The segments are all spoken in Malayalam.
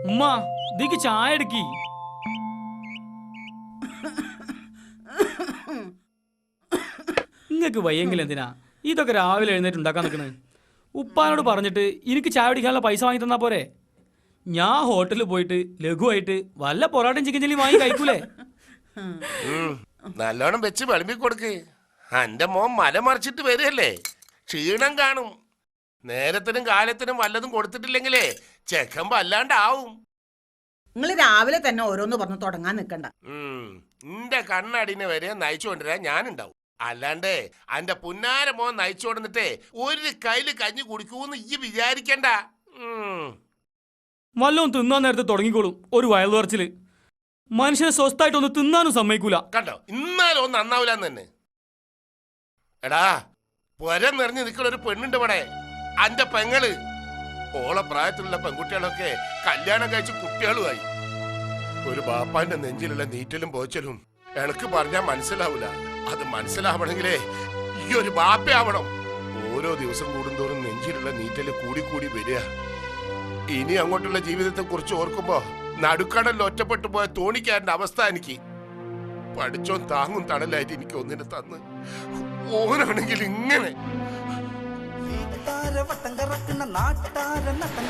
ഉമ്മ ഇതിക്ക് ചായ എടുക്കി. നിങ്ങക്ക് വയ്യെങ്കിൽ എന്തിനാ ഇതൊക്കെ രാവിലെ എഴുന്നേറ്റ് ഉണ്ടാക്കാൻ നിൽക്കണേ? ഉപ്പാനോട് പറഞ്ഞിട്ട് എനിക്ക് ചായ കുടിക്കാനുള്ള പൈസ വാങ്ങി തന്നാ പോരെ? ഞാൻ ഹോട്ടലിൽ പോയിട്ട് ലഘുവായിട്ട് വല്ല പൊറാട്ടയും ചിക്കൻ ചില്ലി വാങ്ങി കഴിക്കൂലേ? നല്ലോണം വെച്ച് വിളമ്പി കൊടുക്ക്. എന്റെ മോൻ മല മറിച്ചിട്ട് വരികയല്ലേ, ക്ഷീണം കാണും. നേരത്തിനും കാലത്തിനും വല്ലതും കൊടുത്തിട്ടില്ലെങ്കിലേ ചെക്കമ്പോ അല്ലാണ്ടാവും. നിങ്ങൾ രാവിലെ തന്നെ ഓരോന്ന് പറഞ്ഞു തുടങ്ങാൻ നിൽക്കണ്ട. എന്റെ കണ്ണടിനെ വരെ നയിച്ചു കൊണ്ടുവരാൻ ഞാനുണ്ടാവും. അല്ലാണ്ട് എന്റെ പുന്നാര മോൻ നയിച്ചു കൊണ്ടിട്ടേ ഒരു കയ്യില് കഞ്ഞി കുടിക്കൂന്ന് ഈ വിചാരിക്കണ്ട. വല്ലതും തിന്നാൻ നേരത്തെ തുടങ്ങിക്കോളും ഒരു വയലുറച്ചില്. മനുഷ്യനെ സ്വസ്ഥായിട്ടൊന്ന് തിന്നാനും സമ്മതിക്കൂല. കണ്ടോ, ഇന്നാലും ഒന്നും നന്നാവൂലെന്ന് തന്നെ. എടാ, പുരം നിറഞ്ഞു നിൽക്കുന്ന ഒരു പെണ്ണുണ്ട് ഇവിടെ, അന്റെ പെങ്ങള്. ഓളെ പ്രായത്തിലുള്ള പെൺകുട്ടികളൊക്കെ കല്യാണം കഴിച്ച് കുട്ടികളുമായി. ഒരു ബാപ്പാന്റെ നെഞ്ചിലുള്ള നീറ്റലും പോച്ചലും എനക്ക് പറഞ്ഞാൽ മനസ്സിലാവൂല. അത് മനസ്സിലാവണമെങ്കിലേ ഈ ഒരു ബാപ്പയാവണം. ഓരോ ദിവസം കൂടുന്തോറും നെഞ്ചിലുള്ള നീറ്റല് കൂടി കൂടി വരിക. ഇനി അങ്ങോട്ടുള്ള ജീവിതത്തെ കുറിച്ച് ഓർക്കുമ്പോ നടുക്കടലിൽ ഒറ്റപ്പെട്ടു പോയ തോണിക്കാരന്റെ അവസ്ഥ എനിക്ക്. പഠിച്ചോൻ താങ്ങും തണലായിട്ട് എനിക്ക് ഒന്നിനെ തന്ന്, ഓനാണെങ്കിൽ ഇങ്ങനെ. വട്ടം കറക്കുന്ന നാട്ടാര നട്ടം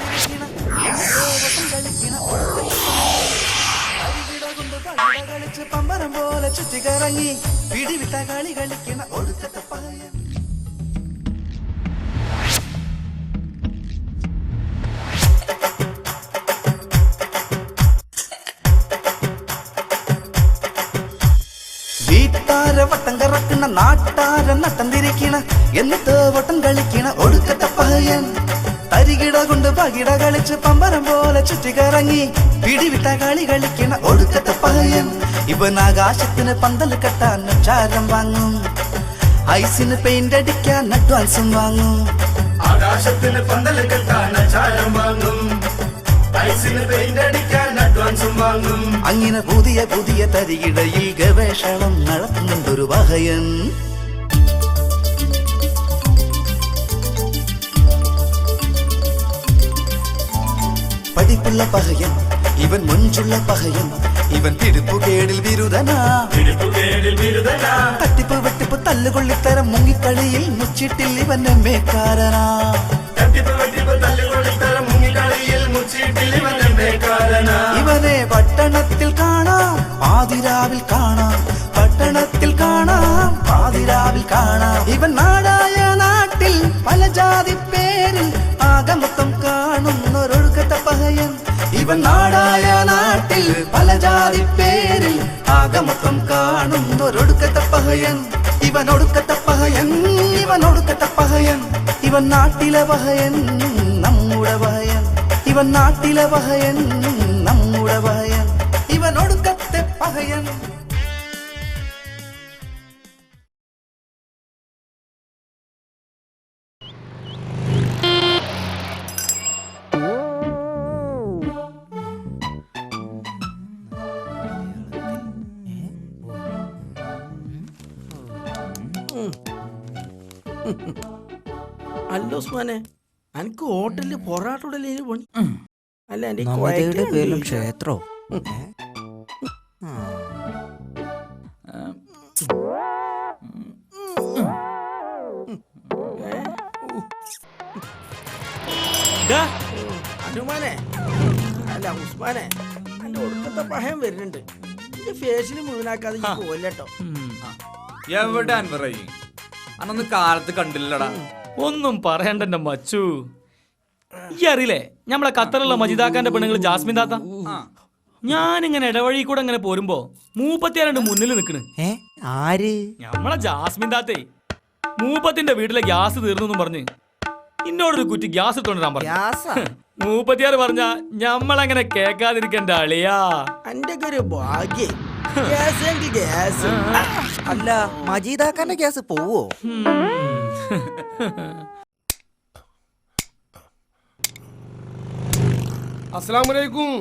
കളിച്ച് പമ്പരം പോലെ ചുറ്റിക്കറങ്ങി പിടിവിട്ട കളി കളിക്കണ ഒടുക്കത്തെ പകയൻ. വീട്ടാര വട്ടം കറക്കുന്ന നാട്ടാര നട്ടം തിരിക്കണ എന്നിട്ട് വട്ടം കളിക്കണ ഒടുക്കത്തെ പകയൻ. തരികിട കൊണ്ട് പകിട കളിച്ച് പമ്പരം പോലെ ചുറ്റിക്കറങ്ങി പിടിവിട്ട കളി കളിക്കണ ഒടുക്കത്തെ പകയൻ. ഇവൻ ആകാശത്തിന് പന്തൽ കെട്ടാൻ ചാരം വാങ്ങും, ഐസിന് പെയിന്റ് അടിക്കാൻ അഡ്വാൻസും വാങ്ങും. ആകാശത്തിന് പന്തൽ കെട്ടാൻ ചാരം വാങ്ങും, ഐസിന് പെയിന്റ് അടിക്കാൻ അഡ്വാൻസും വാങ്ങും. അങ്ങനെ പുതിയ പുതിയ തരികിടയിൽ ഗവേഷണം നടത്തുന്നുണ്ടൊരു പകയൻ. പഠിപ്പുള്ള പകയൻ ഇവൻ, മുഞ്ചുള്ള പകയൻ ഇവൻ, പിടിപ്പുകേടിൽ ബിരുദനാ. തട്ടിപ്പ് വെട്ടിപ്പ് തല്ലുകൊള്ളിത്തരം മുങ്ങിക്കളിയിൽ മുച്ചിട്ടിൽ ഇവൻ മേക്കാരനാ. ഇവനെ പട്ടണത്തിൽ കാണാം പാതിരാവിൽ കാണാം, പട്ടണത്തിൽ കാണാം പാതിരാവിൽ കാണാം. ഇവൻ നാടായ നാട്ടിൽ പല ജാതി പേരിൽ ആകമൊത്തം കാണുന്നൊരൊഴുക്കത്തെ പകയൻ. ഇവൻ നാടായ നാട്ടിൽ പല ജാതി പേരിൽ ആകമൊത്തം കാണുന്നൊരൊടുക്കത്തെ പകയൻ. ഇവൻ ഒടുക്കത്തെ പകയൻ, ഇവൻ ഒടുക്കത്തെ പകയൻ. ഇവൻ നാട്ടിലെ പകയൻ, നമ്മുടെ പകയൻ. ഇവൻ നാട്ടിലെ പകയൻ, നമ്മുടെ പകയൻ. ഇവൻ ഒടുക്കത്തെ പകയൻ. അല്ല ഉസ്മാനെ, എനിക്ക് ഹോട്ടലില് പൊറാട്ട പണി അല്ല എന്റെ പേരിലും ക്ഷേത്രോ? അനുമാനെ അല്ല ഉസ്മാനെ, എന്റെ ഒടുക്കത്തെ പഹയം വരുന്നുണ്ട്. എന്റെ ഫേസിൽ മുഴുവനാക്കാതെ പോലട്ടോ. എവിടെ അൻവറായി? അന്നൊന്ന് കാലത്ത് കണ്ടില്ലടാ. ഒന്നും പറയണ്ട എന്റെ മച്ചു. ഈ അറിയില്ലേ നമ്മളെ ഖത്തറുള്ള മജിദാക്കാന്റെ പെണ്ണുങ്ങൾ ജാസ്മിൻ താത്ത? ഞാനിങ്ങനെ ഇടവഴി കൂടെ ഇങ്ങനെ പോരുമ്പോ 32 മുന്നിൽ നിക്കണ്. ആര്? നമ്മളെ ജാസ്മിൻ താത്തേ. മൂപ്പത്തിന്റെ വീട്ടിലെ ഗ്യാസ് തീർന്നു പറഞ്ഞ് ഇന്നോടൊരു കുറ്റി ഗ്യാസ് ഇട്ടോണ്ടിരാൻ പറഞ്ഞു. 36 പറഞ്ഞ ഞമ്മളങ്ങനെ കേക്കാതിരിക്കണ്ട അളിയാ. എന്റെ ഒരു ഭാഗ്യം. അല്ല, മജീദാക്കാന്റെ ഗ്യാസ് പോവോ?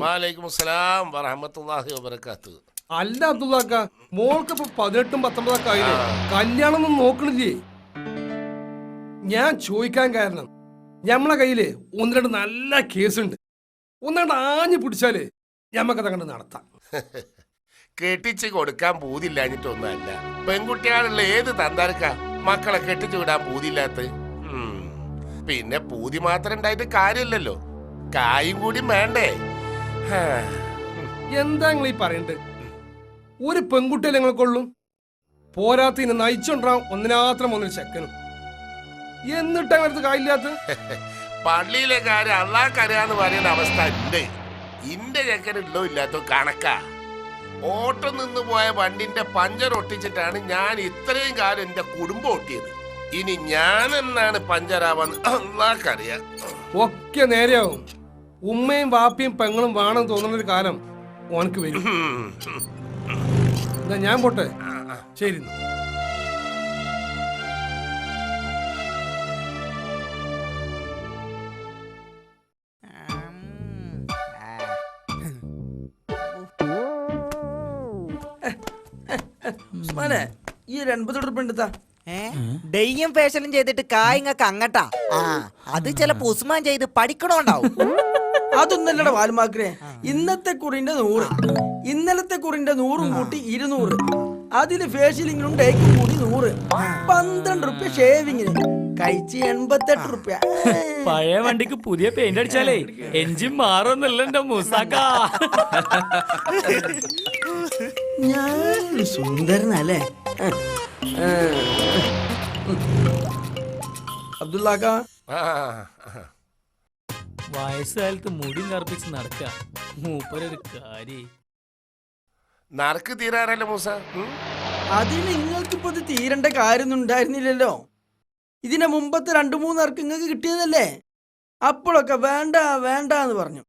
വലൈക്കും അസ്സലാം വറഹ്മത്തുള്ളാഹി വബറകാതുഹു. അല്ല അബ്ദുള്ളാക്ക, മോൾക്ക് ഇപ്പൊ 18 19 ആയില്ലേ, കല്യാണം ഒന്നും നോക്കണില്ലേ? ഞാൻ ചോദിക്കാൻ കാരണം ഞമ്മളെ കയ്യില് 1-2 നല്ല കേസുണ്ട്. ഒന്നാണ്ട് ആഞ്ഞു പിടിച്ചാല് ഞമ്മക്കത് കണ്ട് നടത്താം. കെട്ടിച്ച് കൊടുക്കാൻ പൂതില്ലാഞ്ഞിട്ടൊന്നുമല്ല. പെൺകുട്ടികളുള്ള ഏത് തന്താർക്ക മക്കളെ കെട്ടിച്ചു വിടാൻ പൂതിയില്ലാത്ത? പിന്നെ പൂതി മാത്രം ഉണ്ടായിട്ട് കാര്യമില്ലല്ലോ, കായും കൂടി വേണ്ടേ? എന്താ നിങ്ങൾ ഈ പറയണ്ട്? ഒരു പെൺകുട്ടിയല്ലേ നിങ്ങൾക്കുള്ളൂ? പോരാത്തിന് നയിച്ചോണ്ടാവും ഒന്നിനാത്രം ഒന്നിന് ചെക്കനും. എന്നിട്ട് അങ്ങനത്തെ കാര്യമില്ലാത്ത പള്ളിയിലെ കാര്യം അള്ളാഹ്ക്കറിയാന്ന് പറയുന്ന അവസ്ഥ ഉണ്ട്. ഇന്റെ ചെക്കനുള്ളോ ഇല്ലാത്തോ കണക്കാ. ഓട്ടം നിന്ന് പോയ വണ്ടിന്റെ പഞ്ചർ ഒട്ടിച്ചിട്ടാണ് ഞാൻ ഇത്രയും കാലം എന്റെ കുടുംബം ഒട്ടിയത്. ഇനി ഞാൻ എന്നാണ് പഞ്ചറാവാന്ന് അള്ളാഹ്ക്കറിയാം. ഒക്കെ നേരെയാവും. ഉമ്മയും വാപ്പയും പെങ്ങളും വേണം തോന്നുന്നൊരു കാലം ഓനക്ക് വരും. എന്നാ ഞാൻ പോട്ടെ. ശരി. ഉസ്മാനെ, ഈ ഒരു 80 ഉറുപ്പിക ഉണ്ട്. ഡെയ്യും ഫേഷനും ചെയ്തിട്ട് കായങ്ങക്ക് അങ്ങട്ടാ. അത് ചിലപ്പോ ഉസ്മാൻ ചെയ്ത് പഠിക്കണോണ്ടാവും. അതൊന്നല്ലട വാൽമാക്കരെ. ഇന്നത്തെ കുറിന്റെ 100, ഇന്നലത്തെ കുറിന്റെ 100 കൂട്ടി 200, അതില് ഫേഷ്യലിങ്ങിനും ഡേക്കും കൂടി 100, 12 ഉറുപ്പിക ഷേവിങ്ങിന്, കഴിച്ച് 88 ഉറുപ്പിക. പഴയ വണ്ടിക്ക് പുതിയ പെയിന്റ് അടിച്ചാലേ എഞ്ചിൻ മാറുന്നല്ലോ എന്റെ മൂസാക്ക. ഞാൻ സുന്ദരനല്ലേ അബ്ദുള്ളാക്ക? വയസ്സുകാലത്ത് മുടി നർപ്പിച്ച് നടക്ക മൂപ്പരൊരു കാര്യം. നറുക്ക് തീരാറല്ലേ മൂസ? അതിന് നിങ്ങൾക്കിപ്പോ ഇത് തീരേണ്ട കാര്യമൊന്നും ഉണ്ടായിരുന്നില്ലല്ലോ. ഇതിന്റെ മുമ്പത്തെ 2-3 ആർക്ക് നിങ്ങൾക്ക് കിട്ടിയതല്ലേ? അപ്പോഴൊക്കെ വേണ്ട വേണ്ട എന്ന് പറഞ്ഞു.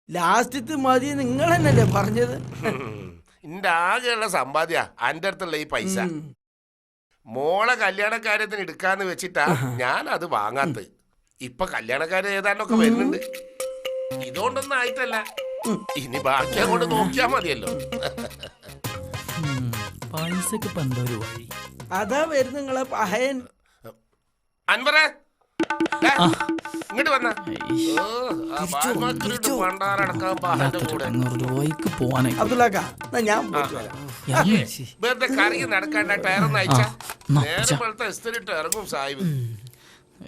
ലാസ്റ്റത്ത് മതി നിങ്ങൾ തന്നെയല്ലേ പറഞ്ഞത്? എന്റെ ആകെയുള്ള സമ്പാദ്യ അന്റെ അടുത്തുള്ള ഈ പൈസ മോളെ കല്യാണക്കാര്യത്തിന് എടുക്കാന്ന് വെച്ചിട്ടാ ഞാൻ അത് വാങ്ങാത്ത. ഇപ്പൊ കല്യാണക്കാര് ഏതാണ്ടൊക്കെ വരുന്നുണ്ട്. ഇതുകൊണ്ടൊന്നും ആയിട്ടല്ല, ഇനി ബാക്കി അങ്ങോട്ട് നോക്കിയാ മതിയല്ലോ. പൈസക്ക് ഇപ്പൊ എന്തോ ഒരു വഴി. അതാ വരുന്ന നിങ്ങളെ പഹയൻ. അൻവറേ, ഇങ്ങോട്ട് വന്ന അബ്ദുള്ളാക്ക, ഞാൻ പോയിട്ട് വരാം. വെറുതെ കറങ്ങി നടക്കാണ്ട ടയറൊന്നും അയച്ചാ നേരെ പോലത്തെ ഇസ്തിരിട്ട് ഇറങ്ങും സാഹിബ്.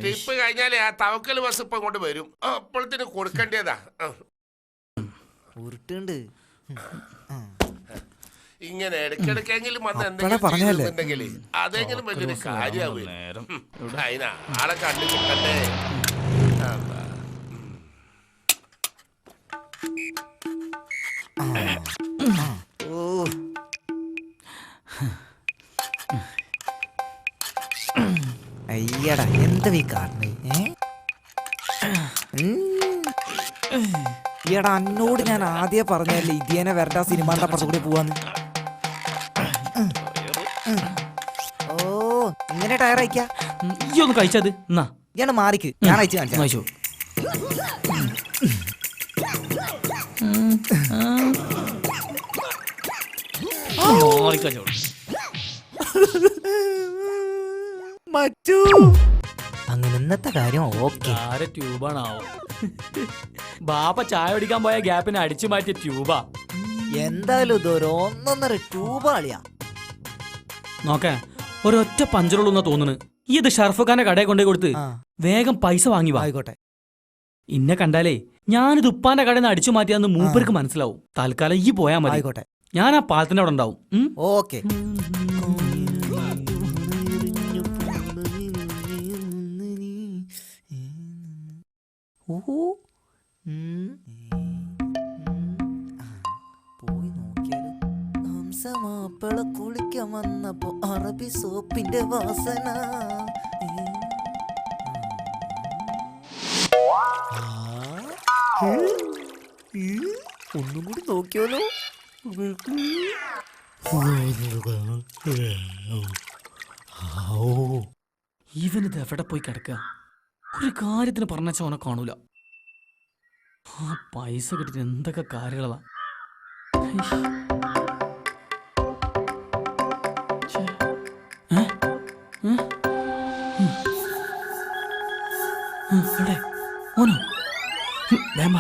ട്രിപ്പ് കഴിഞ്ഞാലേ ആ തവക്കൽ ബസ് ഇപ്പൊ കൊണ്ട് വരും. അപ്പോഴത്തേന് കൊടുക്കേണ്ടതാ. ഉരുട്ടുണ്ട്. ഇങ്ങനെ ഇടയ്ക്കിടയ്ക്കെങ്കിലും വന്ന് എന്തെങ്കിലും അതെങ്കിലും വലിയൊരു കാര്യമാവും. അതിനാ ആളെ കണ്ടു കിട്ടണ്ടേ. അയ്യടാ, എന്താ ഈ കാണണേ? ഈയടാ, എന്നോട് ഞാൻ ആദ്യം പറഞ്ഞല്ലേ ഇതേനെ വരണ്ട സിനിമാന്റെ അപ്പുറത്ത് കൂടി പോവാന്ന്. ഓ, ഇങ്ങനെ ടയർ അയക്കാ? ഈ ഒന്ന് കഴിച്ചത് എന്നാ ഇയാണ് മാറിക്ക്, ഞാൻ അയച്ചു കാണിച്ചു. കഴിച്ചോ. മച്ചു, അങ്ങനെ ഇന്നത്തെ കാര്യം ഓക്കെ. ആരെ ട്യൂബാണാവോ? ബാപ്പ ചായ കുടിക്കാൻ പോയ ഗ്യാപ്പിനെ അടിച്ചു മാറ്റിയ ട്യൂബാ. എന്തായാലും ഇതൊരു 1.5 ട്യൂബ് ആളിയാ. നോക്കേ, ഒരൊറ്റ പഞ്ചറുള്ളൂന്നാ തോന്നുന്നു. ഈ ഇത് ഷർഫ് ഖാന്റെ കടയിൽ കൊണ്ടേ കൊടുത്ത് വേഗം പൈസ വാങ്ങി വാ. ആയിക്കോട്ടെ. ഇന്നെ കണ്ടാലേ ഞാനിത് ഉപ്പാന്റെ കടയിൽ നിന്ന് അടിച്ചു മാറ്റിയാന്ന് മൂപ്പർക്ക് മനസ്സിലാവും. തൽക്കാലം ഈ പോയാ മതി. ആയിക്കോട്ടെ, ഞാൻ ആ പാലത്തിന്റെ അവിടെ ഉണ്ടാവും. ഓക്കെ. പോയി നോക്കിയാലോ. ഹംസമാപ്പിള കുളിക്കാൻ വന്നപ്പോ അറബി സോപ്പിന്റെ വാസന. ഒന്നും കൂടി നോക്കിയാലോ. ഇവനിത് എവിടെ പോയി കിടക്കുക? ഒരു കാര്യത്തിന് പറഞ്ഞ ഓനെ കാണൂല. ആ പൈസ കിട്ടിട്ട് എന്തൊക്കെ കാര്യങ്ങളാ. ഓനോ വേമ്പ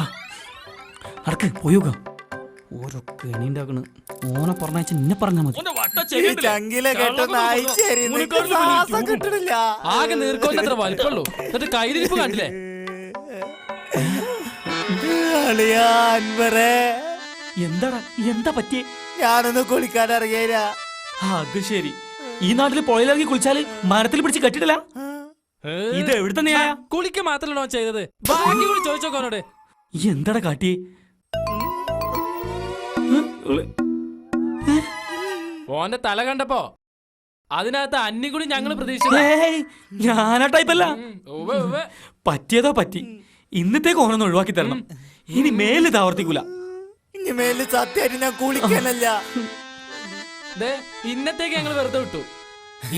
അടക്ക് പോയോക്ക ഓരോ കെണി ഉണ്ടാക്കണ് ഓനെ പറഞ്ഞയച്ച നിന്നെ പറഞ്ഞാ മതി ചങ്കിലെ കെട്ടോ ശ്വാസം കിട്ടണില്ല. ആകെ നീർക്കോലത്ര വലിപ്പുള്ളൂ എന്നിട്ട് കയ്യിലിരിപ്പ് കണ്ടില്ലേ? അളിയാ അൻവറേ, എന്താടാ എന്താ പറ്റിയേ? ഞാനൊന്ന് കുളിക്കാൻ ഇറങ്ങിയ. അത് ശരി. ഈ നാട്ടില് പുഴയിലിറങ്ങി കുളിച്ചാല് മരത്തിൽ പിടിച്ച് കെട്ടിട്ടില്ല. ഇത് എവിടുത്തെ ന്യായ? കുളിക്ക് മാത്രമല്ലോ ചെയ്തത്, ബാക്കി കൂടി ചോദിച്ചോക്കോനോട്. എന്താടാ കാട്ടിയേ? ഓന്റെ തല കണ്ടപ്പോ അതിനകത്ത് അന്നി കൂടി ഞങ്ങള് പ്രതീക്ഷിച്ചു. ഏയ്, ഞാനാ ടൈപ്പല്ല. പറ്റിയതോ പറ്റി. ഇന്നത്തേക്ക് ഓനൊന്ന് ഒഴിവാക്കി തരണം. ഇനി മേലിത് ആവർത്തിക്കൂല. ഇനി മേലിൽ സത്യമായിട്ട് ഞാൻ കുളിക്കാനല്ല. ഇന്നത്തേക്ക് ഞങ്ങൾ വെറുതെ വിട്ടു.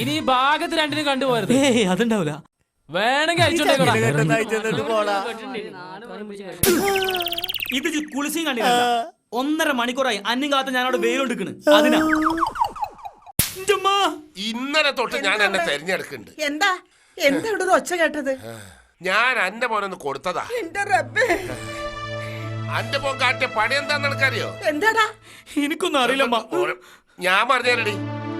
ഇനി ഈ ഭാഗത്ത് രണ്ടിനും കണ്ടുപോയത്. ഏയ് അതുണ്ടാവൂല. വേണമെങ്കിൽ അയച്ചോണ്ടേക്കോടാ. ഇത് കുളിച്ചും കണ്ടില്ല. 1.5 മണിക്കൂറായി അന്യം കാത്ത ഞാനവിടെ വെയിലുണ്ടിക്കണ്. അതിനാ ഇന്നലെ തൊട്ട് ഞാൻ എന്നെ തെരഞ്ഞെടുക്കുന്നുണ്ട്. എന്താ എന്താ ഇവിടെ ഒരു ഒച്ച കേട്ടത്? ഞാൻ അന്റെ മോനൊന്ന് കൊടുത്തതാ. എന്റെ റബ്ബേ, അന്റെ മോൻ കാട്ടിയ പണി എന്താന്ന് നിനക്കറിയോ? എന്താടാ? എനിക്കൊന്നും അറിയില്ലമ്മ. ഞാൻ പറഞ്ഞേരടി,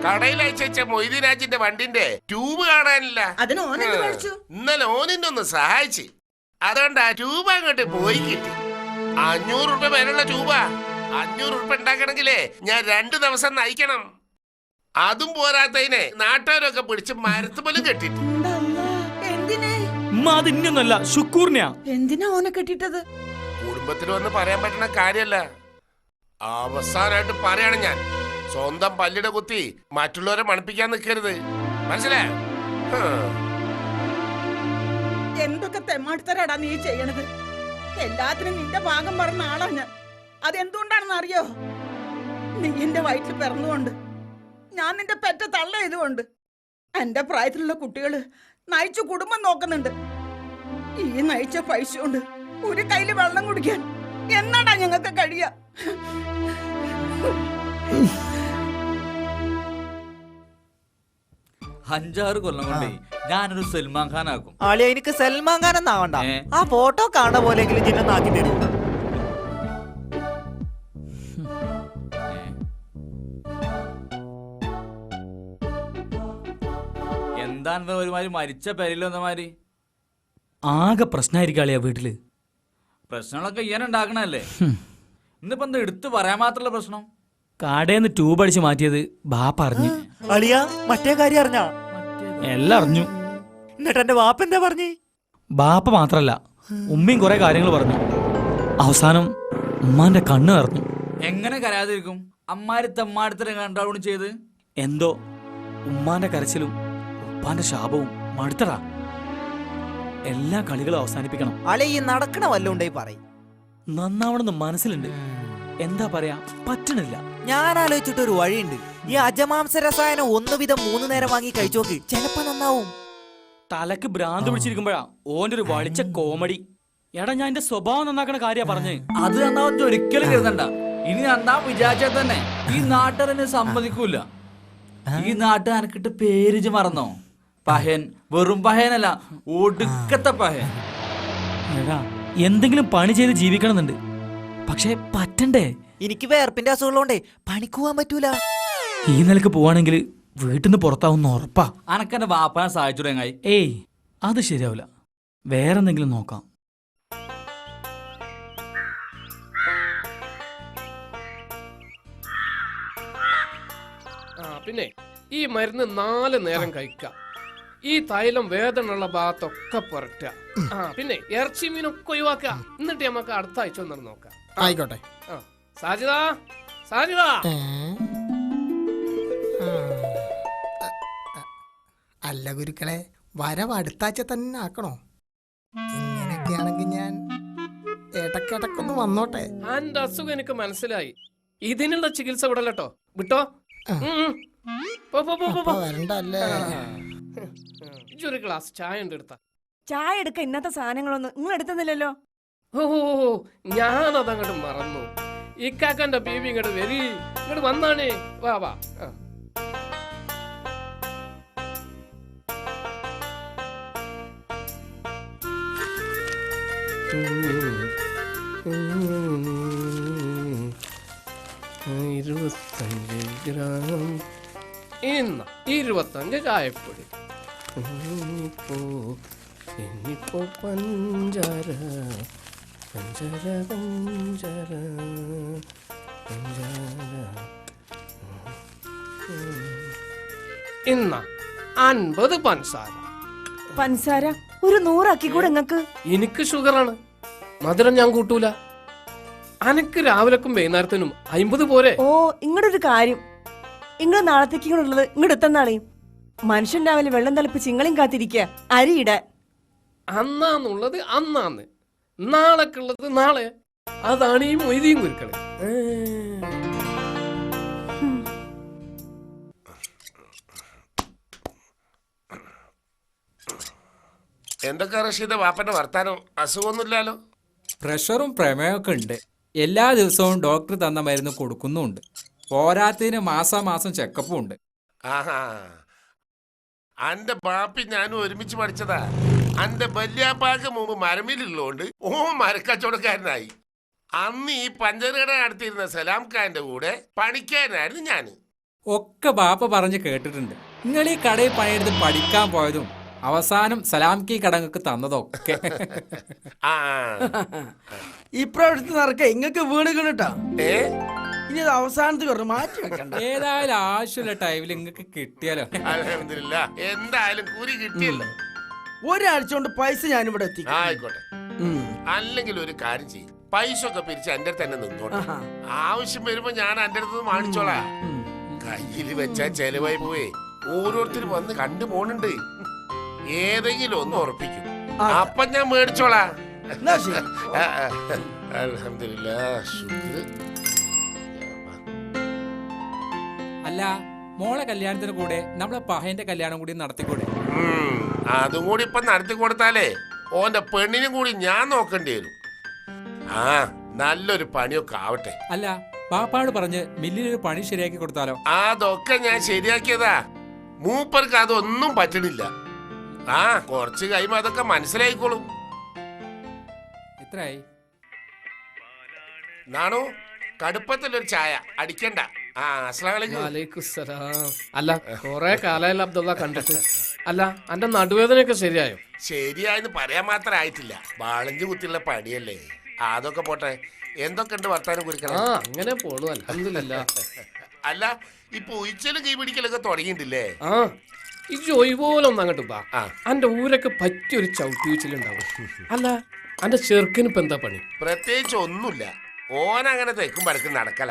കടയിൽ അയച്ച മൊയ്തീനാജിന്റെ വണ്ടിന്റെ ട്യൂബ് കാണാനില്ല. അതിന് ഓനെന്ത് പഠിച്ചു? ഇന്നലെ ഓനിന്നെ ഒന്ന് സഹായിച്ച്, അതുകൊണ്ട് ആ ട്യൂബ് അങ്ങോട്ട് പോയി കിട്ടി. 500 രൂപ വിലയുള്ള ട്യൂബാ. 500 രൂപ ഉണ്ടാക്കണമെങ്കിലേ ഞാൻ 2 ദിവസം നയിക്കണം. അതും പോരാത്തതിനെ നാട്ടുകാരൊക്കെ പിടിച്ച് മരത്തുപോലും കെട്ടിട്ട്. എന്തിനെ? അതിനൊന്നല്ല, ശുക്കൂറിനെയാ. എന്തിനാ ഓനെ കെട്ടിട്ടത്? കുടുംബത്തിൽ വന്ന് പറയാൻ പറ്റുന്ന കാര്യല്ല. അവസാനമായിട്ട് പറയാണ് ഞാൻ, സ്വന്തം പല്ലിടെ കുത്തി മറ്റുള്ളവരെ മണപ്പിക്കാൻ നിൽക്കരുത്, മനസ്സിലായോ? എന്തൊക്കെ തെമ്മാടിത്തരാടാ നീ ചെയ്യണത്? എല്ലാത്തിനും നിന്റെ ഭാഗം പറഞ്ഞ ആളാ ഞാൻ. അതെന്തുകൊണ്ടാണെന്ന് അറിയോ? നീ എന്റെ വയറ്റിൽ പിറന്നുകൊണ്ട്, ഞാൻ നിന്റെ പെറ്റ തള്ള ചെയ്തുകൊണ്ട്. എന്റെ പ്രായത്തിലുള്ള കുട്ടികള് നയിച്ചു കുടുംബം നോക്കുന്നുണ്ട്. ഈ നയിച്ച പൈസ കൊണ്ട് ഒരു കയ്യില് വെള്ളം കുടിക്കാൻ എന്നാടാ ഞങ്ങൾക്ക് കഴിയ? 5-6 കൊല്ലം കൊണ്ടേ ഞാനൊരു സൽമാൻ ഖാൻ ആക്കും. ആളിയ എനിക്ക് സൽമാൻ ഖാൻ എന്നാവണ്ട, ആ ഫോട്ടോ കാണുന്ന പോലെങ്കിലും ചിഹ്നം ആക്കി തരൂ. എന്താണെന്ന് ഒരുമാതിരി മരിച്ച പെരയിലൊന്നമാതിരി ആകെ പ്രശ്നമായിരിക്കാളിയാ വീട്ടില്. പ്രശ്നങ്ങളൊക്കെ ഇങ്ങനെ ഉണ്ടാക്കണല്ലേ. ഇന്നിപ്പോ എന്താ എടുത്തു പറയാൻ മാത്രമുള്ള പ്രശ്നം? കടേന്ന് ട്യൂബ് അടിച്ച് മാറ്റിയത് ബാപ്പ അറിഞ്ഞു. അളിയ മറ്റേ കാര്യം അറിഞ്ഞാ? എല്ലാം അറിഞ്ഞു. എന്നിട്ട് എന്റെ വാപ്പ എന്താ പറഞ്ഞു? ബാപ്പ മാത്രല്ല, ഉമ്മയും കുറെ കാര്യങ്ങൾ പറഞ്ഞു. അവസാനം ഉമ്മാന്റെ കണ്ണ് നിറഞ്ഞു. എങ്ങനെ കരാതിരിക്കും? അമ്മാരി തെമ്മാടിത്തരം കണ്ടാളും ചെയ്ത്. എന്തോ ഉമ്മാന്റെ കരച്ചിലും ഉപ്പാന്റെ ശാപവും മടുത്തടാ. എല്ലാ കളികളും അവസാനിപ്പിക്കണം. അളിയ ഈ നടക്കണ വല്ലോണ്ടായി പറയും. നന്നാവണമെന്ന് മനസ്സിലുണ്ട്, എന്താ പറയാ പറ്റണില്ല. ഞാൻ ആലോചിച്ചിട്ട് ഒരു വഴിയുണ്ട്. ഈ അജമാംസ രസായനം 1 വീതം 3 നേരം വാങ്ങി കഴിച്ചോക്ക്, ചെലപ്പോ നന്നാവും. തലക്ക് ഭ്രാന്ത് പിടിച്ചിരിക്കുമ്പോഴാ ഓന്റെ ഒരു വളിച്ച കോമഡി. എടാ ഞാൻ എന്റെ സ്വഭാവം നന്നാക്കണ കാര്യ പറഞ്ഞേ. അത് നന്നാവും ഒരിക്കലും കരുതണ്ട. ഇനി നന്നാ വിചാരിച്ചാൽ തന്നെ ഈ നാട്ടുകാരനെ സമ്മതിക്കൂല. ഈ നാട്ടുകാർക്കിട്ട് പേരിച്ച് മറന്നോ? പഹയൻ. വെറും പഹയനല്ല, ഒടുക്കത്തെ പഹയൻ. എടാ എന്തെങ്കിലും പണി ചെയ്ത് ജീവിക്കണമെന്നുണ്ട്, പക്ഷെ പറ്റണ്ടേ? എനിക്ക് വേർപ്പിന്റെ അസുഖമുള്ളോണ്ടേ പണിക്ക് പോവാൻ പറ്റൂല. ഈ നിലക്ക് പോവാണെങ്കിൽ വീട്ടിൽ നിന്ന് പുറത്താവുന്ന ഉറപ്പാ. അനക്കെന്റെ വാപ്പനെ സഹായിച്ചുടങ്ങായി. ഏയ് അത് ശരിയാവില്ല, വേറെന്തെങ്കിലും നോക്കാം. പിന്നെ ഈ മരുന്ന് 4 നേരം കഴിക്കാം. ഈ തൈലം വേദനയുള്ള ഭാഗത്തൊക്കെ പുരട്ടുക. പിന്നെ ഇറച്ചി മീനൊക്കെ ഒഴിവാക്കുക. എന്നിട്ട് നമുക്ക് അടുത്ത ആഴ്ച ഒന്ന് നോക്കാം. ആയിക്കോട്ടെ. സാജിദാ, സാജിദാ. അല്ല ഗുരുക്കളെ, വരവ് അടുത്താഴ്ച തന്നെ ആക്കണോ? ഇങ്ങനെയൊക്കെയാണെങ്കിൽ ഞാൻ ഇടക്കിടക്കൊന്ന് വന്നോട്ടെ. എന്റെ അസുഖം എനിക്ക് മനസ്സിലായി. ഇതിനുള്ള ചികിത്സ വിടല്ലോ, വിട്ടോ. വരണ്ടല്ലേ? ഒരു ഗ്ലാസ് ചായ ഉണ്ട് എടുത്ത. ചായ എടുക്ക ഇന്നത്തെ സാധനങ്ങളൊന്നും നിങ്ങൾ എടുത്തുന്നില്ലല്ലോ. ഓ ഞാനതങ്ങോട്ട് മറന്നു. ഇക്കാക്കന്റെ ബീബി ഇങ്ങോട്ട് വരി, ഇങ്ങോട്ട് വന്നാണേ. വാ വാ. 25 ഗ്രാം 25 ചായപ്പൊടി. ഇനിയിപ്പോ പഞ്ചാര പഞ്ചാര പഞ്ചാര പഞ്ചാര. 50 പഞ്ചസാര. പഞ്ചസാര ഒരു 100 ആക്കി കൂടെ നിങ്ങക്ക്. എനിക്ക് ഷുഗറാണ്, മധുരം ഞാൻ കൂട്ടൂല. അനക്ക് രാവിലെക്കും വൈകുന്നേരത്തിനും 50 പോരെ? ഓ ഇങ്ങടൊരു കാര്യം, ഇങ്ങള് നാളത്തേക്ക് ഉള്ളത് ഇങ്ങോട്ട് എത്തന്നാളെയും. മനുഷ്യൻ രാവിലെ വെള്ളം തിളപ്പിച്ച് ഇങ്ങളെയും കാത്തിരിക്കുക അരിയിടാൻ. അന്നാന്നുള്ളത് അന്നാന്ന്, നാളേക്കുള്ളത് നാളെ. അതാണ് ഈ മൊയ്തീൻ കുരുക്കള്. എന്തൊക്കെ റഷീദ വാപ്പന്റെ വർത്താനം? അസുഖമൊന്നുമില്ലല്ലോ? പ്രഷറും പ്രമേയമൊക്കെ ഉണ്ട്. എല്ലാ ദിവസവും ഡോക്ടർ തന്ന മരുന്ന് കൊടുക്കുന്നുണ്ട്. പോരാത്തതിന് മാസാമാസം ചെക്കപ്പും ഉണ്ട്. ആഹാ, അന്റെ ബാപ്പി ഞാനും ഒരുമിച്ച് പഠിച്ചതാ. അന്റെ വല്യാപ്പാക്ക് മുമ്പ് മരമില്ലുള്ളതുകൊണ്ട് ഓ മരക്കച്ചവടക്കാരനായി. അന്ന് ഈ പഞ്ചകട നടത്തിയിരുന്ന സലാം ഖാന്റെ കൂടെ പണിക്കാരനായിരുന്നു ഞാൻ. ഒക്കെ ബാപ്പ പറഞ്ഞ് കേട്ടിട്ടുണ്ട്. നിങ്ങൾ ഈ കടയിൽ പണിയെടുത്ത് പഠിക്കാൻ പോയതും അവസാനം സലാം കി കടങ്ങൾക്ക് തന്നതൊക്കെ. ആ ഇപ്രാവശ്യത്തെ നടക്ക ഇങ്ങക്ക് വീണ് കേട്ടാ. ഏ ഇനി അത് അവസാനത്ത് പറഞ്ഞു മാറ്റി വെക്കണ്ട. ഏതായാലും ആവശ്യമുള്ള ടൈമിൽ നിങ്ങൾക്ക് കിട്ടിയാലോ. അൽഹംദുലില്ലാ, എന്തായാലും കൂലി കിട്ടിയല്ലോ. ഒരാഴ്ച കൊണ്ട് പൈസ ഞാനിവിടെ എത്തിക്കും. ആയിക്കോട്ടെ. അല്ലെങ്കിൽ ഒരു കാര്യം ചെയ്യും, പൈസ ഒക്കെ പിരിച്ച് എന്റെ തന്നെ നിന്നോട്ടെ. ആവശ്യം വരുമ്പോ ഞാൻ എന്റെ അടുത്ത് മാണിച്ചോളാ. കയ്യിൽ വെച്ചാ ചെലവായി പോവേ. ഓരോരുത്തരും വന്ന് കണ്ടു പോണുണ്ട്. ഏതെങ്കിലും ഒന്ന് ഉറപ്പിക്കും, അപ്പൊ ഞാൻ മേടിച്ചോളാ. എന്നാ ശരി. അൽഹംദുലില്ലാ, ശുക്ർ. അല്ല, മോളെ കല്യാണത്തിന് കൂടെ നമ്മളെ പഹയന്റെ കല്യാണം കൂടി നടത്തിക്കൂടെ? അതും കൂടി ഇപ്പൊ നടത്തി കൊടുത്താലേ ഓന്റെ പെണ്ണിനും കൂടി ഞാൻ നോക്കേണ്ടി വരും. ആ നല്ലൊരു പണിയൊക്കെ ആവട്ടെ. അല്ല, ബാപ്പാട് പറഞ്ഞ് മില്ലിലൊരു പണി ശരിയാക്കി കൊടുത്താലോ? അതൊക്കെ ഞാൻ ശരിയാക്കിയതാ. മൂപ്പർക്ക് അതൊന്നും പറ്റണില്ല. ആ കുറച്ച് കഴിയുമ്പോ അതൊക്കെ മനസ്സിലായിക്കോളും. എത്രയായി? നാണു, കടുപ്പത്തിലൊരു ചായ അടിക്കണ്ട. ആ അസ്സലാമു അലൈക്കും. വലൈക്കുസ്സലാം. അല്ല, കൊറേ കാലായല്ലോ അബ്ദുള്ള കണ്ടിട്ട്. അല്ല, അന്റെ നടുവേദനയൊക്കെ ശരിയായോ? ശരിയായെന്ന് പറയാൻ മാത്രം ആയിട്ടില്ല. ബാളഞ്ച് കുത്തിയുള്ള പണിയല്ലേ. അതൊക്കെ പോട്ടെ. എന്തൊക്കെ ഉണ്ട് വർത്താനം കുറിക്കണം? ആ അങ്ങനെ പോണു, അൽഹംദുലില്ലാ. അല്ല, ഇപ്പൊ ഉയിച്ചലും കൈ പിടിക്കലൊക്കെ തുടങ്ങിയിട്ടില്ലേ? ആ ഈ ജോയി പോലൊന്നും അങ്ങോട്ട് പാ. ആ. അന്റെ ഊരൊക്കെ പറ്റിയൊരു ചവിട്ടി വീച്ചിലുണ്ടാവും. അല്ല, അന്റെ ചെറുക്കിന് ഇപ്പൊ എന്താ പണി? പ്രത്യേകിച്ച് ഒന്നുമില്ല. ഓനങ്ങനെ തെക്കും പടക്കും നടക്കല.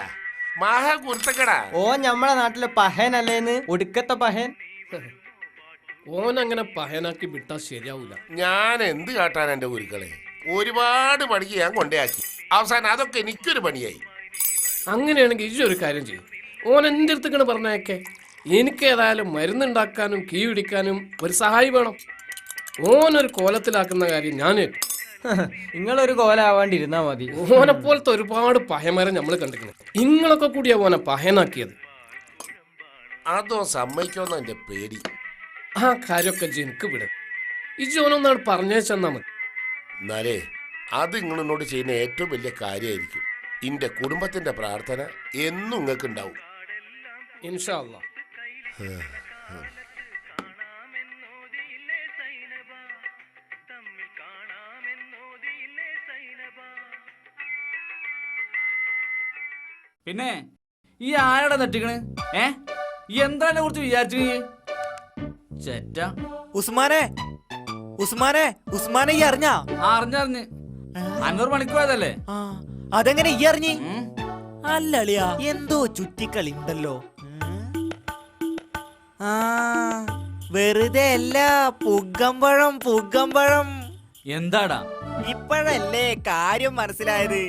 മഹാ കുരുത്തക്കടാ. ഓ ഞമ്മളെ നാട്ടിലെ പഹേനല്ലേന്ന്, ഒടുക്കത്തെ പഹേൻ. ഓനങ്ങനെ പഹനാക്കി വിട്ടാ ശരിയാവൂല. ഞാൻ എന്ത് കാട്ടാൻ എന്റെ കുരുക്കളെ? ഒരുപാട് പണിക്ക് ഞാൻ കൊണ്ടേയാക്കി. അവസാനം അതൊക്കെ എനിക്കൊരു പണിയായി. അങ്ങനെയാണെങ്കിൽ ഈ ഒരു കാര്യം ചെയ്യും, ഓൻ എന്റെ അടുത്തേക്കാണ് പറഞ്ഞേക്കെ. എനിക്ക് ഏതായാലും മരുന്നുണ്ടാക്കാനും കീ പിടിക്കാനും ഒരു സഹായി വേണം. ഓനൊരു കോലത്തിലാക്കുന്ന കാര്യം ഞാൻ നിങ്ങളൊരു കോലാവാണ്ടിരുന്നാ മതി. ഓനെപ്പോലത്തെ ഒരുപാട് പഹയന്മാരെ നമ്മൾ കണ്ടിരിക്കണം. ഇങ്ങളൊക്കെ കൂടിയാ ഓനെ പഹയനാക്കിയത്. അതോ സമ്മതിക്കോന്ന എന്റെ പേടി. ആ കാര്യമൊക്കെ എനിക്ക് വിടും. ഈ ജോനൊന്നാണ് പറഞ്ഞേച്ചെന്നാ മതി. എന്നാലേ അത് നിങ്ങളോട് ചെയ്യുന്ന ഏറ്റവും വലിയ കാര്യമായിരിക്കും. എന്റെ കുടുംബത്തിന്റെ പ്രാർത്ഥന എന്നും നിങ്ങൾക്ക് ഉണ്ടാവും. ഇൻഷാ അല്ലാ. പിന്നെ ഈ ആരടെ തട്ടിക്കണ്? ഈ എന്താ എന്നെ കുറിച്ച് വിചാരിച്ചു? ചെറ്റ ഉസ്മാനെ, ഉസ്മാനെ, ഉസ്മാനെ ഈ അറിഞ്ഞാ? അറിഞ്ഞറിഞ്ഞ് 500 മണിക്ക് പോയതല്ലേ? അതെങ്ങനെ ഈ അറിഞ്ഞി? അല്ലളിയാ, എന്തോ ചുറ്റിക്കളി ഉണ്ടല്ലോ. ആ വെറുതെ അല്ല, പുകമ്പഴം പുകമ്പഴം. എന്താടാ ഇപ്പോഴല്ലേ കാര്യം മനസ്സിലായത്?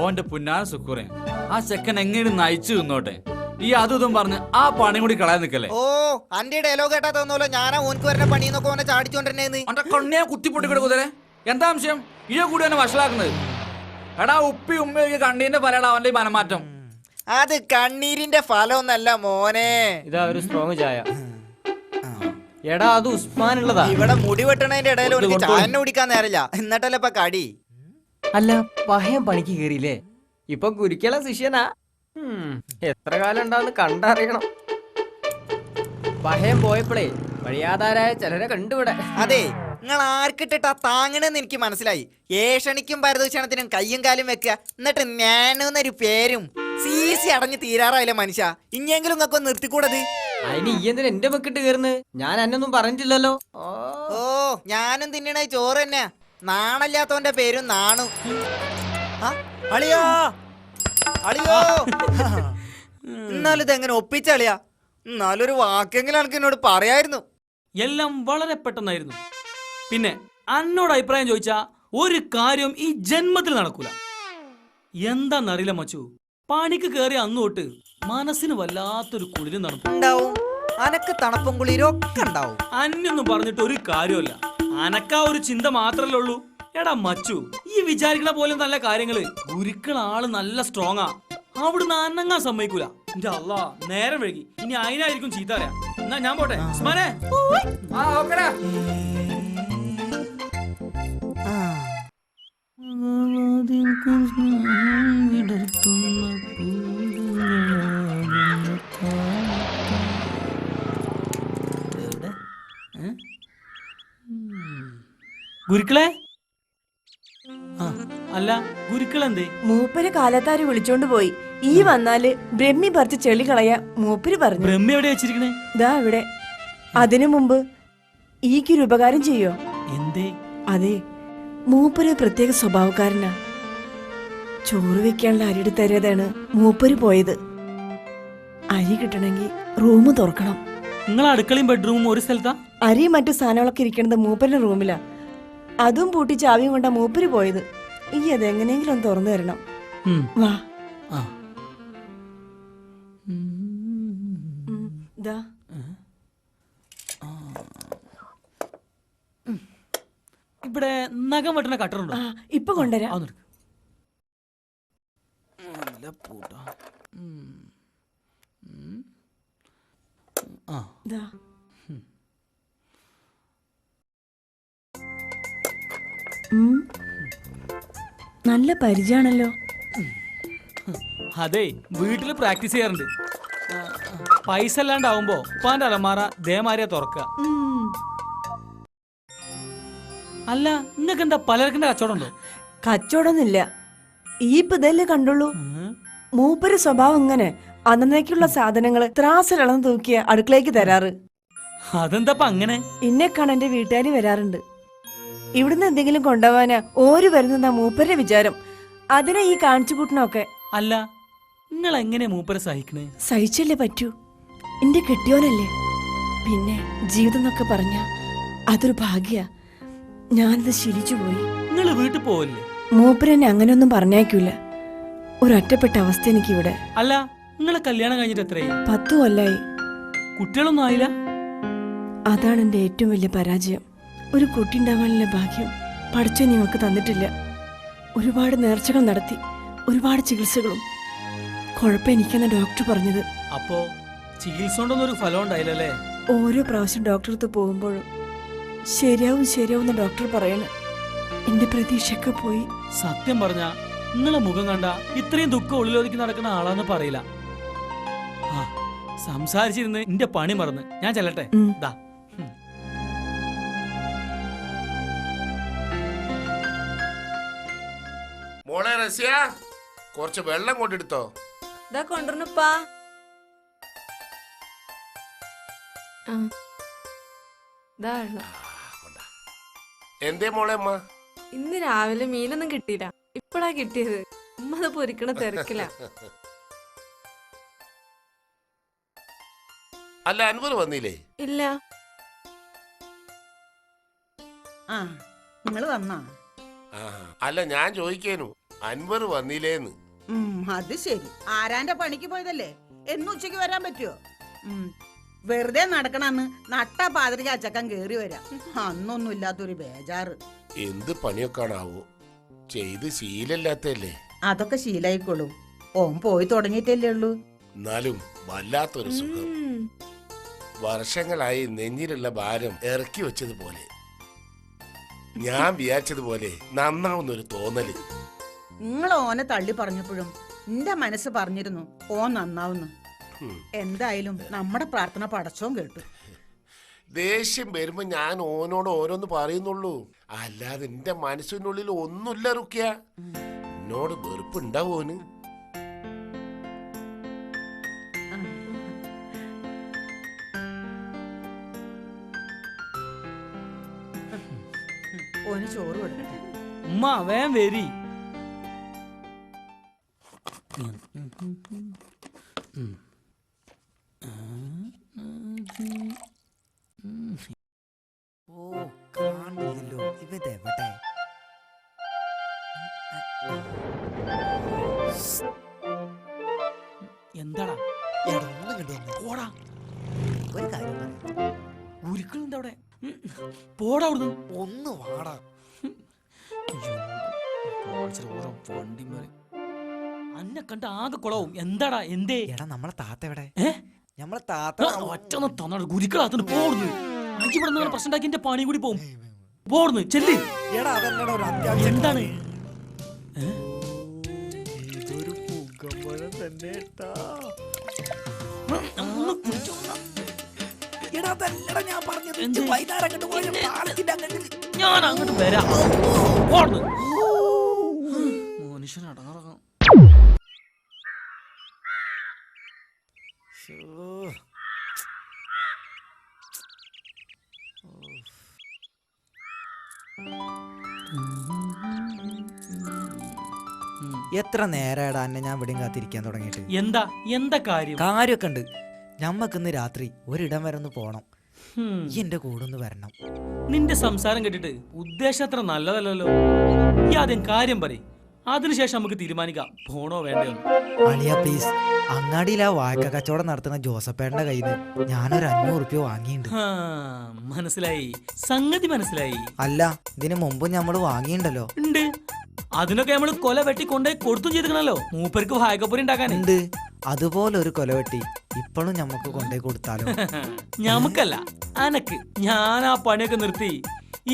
ഓന്റെ പുന്നാന സുക്കൂറെ, ആ ചെക്കൻ എങ്ങനെ നയിച്ചു നിന്നോട്ടെ. ഈ അതും പറഞ്ഞ് ആ പണി കൂടി കളയാൻ നിക്കല്ലേ? ഓ അന്റെ ഡയലോഗ് കേട്ടാ തോന്നൂല്ലോ ഞാനാ ഓനക്ക് വരുന്ന പണിന്നൊക്കെ ഓനെ ചാടിച്ചോണ്ടിരുന്നേന്ന്. അവന്റെ കണ്ണിയെ കുത്തിപ്പൊട്ടി കിടക്കുതരെ. എന്താ സംശയം? ഇയ കൂടി അവനെ വഷളാക്കുന്നത്. എടാ ഉപ്പി ഉമ്മ കണ്ണീന്റെ ഫലടാ അവന്റെ ഈ മനമാറ്റം. അത് കണ്ണീരിന്റെ ഫലമൊന്നല്ല മോനെ. ഇതാ ഒരു സ്ട്രോങ് ചായ. എടാ അത് ഉസ്മാനുള്ളതാ. ഇവിടെ മുടി വെട്ടണതിന്റെ ഇടയിൽ ചായ കുടിക്കാൻ നേരല്ല. എന്നിട്ടല്ലേ ഇപ്പൊ കടി. അല്ല പഹയൻ പണിക്ക് കേറിയില്ലേ? ഇപ്പൊ ഗുരുക്കള ശിഷ്യനാ. എത്ര കാലം ഉണ്ടാന്ന് കണ്ടറിയണം. പഹയൻ പോയപ്പോഴേ വഴിയാധാരായ ചിലരെ കണ്ടുവിടെ. അതെ, നിങ്ങൾ ആർക്കിട്ടിട്ടാ താങ്ങണെന്ന് എനിക്ക് മനസ്സിലായി. ഏഷണിക്കും പരദൂഷണത്തിനും കയ്യും കാലും വെക്കുക, എന്നിട്ട് ഞാനെന്നൊരു പേരും സീസി അടഞ്ഞ് തീരാറായില്ല മനുഷ്യ. ഇനിയെങ്കിലും നിങ്ങൾക്ക് ഒന്ന് നിർത്തിക്കൂടത്. അതിന് ഈ എന്തിനാ എന്റെ മെക്കിട്ട് കയറുന്നത്? ഞാൻ എന്നൊന്നും പറഞ്ഞിട്ടില്ലല്ലോ. ഓ, ഞാനും തിന്നണ ചോറ് തന്നെ. നാണല്ലാത്തവന്റെ പേരും നാണു. ആ, അളിയോ അളിയോ. എന്നാലും ഇതെങ്ങനെ ഒപ്പിച്ചളിയാ? എന്നാലൊരു വാക്കെങ്കിലും എനിക്ക് എന്നോട് പറയായിരുന്നു. എല്ലാം വളരെ പെട്ടെന്നായിരുന്നു. പിന്നെ എന്നോട് അഭിപ്രായം ചോദിച്ചാ ഒരു കാര്യം ഈ ജന്മത്തിൽ നടക്കൂല. എന്താന്നറിയില്ല മച്ചു, പണിക്ക് കയറി അന്ന് തൊട്ട് മനസ്സിന് വല്ലാത്തൊരു കുളിര് നടന്നു. ഉണ്ടാവും, അനക്ക് തണുപ്പും കുളിരൊക്കെ ഉണ്ടാവും. അന്നൊന്നും പറഞ്ഞിട്ട് ഒരു കാര്യമില്ല. അനക്കാ ഒരു ചിന്ത മാത്രല്ലേ ഉള്ളൂ. എടാ മച്ചു, ഈ വിചാരിക്കണ പോലെ നല്ല കാര്യങ്ങള് ഗുരുക്കൾ ആള് നല്ല സ്ട്രോങ്ങാ. അവിടുന്ന് അനങ്ങാൻ സമ്മതിക്കൂല. എന്റെ അല്ലാ, നേരം വൈകി. ഇനി അതിനായിരിക്കും ചീത്ത അറിയാം. എന്നാ ഞാൻ പോട്ടെ. ഉസ്മാനെ. ഗുരുക്കളെ, അല്ല ഗുരുക്കളെന്തേ? മൂപ്പര് കാലത്താര് വിളിച്ചോണ്ട് പോയി. ഈ വന്നാല് ബ്രഹ്മി പറിച്ച് ചെളി കളയാ മൂപ്പര് പറഞ്ഞു. ബ്രഹ്മി എവിടെ വെച്ചിരിക്കണേ? ദാ ഇവിടെ. അതിനു മുമ്പ് ഈക്കൊരു ഉപകാരം ചെയ്യോ? എന്തേ? അതെ, മൂപ്പര് പ്രത്യേക സ്വഭാവക്കാരനാ. ചോറ് വെക്കാനുള്ള അരി എടുത്തരതാണ് മൂപ്പര് പോയത്. അരി കിട്ടണമെങ്കിൽ റൂം തുറക്കണം. നിങ്ങൾ അടുക്കളയും ബെഡ്റൂമും ഒരു സ്ഥലത്താ? അരിയും മറ്റു സാധനങ്ങളൊക്കെ ഇരിക്കുന്നത് മൂപ്പരുടെ റൂമിലാ. അതും പൂട്ടി ചാവിയും കൊണ്ടാ മൂപ്പര് പോയത്. ഈ അതെങ്ങനെയെങ്കിലും ഒന്ന് തുറന്നു തരണം. വാ. ദാ. ഇവിടെ നഖം വെട്ടണ കട്ടറുണ്ടോ? ഇപ്പൊ കൊണ്ടുവരാം. ദാ. നല്ല പരിചയാണല്ലോ. അതെ, വീട്ടില് പ്രാക്ടീസ് ചെയ്യാറുണ്ട്. പൈസ അല്ലാണ്ടാവുമ്പോ ഉപ്പാന്റെ അലമാറ ദേമാരിയ തുറക്ക. അല്ല, നിങ്ങൾക്ക് എന്താ പലർക്കിന്റെ കച്ചവടം ഉണ്ടോ? കച്ചവടമൊന്നുമില്ല. ഈ ഇതല്ലേ കണ്ടുള്ളൂ. മൂപ്പര് സ്വഭാവം ഇങ്ങനെ അന്നേക്കുള്ള സാധനങ്ങള് ത്രാസിലളന്ന് തൂക്കിയ അടുക്കളയ്ക്ക് തരാറ്. അതെന്താ അങ്ങനെ? ഇന്നെ കാണാൻ എന്റെ വീട്ടുകാര് വരാറുണ്ട്. ഇവിടുന്ന് എന്തെങ്കിലും കൊണ്ടുപോവാനാ ഓര് വരുന്ന മൂപ്പരുടെ വിചാരം. അതിനെ ഈ കാണിച്ചു കൂട്ടണൊക്കെ. അല്ല, നിങ്ങൾ എങ്ങനെ മൂപ്പരെ സഹിക്കണേ? സഹിച്ചല്ലേ പറ്റൂ. എന്റെ കെട്ടിയോനല്ലേ. പിന്നെ ജീവിതം എന്നൊക്കെ പറഞ്ഞ അതൊരു ഭാഗ്യ. ഞാനത് ശീലിച്ചു പോയി. നിങ്ങൾ വീട്ടിൽ പോവല്ലേ? മൂപ്പരെന്നെ അങ്ങനെയൊന്നും പറഞ്ഞേക്കൂല. ഒരൊറ്റപ്പെട്ട അവസ്ഥ എനിക്കിവിടെ. അല്ല, നിങ്ങളെ കല്യാണം കഴിഞ്ഞിട്ട് എത്രയായി? 10 കൊല്ലായി. കുട്ടികളൊന്നും ആയില്ല? അതാണ് എന്റെ ഏറ്റവും വലിയ പരാജയം. ഒരു കുട്ടി ഉണ്ടാവാനുള്ള ഭാഗ്യം പഠിച്ചോ നിങ്ങൾക്ക് തന്നിട്ടില്ല. ഒരുപാട് നേർച്ചകൾ നടത്തി, ഒരുപാട് ചികിത്സകളും. കുഴപ്പം എനിക്കെന്ന ഡോക്ടർ പറഞ്ഞത്. അപ്പോ ചികിത്സ കൊണ്ടൊന്നും ഒരു ഫലം ഉണ്ടായില്ലല്ലേ? ഓരോ പ്രാവശ്യം ഡോക്ടർ അടുത്ത് പോകുമ്പോഴും ശരിയാവും ശരിയാവും ഡോക്ടർ പറയണ. എന്റെ പ്രതീക്ഷയൊക്കെ പോയി. സത്യം പറഞ്ഞ നിങ്ങളെ മുഖം കണ്ട ഇത്രയും ദുഃഖം ഉള്ളിലൊതുക്കി നടക്കുന്ന ആളാന്ന് പറയില്ല. സംസാരിച്ചിരുന്ന് എന്റെ പണി മറന്ന് ഞാൻ ചെല്ലട്ടെ. ദാ. മോളെ റസിയ, കുറച്ച് വെള്ളം കൊണ്ടെടുത്തോ. കൊണ്ടുവരണപ്പാ. എന്തേ മോളെ അമ്മ? ഇന്ന് രാവിലെ മീനൊന്നും കിട്ടിയില്ല. ഇപ്പഴാ കിട്ടിയത്. ഉമ്മ അത് പൊരിക്കണ തിരക്കില്ല. അല്ല, അൻവർ വന്നില്ലേ? ഇല്ല. ആ, നിങ്ങള് വന്നാ? അല്ല, ഞാൻ ചോദിക്കേനു അൻവർ വന്നില്ലേന്ന്. അത് ശരി. ആരാന്റെ പണിക്ക് പോയതല്ലേ? എന്നും ഉച്ചക്ക് വരാൻ പറ്റുമോ? വെറുതെ നടക്കണമെന്ന് നട്ട പാതിരിക്ക് അച്ചക്കൻ കേറി വരാം. അന്നൊന്നും ഇല്ലാത്തൊരു ബേജാറ്. എന്ത് പണിയൊക്കെയാണാവോ, ചെയ്ത് ശീലല്ലാത്തല്ലേ? അതൊക്കെ ശീലായിക്കോളും. ഓൻ പോയി തുടങ്ങിയിട്ടല്ലേ ഉള്ളൂ. എന്നാലും വല്ലാത്തൊരു സുഖം. വർഷങ്ങളായി നെഞ്ഞിലുള്ള ഭാരം ഇറക്കി വെച്ചതുപോലെ, ഞാൻ വിചാരിച്ചതുപോലെ നന്നാവുന്നൊരു തോന്നല്. നിങ്ങൾ ഓനെ തള്ളി പറഞ്ഞപ്പോഴും എന്റെ മനസ്സ് പറഞ്ഞിരുന്നു ഓൻ നന്നാവുന്നു. എന്തായാലും നമ്മുടെ പ്രാർത്ഥന പടച്ചോൻ കേട്ടു. ദേഷ്യം വരുമ്പോ ഞാൻ ഓനോട് ഓരോന്ന് പറയുന്നുള്ളൂ, അല്ലാതെ എന്റെ മനസ്സിനുള്ളിൽ ഒന്നുമില്ല റുക്കിയ. എന്നോട് വെറുപ്പുണ്ടാവോന്? ഓന് ചോറ് കൊടുക്കട്ടെ. ഉമ്മ വേം വരി. ഓ കാണില്ലല്ലോ ഇവതെവിടെ? എന്താടാ എടാ, ഒന്ന് ഇങ്ങോട്ട് വന്നേ. പോടാ, ഒരു കാര്യം പറയാം. ഗുരുക്കളുണ്ട് അവിടെ. പോടാ അവിടുന്ന്. ഒന്ന് വാടാ. അന്നെ കണ്ട ആകെ കുളവും. എന്താടാ എന്തേ? എടാ നമ്മളെ താത്ത എവിടെ? ഏ? നമ്മളെ താത്ത ഒറ്റൊന്ന് തന്നാണ് ഗുരുക്കളാത്തോണ്ട് പോടുന്നു. അഞ്ചു ഇവിടെ നിന്ന് പ്രശ്നം ഉണ്ടാക്കി എന്റെ പണി കൂടി പോകും. പോടുന്നു ചെല്ലി. എടാ അതല്ലടാ ഒരു അത്യാവശ്യം. എന്താണ്? ഇതൊരു പുകമഴ തന്നെ ട്ടാ. എടാ അതല്ലടാ ഞാൻ പറഞ്ഞത്. എന്ത്? വൈകുന്നേരം അങ്ങോട്ട് പോയ പാലത്തിന്റെ അങ്ങോട്ട്. ഞാൻ അങ്ങോട്ട് വരാം. പോടുന്നു. മനുഷ്യൻ അടങ്ങാറങ്ങാം. എത്ര നേരടാ എന്നെ ഞാൻ ഇവിടെയും കാത്തിരിക്കാൻ തുടങ്ങിയിട്ട്. എന്താ എന്താ കാര്യം? കാര്യമൊക്കെ ഉണ്ട്. ഞമ്മക്കിന്ന് രാത്രി ഒരിടം വരെ ഒന്ന് പോണം. ഹും. ഈ എന്റെ കൂടെ ഒന്ന് വരണം. നിന്റെ സംസാരം കേട്ടിട്ട് ഉദ്ദേശം അത്ര നല്ലതല്ലല്ലോ. ഈ ആദ്യം കാര്യം പറയും, അതിനുശേഷം നമുക്ക് തീരുമാനിക്കാം പോണോ വേണ്ടയോ. അളിയ പ്ലീസ്, അങ്ങാടിയിൽ ആ വാഴക്ക കച്ചവടം നടത്തുന്ന ജോസഫേട്ടന്റെ കയ്യിൽ നിന്ന് ഞാനൊരു 500 റുപ്യ വാങ്ങിയിട്ടുണ്ട്. മനസ്സിലായി, സംഗതി മനസ്സിലായി. അല്ല, ഇതിന് മുമ്പ് നമ്മൾ വാങ്ങിയിട്ടുണ്ടല്ലോ. ഉണ്ട്, അതിനൊക്കെ നമ്മള് കൊല വെട്ടി കൊണ്ടുപോയി കൊടുത്തും ചെയ്തിക്കണല്ലോ മൂപ്പർക്ക് വായക്കപ്പൊരി ഉണ്ടാക്കാൻ. ഉണ്ട്, അതുപോലെ ഒരു കൊലവെട്ടി ഇപ്പോഴും ഞമ്മക്ക് കൊണ്ടുപോയി കൊടുത്താലോ? ഞമ്മക്കല്ല, അനക്ക്. ഞാൻ ആ പണിയൊക്കെ നിർത്തി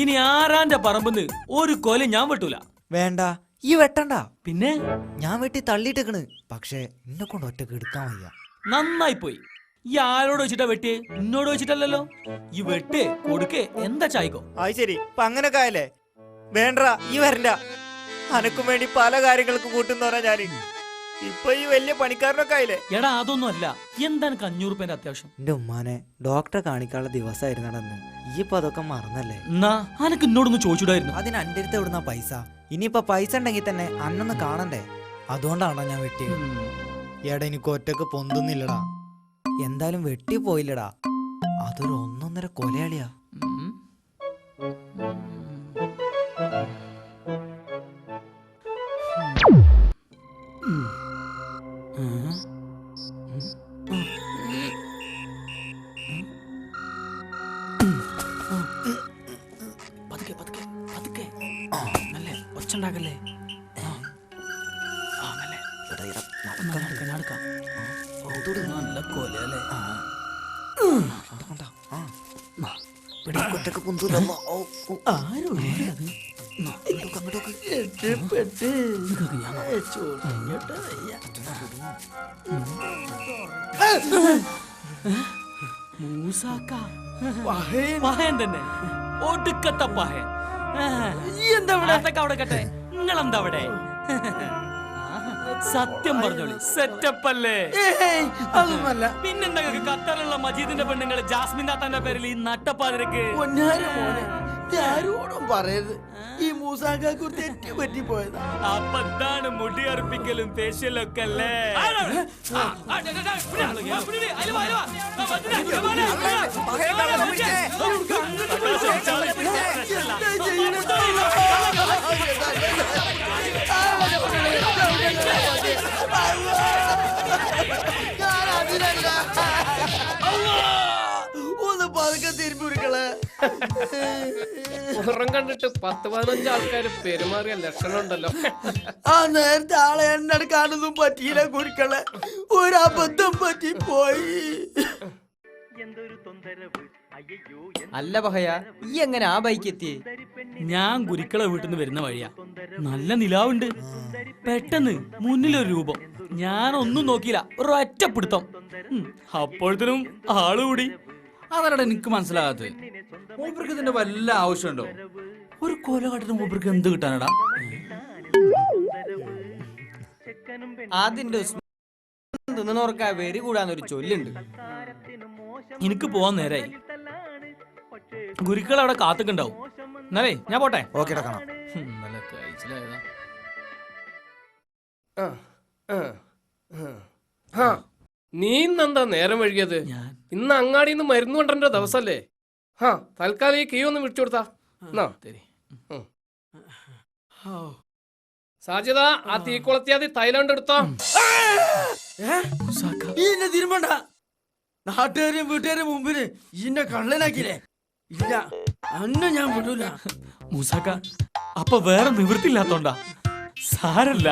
ഇനി ആരാന്റെ പറമ്പെന്ന് ഒരു കൊല ഞാൻ വെട്ടൂല. വേണ്ട, ഈ വെട്ടണ്ട. പിന്നെ ഞാൻ വെട്ടി തള്ളിയിട്ടേക്കണ്. പക്ഷെ എന്നെ കൊണ്ട് ഒറ്റക്ക് എടുക്കാൻ വയ്യ. നന്നായി പോയി. ഈ ആരോട് വെച്ചിട്ടാ വെട്ടിയേ? എന്നോട് വെച്ചിട്ടല്ലല്ലോ. ഈ വെട്ട് കൊടുക്കേ എന്താ ചായ്ക്കോ. അത് ശരി, ഇപ്പൊ അങ്ങനൊക്കെ ആയല്ലേ? വേണ്ട, ഈ വരണ്ട. അനക്കും വേണ്ടി പല കാര്യങ്ങൾക്കും കൂട്ടുന്നവരാ ഞാന്. ഇപ്പൊ ഈ വലിയ പണിക്കാരനൊക്കെ ആയില്ലേ? എടാ അതൊന്നും അല്ല. എന്താണ് 500 റുപ്യന്റെ അത്യാവശ്യം? എന്റെ ഉമ്മാനെ ഡോക്ടറെ കാണിക്കാനുള്ള ദിവസമായിരുന്നടന്ന്. ഈ ഇപ്പൊ അതൊക്കെ മറന്നല്ലേ? എന്നാ അനക്ക് എന്നോടൊന്ന് ചോദിച്ചിടായിരുന്നു. അതിന് അന്റെ അടുത്ത് എവിടുന്ന പൈസ? ഇനിയിപ്പൊ പൈസ ഉണ്ടെങ്കിൽ തന്നെ അന്നൊന്ന് കാണണ്ടേ? അതുകൊണ്ടാണോ ഞാൻ വെട്ടിയത്. എടാ എനിക്ക് ഒറ്റക്ക് പൊന്തുന്നില്ലടാ. എന്തായാലും വെട്ടി പോയില്ലടാ. അതൊരു 1.5 കൊലയാളിയാ. പതുക്കെ പതുക്കെ പതുക്കെ. നല്ലേ ഒച്ചുണ്ടാക്കല്ലേ. നല്ല കൊലല്ലേ. പഹയൻ തന്നെ, ഒടുക്കത്തെ പഹയൻ. എന്താ അവിടെ കട്ടെ? നിങ്ങളെന്താ അവിടെ? സത്യം പറഞ്ഞോളി, സെറ്റപ്പ് അല്ലേ? അതൊന്നല്ല. പിന്നെന്താ ഖത്തറിലുള്ള മജീദിന്റെ പെണ്ണുങ്ങള് ജാസ്മിൻ താത്താന്റെ പേരിൽ ഈ നട്ടപ്പാതിരക്ക്? ആരോടും പറയരുത്. ഈ മൂസാക്കാക്ക് തെറ്റി പറ്റിപ്പോയതാ. അപ്പൊ എന്താണ് മുടി അർപ്പിക്കലും ഫേഷ്യലും ഒക്കെ അല്ലേ? ഒന്ന് പതുക്കെ തിരുമ്പുരുക്കളെ. പുറം കണ്ടിട്ട് 10-15 ആൾക്കാര് പെരുമാറിയ ലക്ഷണം ഉണ്ടല്ലോ. ആ നേരത്തെ ആളെ എണ്ണെടുക്കാനൊന്നും പറ്റിയില്ല കുരുക്കളെ. ഒരു അബദ്ധം പറ്റിപ്പോയി. അല്ല പഹയ, ഈ എങ്ങനെ ആ ബൈക്ക് എത്തിയേ? ഞാൻ ഗുരുക്കളെ വീട്ടിൽ നിന്ന് വരുന്ന വഴിയാ. നല്ല നിലാവുണ്ട്. പെട്ടെന്ന് മുന്നിലൊരു രൂപം. ഞാനൊന്നും നോക്കിയില്ല, ഒരൊറ്റ പിടുത്തം. അപ്പോഴത്തേനും ആള് കൂടി. അതല്ലടാ എനിക്ക് മനസ്സിലാകാത്തത്. മൂപ്പർക്ക് ഇതിന്റെ വല്ല ആവശ്യമുണ്ടോ? ഒരു കൊല കാട്ടിന് മൂപ്പർക്ക് എന്ത് കിട്ടാനടാ? അതിന്റെ തിന്നണോർക്കാ വെരി കൂടാന്നൊരു ചൊല്ലുണ്ട്. എനിക്ക് പോവാൻ നേരായി. ഗുരുക്കൾ അവിടെ കാത്തുക്കുണ്ടാവും. എന്നാലേ ഞാൻ പോട്ടെ. ഓക്കേടാ, കാണാം. നല്ല കഴിച്ചിലായതാ. നീ ഇന്നെന്താ നേരം വൈകിയത്? ഇന്ന് അങ്ങാടിയിൽ നിന്ന് മരുന്ന് കൊണ്ടുവരേണ്ട ദിവസല്ലേ? തൽക്കാലം ഈ കീ ഒന്ന് വിളിച്ചു കൊടുത്താ. സാജിദ, ആ തീ കൊളുത്തിയാതി തൈലണ്ട് എടുത്തോ. ഇന്നെ തിരുമ്പണ്ട. നാട്ടുകാരെയും വീട്ടുകാരെയും മുമ്പില് ഇന്നെ കള്ളനാക്കില്ലേ? ഇല്ല, അന്നെ ഞാൻ വിടൂല. മൂസാക്ക, അപ്പൊ വേറെ നിവൃത്തില്ലാത്തോണ്ടാ? സാരല്ല.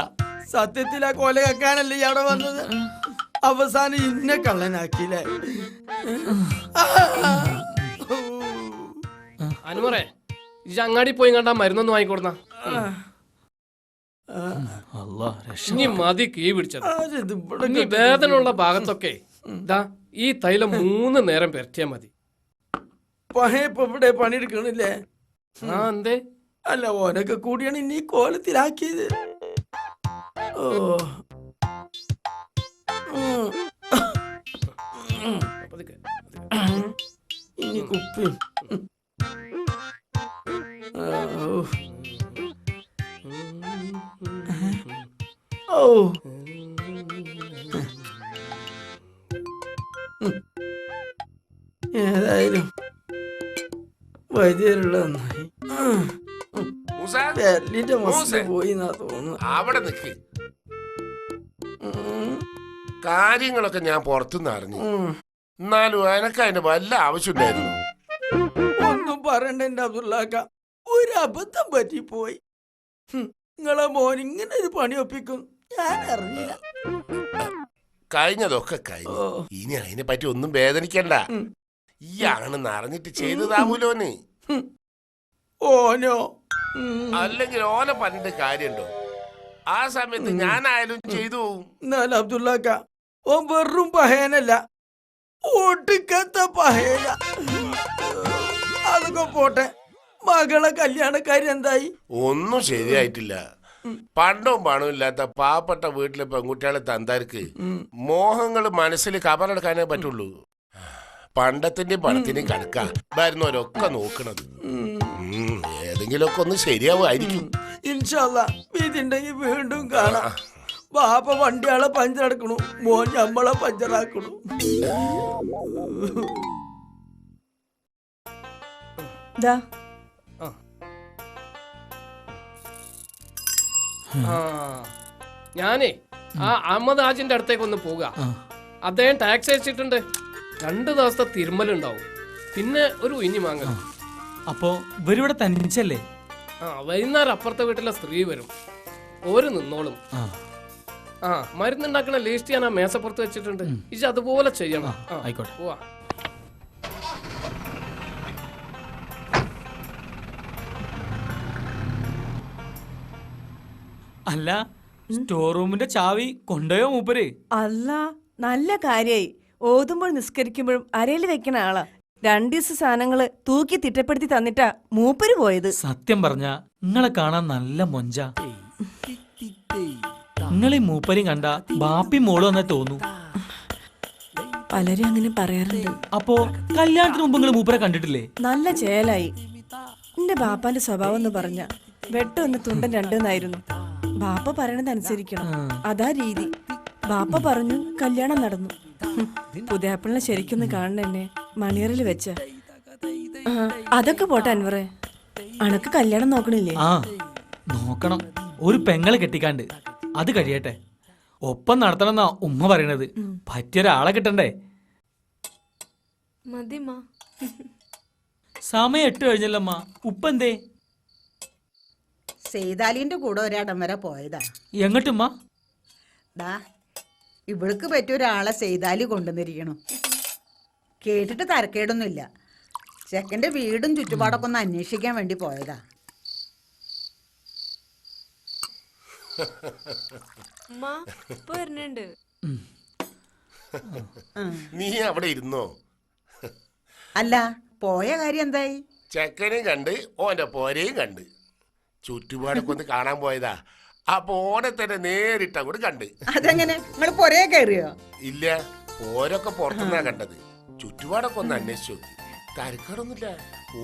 സത്യത്തിൽ ആ കൊല വെക്കാനല്ലേ ഈ അവിടെ വന്നത്? അവസാനം ഇന്നെ കള്ളനാക്കിയില്ലേ? അനുമറേ, ഈ അങ്ങാടി പോയി കണ്ടാ മരുന്നൊന്നും വാങ്ങിക്കൊടുന്ന. ഇനി മതി കീ പിടിച്ചത്. ഇനി വേദനയുള്ള ഭാഗത്തൊക്കെ ഇതാ ഈ തൈലം 3 നേരം പെരട്ടിയാ മതി. പഹയപ്പോ ഇവിടെ പണിയെടുക്കണില്ലേ? എന്തേ? അല്ല, ഓനൊക്കെ കൂടിയാണ് ഇനി കോലത്തിലാക്കിയത്. ഇനി കുപ്പി. ഏതായാലും വൈദ്യരുള്ള നന്നായി. ബെർലിന്റെ മസിൽ പോയി എന്നാ തോന്നുന്നു. അവിടെ നിക്ക്. കാര്യങ്ങളൊക്കെ ഞാൻ പുറത്തുനിന്ന് അറിഞ്ഞു. എന്നാലും എനക്ക് അതിന്റെ വല്ല ആവശ്യമുണ്ടായിരുന്നു. ഒന്നും പറയണ്ട എന്റെ അബ്ദുള്ളാക്ക, ഒരു അബദ്ധം പറ്റിപ്പോയി. നിങ്ങളെ മോൻ ഇങ്ങനെ ഒരു പണി ഒപ്പിക്കും ഞാൻ അറിഞ്ഞില്ല. കഴിഞ്ഞതൊക്കെ കഴിഞ്ഞു. ഇനി അതിനെ പറ്റി ഒന്നും വേദനിക്കണ്ട. ഇയാണെന്ന് അറിഞ്ഞിട്ട് ചെയ്തതാവൂലോന്ന്. ഓനോ? അല്ലെങ്കിൽ ഓനെ പറഞ്ഞിട്ട് കാര്യമുണ്ടോ? ആ സമയത്ത് ഞാനായാലും ചെയ്തു. എന്നാൽ അബ്ദുള്ളാക്ക, ഓൻ വെറും പഹയനല്ല, ഒടുക്കത്തെ പഹയന. അതൊക്കെ പോട്ടെ, മകളെ കല്യാണക്കാരി എന്തായി? ഒന്നും ശരിയായിട്ടില്ല. പണ്ടവും പണവും ഇല്ലാത്ത പാവപ്പെട്ട വീട്ടിലെ പെൺകുട്ടികളെ തന്താർക്ക് മോഹങ്ങൾ മനസ്സിൽ കബറെടുക്കാനേ പറ്റുള്ളൂ. പണ്ടത്തിന്റെയും പണത്തിന്റെയും കണക്കാ വരുന്നവരൊക്കെ നോക്കണത്. ഏതെങ്കിലുമൊക്കെ ഒന്ന് ശരിയാവുമായിരിക്കും. ഇൻഷാ അല്ലാഹ്, വീതിണ്ടെങ്കിൽ വീണ്ടും കാണാം. ബാപ്പ വണ്ടിയാളെ പഞ്ചറടക്കണു, മോൻ ഞമ്മളെ പഞ്ചറാക്കണു. ഞാനേ ആ അഹമ്മദ് ഹാജിന്റെ അടുത്തേക്ക് ഒന്ന് പോവുക. അദ്ദേഹം ടാക്സ് അയച്ചിട്ടുണ്ട്. 2 ദിവസത്തെ തിരുമ്മലുണ്ടാവും, പിന്നെ ഒരു ഉയിഞ്ഞു വാങ്ങൽ. അപ്പോ ഇവരിവിടെ തനിച്ചല്ലേ? വൈകുന്നേരം അപ്പുറത്തെ വീട്ടിലെ സ്ത്രീ വരും, ഓര് നിന്നോളും. മരുന്നുണ്ടാക്കണ ലിസ്റ്റ് ഞാൻ ആ മേശപ്പുറത്ത് വെച്ചിട്ടുണ്ട്. ഇജ് അതുപോലെ ചെയ്യണം. ആയിക്കോട്ടെ, പോവാ. അല്ല, സ്റ്റോർ റൂമിന്റെ ചാവി കൊണ്ടുപോയോ മൂപ്പര്? അല്ല, നല്ല കാര്യായി. ഓതുമ്പോൾ നിസ്കരിക്കുമ്പോഴും അരയിൽ വെക്കണ ആളാ. 2 ദിവസം സാധനങ്ങള് തൂക്കി തിട്ടപ്പെടുത്തി തന്നിട്ടാ മൂപ്പര് പോയത്. സത്യം പറഞ്ഞ നിങ്ങളെ കാണാൻ നല്ല മൊഞ്ച. നിങ്ങളീ മൂപ്പരും കണ്ട ബാപ്പി മോളും എന്നേ തോന്നു. പലരും അങ്ങനെ പറയാറുണ്ട്. അപ്പോ കല്യാണത്തിന് മുമ്പ് നിങ്ങൾ മൂപ്പരെ കണ്ടിട്ടില്ലേ? നല്ല ചേലായി. എന്റെ ബാപ്പാന്റെ സ്വഭാവം എന്ന് പറഞ്ഞ വെട്ടം ഒന്ന് തുണ്ടൻ 2 എന്നായിരുന്നു. ബാപ്പ പറയണതനുസരിക്കണം, അതാ രീതി. ബാപ്പ പറഞ്ഞു, കല്യാണം നടന്നു. പുതിയാപ്പിളിനെ ശരിക്കൊന്ന് കാണണ എന്നെ മണിയറിൽ വെച്ച. അതൊക്കെ പോട്ടെ അൻവറേ, അണക്ക് കല്യാണം നോക്കണില്ലേ? നോക്കണം. ഒരു പെങ്ങളെ കെട്ടിക്കാണ്ട് അത് കഴിയട്ടെ. ഒപ്പം നടത്തണമെന്നാ ഉമ്മ പറയണത്. പറ്റിയൊരാളെ കിട്ടണ്ടേ? സമയം 8 കഴിഞ്ഞല്ലമ്മ. ഉപ്പന്തേ? സെയ്താലിന്റെ കൂടെ ഒരിടം വരെ പോയതാ. എങ്ങട്ടുമ്മ? ദാ ഇവൾക്ക് പറ്റിയ ഒരാളെ സെയ്താലി കൊണ്ടുവന്നിരിക്കണു. കേട്ടിട്ട് തരക്കേടൊന്നുമില്ല. ചെക്കൻ്റെ വീടും ചുറ്റുപാടൊക്കെ ഒന്ന് അന്വേഷിക്കാൻ വേണ്ടി പോയതാ. ഉമ്മ ഇപ്പൊ വരുന്നുണ്ട്. നീ അവിടെ ഇരുന്നോ? അല്ല പോയ കാര്യം എന്തായി? ചെക്കനെയും കണ്ട് ഓന്റെ പോരെയും കണ്ട് ചുറ്റുപാടൊക്കെ ഒന്ന് കാണാൻ പോയതാ. അപ്പൊ ഓനെ തന്നെ നേരിട്ട് അങ്ങോട്ട് കണ്ട്. അതെങ്ങനെ നിങ്ങൾ പൊരേ കയറിയോ? ഇല്ല, ഓരൊക്കെ പുറത്തുനിന്നാ കണ്ടത്. ചുറ്റുപാടൊക്കെ ഒന്ന് അന്വേഷിച്ചു നോക്കി. തരക്കാടൊന്നുമില്ല.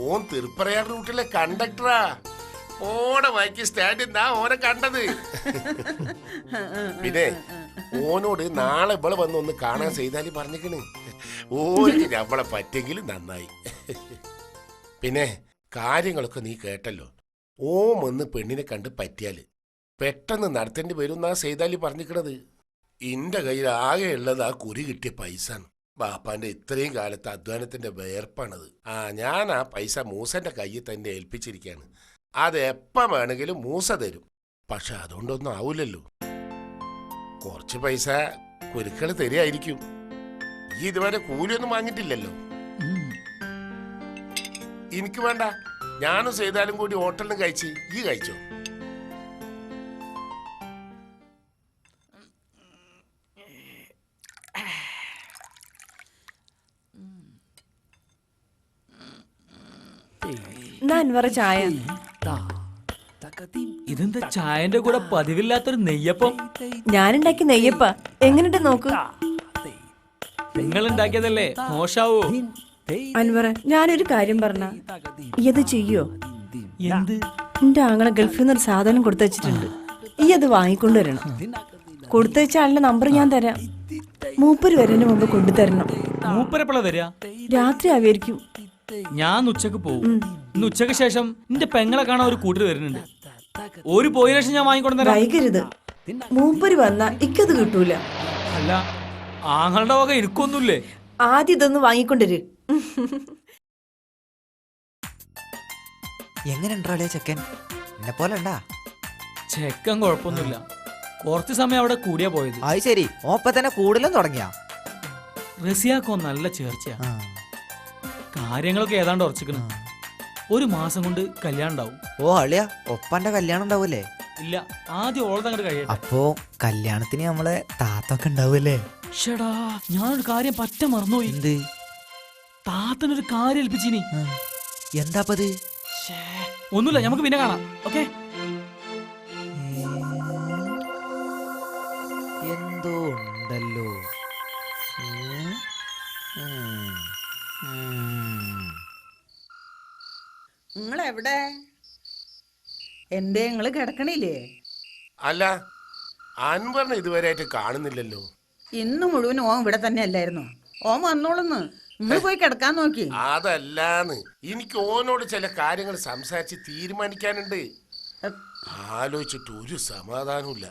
ഓൻ തിരുപ്പറയാർ റൂട്ടിലെ കണ്ടക്ടറാ. ഓടെ വൈക്ക് സ്റ്റാൻഡിൽ നിന്നാ ഓനെ കണ്ടത്. പിന്നെ ഓനോട് നാളെ ഇവളെ വന്ന് ഒന്ന് കാണാൻ ചെയ്താല് പറഞ്ഞിക്കണ്. ഓർക്ക് നമ്മളെ പറ്റെങ്കിലും നന്നായി. പിന്നെ കാര്യങ്ങളൊക്കെ നീ കേട്ടല്ലോ. ഓം വന്ന് പെണ്ണിനെ കണ്ട് പറ്റിയാല് പെട്ടെന്ന് നടത്തേണ്ടി വരും എന്നാ ചെയ്താലി പറഞ്ഞിക്കണത്. ഇന്റെ കയ്യിൽ ആകെ ഉള്ളത് ആ കുരി കിട്ടിയ പൈസയാണ്. ബാപ്പാന്റെ ഇത്രയും കാലത്തെ അധ്വാനത്തിന്റെ വേർപ്പാണത്. ഞാൻ ആ പൈസ മൂസന്റെ കയ്യിൽ തന്നെ ഏൽപ്പിച്ചിരിക്കുകയാണ്. അത് എപ്പം വേണമെങ്കിലും മൂസ തരും. പക്ഷെ അതുകൊണ്ടൊന്നും ആവൂലല്ലോ. കുറച്ച് പൈസ കുരുക്കൾ തരികയായിരിക്കും. ഈ ഇതുവരെ കൂലിയൊന്നും വാങ്ങിയിട്ടില്ലല്ലോ. എനിക്ക് വേണ്ട, ഞാനും ചെയ്താലും കൂടി ഹോട്ടലിന് കഴിച്ച് ഈ കഴിച്ചോ. അൻവറ ചായ. ഇതെന്താ ചായന്റെ കൂടെ പതിവില്ലാത്തൊരു നെയ്യപ്പം? ഞാനുണ്ടാക്കി നെയ്യപ്പ. എങ്ങനെയുണ്ട് നോക്ക്. നിങ്ങൾ ഉണ്ടാക്കിയതല്ലേ, മോശാവോ? അൻവറ, ഞാനൊരു കാര്യം പറഞ്ഞ ഈ അത് ചെയ്യോ? എന്ത്? എന്റെ ആങ്ങളെ ഗൾഫിൽ നിന്ന് ഒരു സാധനം കൊടുത്തു വെച്ചിട്ടുണ്ട്. ഈ അത് വാങ്ങിക്കൊണ്ടുവരണം. കൊടുത്തയച്ച ആളുടെ നമ്പർ ഞാൻ തരാം. മൂപ്പര് വരുന്നതിന് മുമ്പ് കൊണ്ടുതരണം. മൂപ്പരെപ്പളാ വരിക? രാത്രി ആയിരിക്കും. ഞാൻ ഉച്ചക്ക് പോകും. ഇന്ന് ഉച്ചക്ക് ശേഷം എന്റെ പെങ്ങളെ കാണാൻ ഒരു കൂട്ടർ വരുന്നുണ്ട്. ഒരു പോയ ശേഷം ഞാൻ വാങ്ങിക്കൊണ്ടു. വൈകരുത്. മൂപ്പര് വന്നാ ഇക്കത് കിട്ടൂല. അല്ല, ആങ്ങളുടെ വക എനിക്കൊന്നുമില്ലേ? ആദ്യം ഇതൊന്ന് വാങ്ങിക്കൊണ്ടുവര്. എങ്ങനെയുണ്ടോ ചെക്കൻ? എന്നെ പോലെ ഉണ്ടാ? ചെക്കൻ കുഴപ്പമൊന്നുമില്ല. കുറച്ച് സമയം അവിടെ കൂടിയാ പോയത്. അത് ശരി, ഓപ്പ തന്നെ കൂടുതലും തുടങ്ങിയാ? റസിയാക്കോ നല്ല ചേർച്ചയാ. കാര്യങ്ങളൊക്കെ ഏതാണ്ട് ഉറച്ചിക്കണ്. ഒരു മാസം കൊണ്ട് കല്യാണം ഉണ്ടാവും. ഓ അളിയ, ഒപ്പന്റെ കല്യാണം ഉണ്ടാവൂലേ? ഇല്ല, ആദ്യം ഓളത് അങ്ങോട്ട് കഴിയട്ടെ. അപ്പോ കല്യാണത്തിന് നമ്മളെ താത്തൊക്കെ ഉണ്ടാവൂലേ? ഷടാ, ഞാനൊരു കാര്യം പറ്റ മറന്നുപോയി. എന്ത്? താത്തനൊരു കാര്യം ഏൽപ്പിച്ചിനി. എന്താപ്പത്? ഒന്നുമില്ല, നമുക്ക് പിന്നെ കാണാം. ഓക്കെ? എന്തോ ഉണ്ടല്ലോ. നിങ്ങളെവിടെ? എന്തേ നിങ്ങള് കിടക്കണില്ലേ? അല്ല, അൻവറിനെ ഇതുവരെയായിട്ട് കാണുന്നില്ലല്ലോ. ഇന്ന് മുഴുവൻ ഓൻ ഇവിടെ തന്നെ അല്ലായിരുന്നു. ഓൻ വന്നോളുന്ന്. നിങ്ങൾ പോയി കിടക്കാൻ നോക്കി. അതല്ലാന്ന്, എനിക്ക് ഓനോട് ചില കാര്യങ്ങൾ സംസാരിച്ച് തീരുമാനിക്കാനുണ്ട്. ആലോചിച്ചിട്ട് ഒരു സമാധാനമില്ല.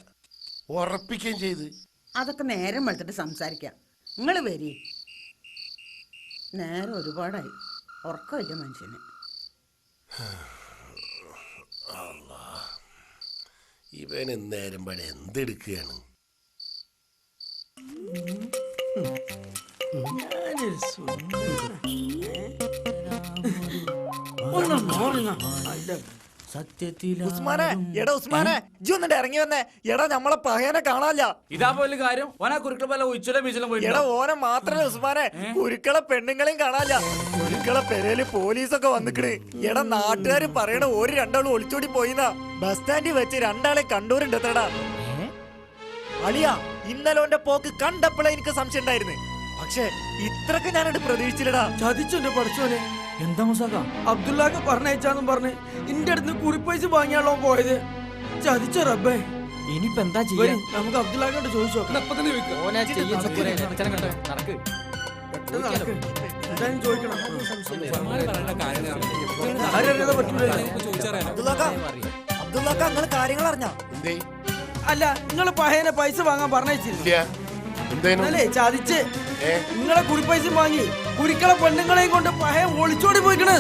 ഉറപ്പിക്കുകയും ചെയ്ത്. അതൊക്കെ നേരം വെളുത്തിട്ട് സംസാരിക്കാം. നിങ്ങൾ വരി. നേരം ഒരുപാടായി. ഉറക്കമില്ല മനുഷ്യന്. ഇവന് നേരം പഴയ എന്തെടുക്കുകയാണ്? ഉസ്മാനെ, എടാ ഉസ്മാനെ, ഇജ്ജ് ഒന്നിട്ട് ഇറങ്ങി വന്നേ. എടാ നമ്മളെ പഹയനെ കാണാല്ല. ഇതാ പോലെ കാര്യം. ഓനാ കുരുക്കള പോലെ ഉച്ചലും ബീച്ചിലും പോയി. എടാ ഓനെ മാത്രല്ല ഉസ്മാനെ, കുരുക്കളെ പെണ്ണുങ്ങളെയും കാണാല്ല. കുരുക്കളെ പെരയില് പോലീസൊക്കെ വന്നിക്കണ്. എടാ നാട്ടുകാര് പറയണ ഒരു രണ്ടാളും ഒളിച്ചോടി പോയിന്നാ. ബസ് സ്റ്റാൻഡിൽ വെച്ച് രണ്ടാളെ കണ്ടൂരുണ്ടെത്തടാ. അളിയ, ഇന്നലെ ഓന്റെ പോക്ക് കണ്ടപ്പോഴേ എനിക്ക് സംശയം ഉണ്ടായിരുന്നു. പക്ഷെ ഇത്രക്ക് ഞാനത് പ്രതീക്ഷിച്ചില്ലടാ. ചതിച്ചെന്റെ പഠിച്ചോനെ. എന്താ മുസാക്ക? അബ്ദുല്ലാക്ക് പറഞ്ഞയച്ചാന്നും പറഞ്ഞ് ഇന്റെ അടുത്ത് കുറിപ്പൈസ വാങ്ങിയാണല്ലോ പോയത്. ചതിച്ച റബ്ബേ. ഇനിയിപ്പോ എന്താ ചെയ്യാ? നമുക്ക് അബ്ദുല്ലാക്കോട് ചോദിച്ചു നോക്കാം. എന്തായാലും ചോദിക്കണം. ആരറിയാതെ പറ്റൂലല്ലോ. അബ്ദുല്ലാക്ക നിങ്ങൾ കാര്യങ്ങൾ അറിഞ്ഞ? എന്തേ? അല്ല, നിങ്ങള് പഹയനെ പൈസ വാങ്ങാൻ പറഞ്ഞില്ല. എന്തേനു? അല്ലേ ചതിച്ച് നിങ്ങളെ കുറിപ്പൈസ വാങ്ങി കുരിക്കളെ പെണ്ണുങ്ങളെയും കൊണ്ട് പഹയ ഒളിച്ചോടി പോയിക്കണേ.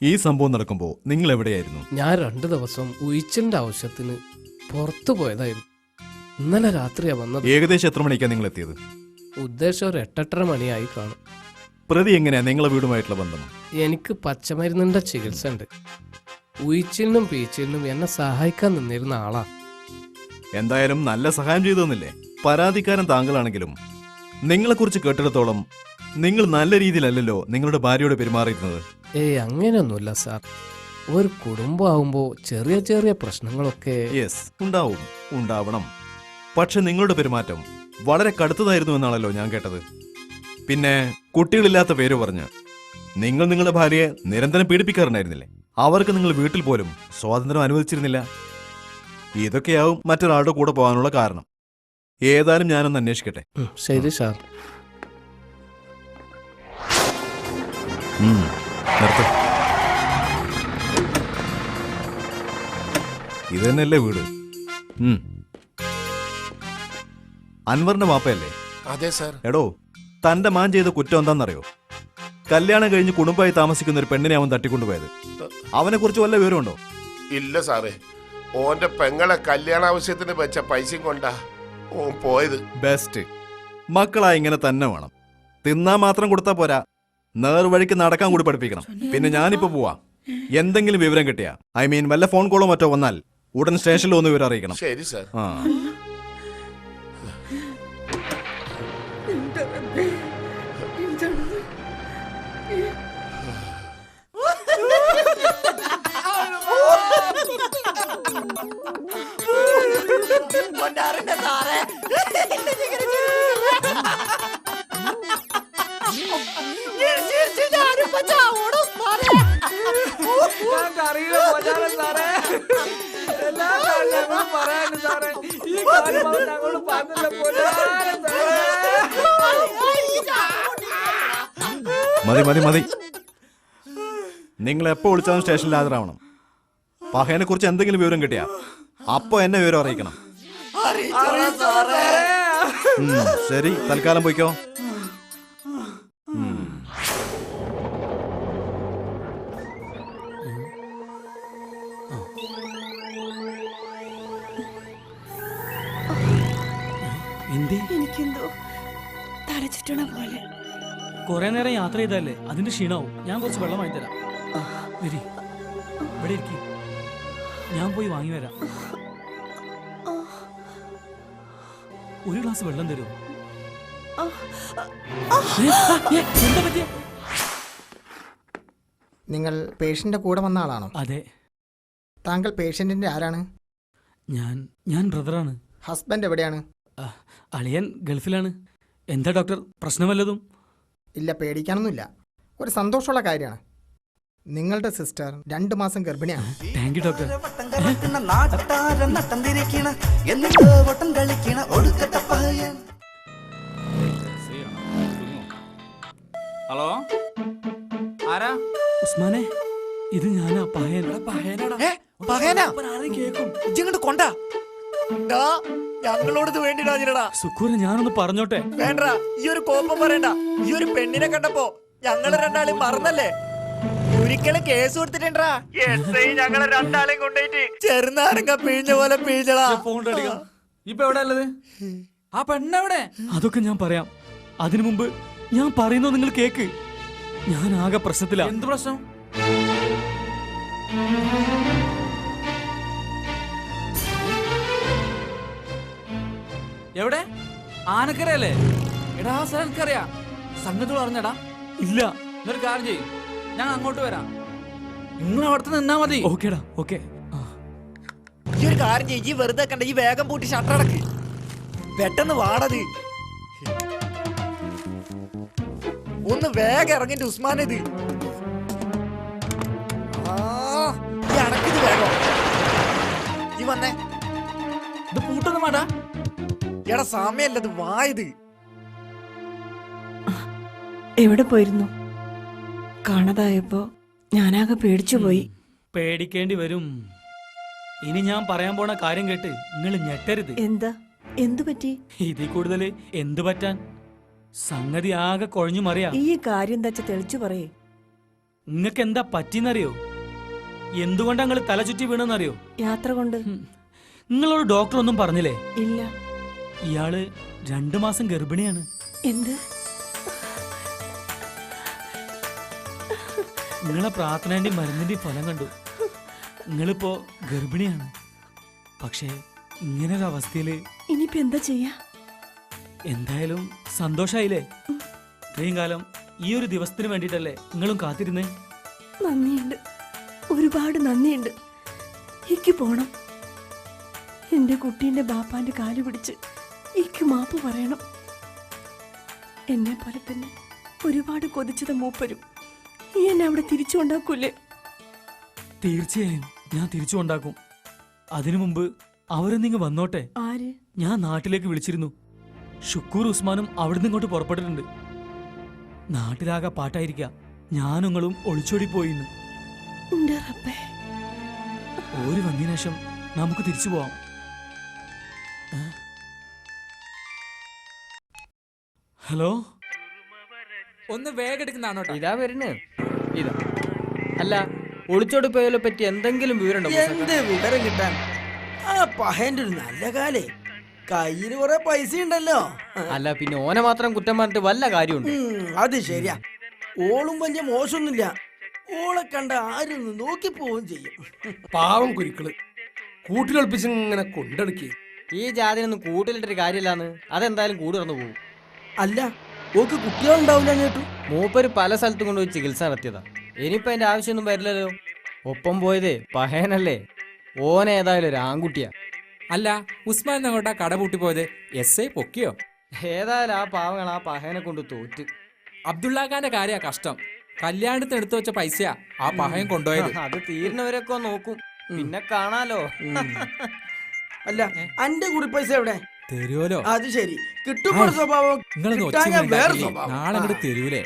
ഈ സംഭവം നടക്കുമ്പോ നിങ്ങൾ എവിടെയായിരുന്നു? ഞാൻ 2 ദിവസം ഉയിച്ചിന്റെ ആവശ്യത്തിന് പുറത്തു പോയതായിരുന്നു. ഇന്നലെ രാത്രിയാ വന്നത്. ഏകദേശം എത്ര മണിക്കാണ് നിങ്ങൾ എത്തിയത്? ഉദ്ദേശം ഒരു 8-8:30 മണിയായി കാണും. പ്രതി എങ്ങനെയാ നിങ്ങളെ വീടുമായിട്ടുള്ള ബന്ധം? എനിക്ക് പച്ചമരുന്നിന്റെ ചികിത്സ ഉണ്ട്. ഉയിച്ചിലിനും പീച്ചിലിനും എന്നെ സഹായിക്കാൻ നിന്നിരുന്ന ആളാ. എന്തായാലും നല്ല സഹായം ചെയ്തു തന്നില്ലേ? പരാതിക്കാരൻ താങ്കളാണെങ്കിലും നിങ്ങളെക്കുറിച്ച് കേട്ടിടത്തോളം നിങ്ങൾ നല്ല രീതിയിലല്ലല്ലോ നിങ്ങളുടെ ഭാര്യയോട് പെരുമാറിയിരുന്നത്. അങ്ങനെയൊന്നുമില്ല സാർ. ഒരു കുടുംബമാവുമ്പോ ചെറിയ ചെറിയ പ്രശ്നങ്ങളൊക്കെ യെസ്, ഉണ്ടാവണം. പക്ഷെ നിങ്ങളുടെ പെരുമാറ്റം വളരെ കടുത്തതായിരുന്നു എന്നാണല്ലോ ഞാൻ കേട്ടത്. പിന്നെ കുട്ടികളില്ലാത്ത പേര് പറഞ്ഞ് നിങ്ങൾ നിങ്ങളുടെ ഭാര്യയെ നിരന്തരം പീഡിപ്പിക്കാറുണ്ടായിരുന്നില്ലേ? അവർക്ക് നിങ്ങൾ വീട്ടിൽ പോലും സ്വാതന്ത്ര്യം അനുവദിച്ചിരുന്നില്ല. ഇതൊക്കെയാവും മറ്റൊരാളുടെ കൂടെ പോകാനുള്ള കാരണം. ഏതായാലും ഞാനൊന്ന് അന്വേഷിക്കട്ടെ. ശരി സാർ. നിർത്ത്. ഇത് തന്നെയല്ലേ വീട്? അൻവറിന്റെ മാപ്പയല്ലേ? അതെ സാർ. എടോ, തന്റെ മാൻ ചെയ്ത കുറ്റം എന്താണെന്നറിയോ? കല്യാണം കഴിഞ്ഞ് കുടുംബമായി താമസിക്കുന്ന ഒരു പെണ്ണിനെ അവൻ തട്ടിക്കൊണ്ടുപോയത്. അവനെ കുറിച്ച് വല്ല വിവരമുണ്ടോ? ഇല്ല സാറേ. ഓന്റെ പെങ്ങളെ കല്യാണാവശ്യത്തിന് വെച്ച പൈസയും കൊണ്ടാ ഓൻ പോയത്. ബെസ്റ്റ്. മക്കളാ ഇങ്ങനെ തന്നെ വേണം. തിന്നാൻ മാത്രം കൊടുത്താ പോരാ, നേർവഴിക്ക് നടക്കാൻ കൂടി പഠിപ്പിക്കണം. പിന്നെ ഞാനിപ്പോ പോവാ. എന്തെങ്കിലും വിവരം കിട്ടിയാ, വല്ല ഫോൺ കോളോ മറ്റോ വന്നാൽ ഉടൻ സ്റ്റേഷനിൽ ഒന്ന് വിവരം അറിയിക്കണം. ശരി സാർ. മതി. നിങ്ങൾ എപ്പോ വിളിച്ചാലും സ്റ്റേഷനിൽ ഹാജരാവണം. പഹയനെ കുറിച്ച് എന്തെങ്കിലും വിവരം കിട്ടിയാ അപ്പൊ എന്നെ വിവരം അറിയിക്കണം. ശരി, തൽക്കാലം പോയിക്കോ. എനിക്കെന്തോ തല ചുറ്റണ പോലെ. കുറെ നേരം യാത്ര ചെയ്തല്ലേ, അതിന്റെ ക്ഷീണാവും. ഞാൻ കുറച്ച് വെള്ളം വാങ്ങി തരാം. വരി, ഇവിടെ ഇരിക്കി. ഞാൻ പോയി വാങ്ങി വരാം. ഒരു ഗ്ലാസ് വെള്ളം തരുമോ? എന്താ പറ്റിയ? നിങ്ങൾ പേഷ്യന്റെ കൂടെ വന്ന ആളാണോ? അതെ. താങ്കൾ പേഷ്യന്റിന്റെ ആരാണ്? ഞാൻ ബ്രദറാണ്. ഹസ്ബൻഡ് എവിടെയാണ്? അളിയൻ ഗൾഫിലാണ്. എന്താ ഡോക്ടർ, പ്രശ്നം വല്ലതും? ഇല്ല, പേടിക്കാനൊന്നുമില്ല. ഒരു സന്തോഷമുള്ള കാര്യമാണ്. നിങ്ങളുടെ സിസ്റ്റർ 2 മാസം ഗർഭിണിയാണ്. Thank you doctor. ഹലോ, ആരാ? ഉസ്മാനെ, ഇത് ഞാനാ പഹയൻ. കൊണ്ടാ ഞങ്ങളോട് വേണ്ടിടാ. സുക്കൂര, ഞാനൊന്ന് പറഞ്ഞോട്ടെ. വേണ്ട, ഈ ഒരു കോപ്പം പറയണ്ട. ഈ ഒരു പെണ്ണിനെ കണ്ടപ്പോ ഞങ്ങള് 2 ആളും മറന്നല്ലേ? ഒരിക്കലും കേസ് കൊടുത്തിട്ടുണ്ടാ. ഞങ്ങളെ 2 ആളെയും കൊണ്ടുപോയിട്ട് ചെറുനാരങ്ങ പിഴിഞ്ഞ പോലെ പിഴിഞ്ഞടാ. ഇപ്പൊ എവിടെ ഉള്ളത്? ആ പെണ്ണെവിടെ? അതൊക്കെ ഞാൻ പറയാം. അതിനു മുമ്പ് ഞാൻ പറയുന്നത് നിങ്ങൾ കേക്ക്. ഞാൻ ആകെ പ്രശ്നത്തിലാ. എന്ത് പ്രശ്നം? എവിടെ? ആനക്കരയല്ലേ? എടാ, ആ സ്ഥലം എനിക്കറിയാം. സംഗതി പറഞ്ഞടാ. ഇല്ല. എന്നൊരു കാര്യം ചെയ്യും, ഞാൻ അങ്ങോട്ട് വരാം. നിങ്ങൾ അവിടുത്തെ നിന്നാ മതി. ഓക്കേടാ, ഓക്കെ. ഈ ഒരു കാര്യം ചെയ്യും, ഈ വെറുതെ കണ്ട ഈ വേഗം പൂട്ടി ഷട്ടടക്ക്. പെട്ടെന്ന് വാടത്. ഒന്ന് വേഗം ഇറങ്ങിട്ട് ഉസ്മാൻ. ഇത് അടക്കിത് വേഗം. ഈ വന്നേ. ഇത് പൂട്ടൊന്നും വേണ്ട. എടാ, സമയല്ലത്, വായത്. എവിടെ പോയിരുന്നു? കാണാതായപ്പോ ഞാനാകെ പേടിച്ചു പോയി. പേടിക്കേണ്ടി വരും. ഇനി ഞാൻ പറയാൻ പോണ കാര്യം കേട്ട് നിങ്ങൾ ഞെട്ടരുത്. എന്താ? എന്തു പറ്റി? ഇതിൽ കൂടുതൽ എന്തു പറ്റാൻ? സംഗതി ആകെ കുഴഞ്ഞു മറിയാ. ഈ കാര്യം എന്താ തെളിച്ചു പറയേ. നിങ്ങൾക്ക് എന്താ പറ്റിയെന്നറിയോ? എന്തുകൊണ്ടാ നിങ്ങൾ തല ചുറ്റി വീണെന്നറിയോ? യാത്ര കൊണ്ട്. നിങ്ങളോട് ഡോക്ടർ ഒന്നും പറഞ്ഞില്ലേ? ഇല്ല. ഇയാള് 2 മാസം ഗർഭിണിയാണ്. എന്ത്? നിങ്ങളെ പ്രാർത്ഥനേന്റെയും മരുന്നിന്റെയും ഫലം കണ്ടു. നിങ്ങളിപ്പോ ഗർഭിണിയാണ്. പക്ഷേ ഇങ്ങനൊരു അവസ്ഥയില് ഇനിയിപ്പോ എന്താ ചെയ്യാ? എന്തായാലും സന്തോഷായില്ലേ? ഇത്രയും കാലം ഈ ഒരു ദിവസത്തിന് വേണ്ടിയിട്ടല്ലേ നിങ്ങളും കാത്തിരുന്നേ? നന്ദിയുണ്ട്, ഒരുപാട് നന്ദിയുണ്ട്. എനിക്ക് പോണം. എന്റെ കുട്ടീന്റെ ബാപ്പാന്റെ കാല് പിടിച്ച് എനിക്ക് മാപ്പ് പറയണം. എന്നെ പോലെ തന്നെ ഒരുപാട് കൊതിച്ചത് മൂപ്പരും. ഈ എന്നെ അവിടെ തിരിച്ചു കൊണ്ടാക്കൂലേ? തീർച്ചയായും ഞാൻ തിരിച്ചു കൊണ്ടാക്കും. അതിനു മുമ്പ് അവരൊന്നിങ്ങ് വന്നോട്ടെ. ആര്? ഞാൻ നാട്ടിലേക്ക് വിളിച്ചിരുന്നു. ഷുക്കൂർ ഉസ്മാനും അവിടുന്ന് ഇങ്ങോട്ട് പുറപ്പെട്ടിട്ടുണ്ട്. നാട്ടിലാകെ പാട്ടായിരിക്ക. ഞാനുങ്ങളും ഒളിച്ചോടി പോയിന്ന്. എന്റെ റബ്ബേ. ഓര് വന്നതിന് ശേഷം നമുക്ക് തിരിച്ചു പോവാം. ഹലോ, ഒന്ന് വേഗം എടുക്കുന്നതാണോ? ഇതാ വരുന്നേ. ഇതാ. അല്ല, ഒളിച്ചോടി പോയതിനെ പറ്റി എന്തെങ്കിലും വിവരമുണ്ടോ? എന്ത് വിവരം കിട്ടാൻ? ആ പഹന്റെ ഒരു നല്ല കാലേ, കയ്യിൽ കുറെ പൈസ ഉണ്ടല്ലോ. അല്ല, പിന്നെ ഓനെ മാത്രം കുറ്റം പറഞ്ഞിട്ട് വല്ല കാര്യമുണ്ട്? അത് ശരിയാ. ഓളും വലിയ മോശമൊന്നുമില്ല. ഓളെ കണ്ട ആരും നോക്കി പോവുകയും ചെയ്യും. പാവം കുരുക്കള് കൂട്ടിലൊളിപ്പിച്ച് ഇങ്ങനെ കൊണ്ടെടുക്കി. ഈ ജാതിനൊന്നും കൂട്ടിലിട്ടൊരു കാര്യമില്ലാന്ന്. അതെന്തായാലും കൂടി തുറന്നു പോകും. അല്ല, ഓക്ക് കുട്ടികളുണ്ടാവില്ല കേട്ടു. മൂപ്പര് പല സ്ഥലത്തും കൊണ്ടുപോയി ചികിത്സ നടത്തിയതാ. ഇനിയിപ്പോ അതിന്റെ ആവശ്യമൊന്നും വരില്ലല്ലോ. ഒപ്പം പോയതേ പഹയനല്ലേ. ഓനേതായാലും ഒരു ആൺകുട്ടിയാ. അല്ല, ഉസ്മാൻ അങ്ങോട്ടാ കട പൂട്ടി പോയത്? SI പൊക്കിയോ? ഏതായാലും ആ പാവങ്ങൾ ആ പഹയനെ കൊണ്ട് തോറ്റ്. അബ്ദുള്ളാഖാന്റെ കാര്യ കഷ്ടം. കല്യാണത്തിന് എടുത്തു വെച്ച പൈസയാ ആ പഹയൻ കൊണ്ടുപോയത്. അത് തീരുന്നവരൊക്കെ നോക്കും, പിന്നെ കാണാലോ. അല്ല, അന്റെ കുറി പൈസ എവിടെ? തരുവല്ലോ. അത് ശരി, കിട്ടുമ്പോൾ സ്വഭാവം വേറെ സ്വഭാവം. നാളെ അങ്ങോട്ട് തരൂലേ?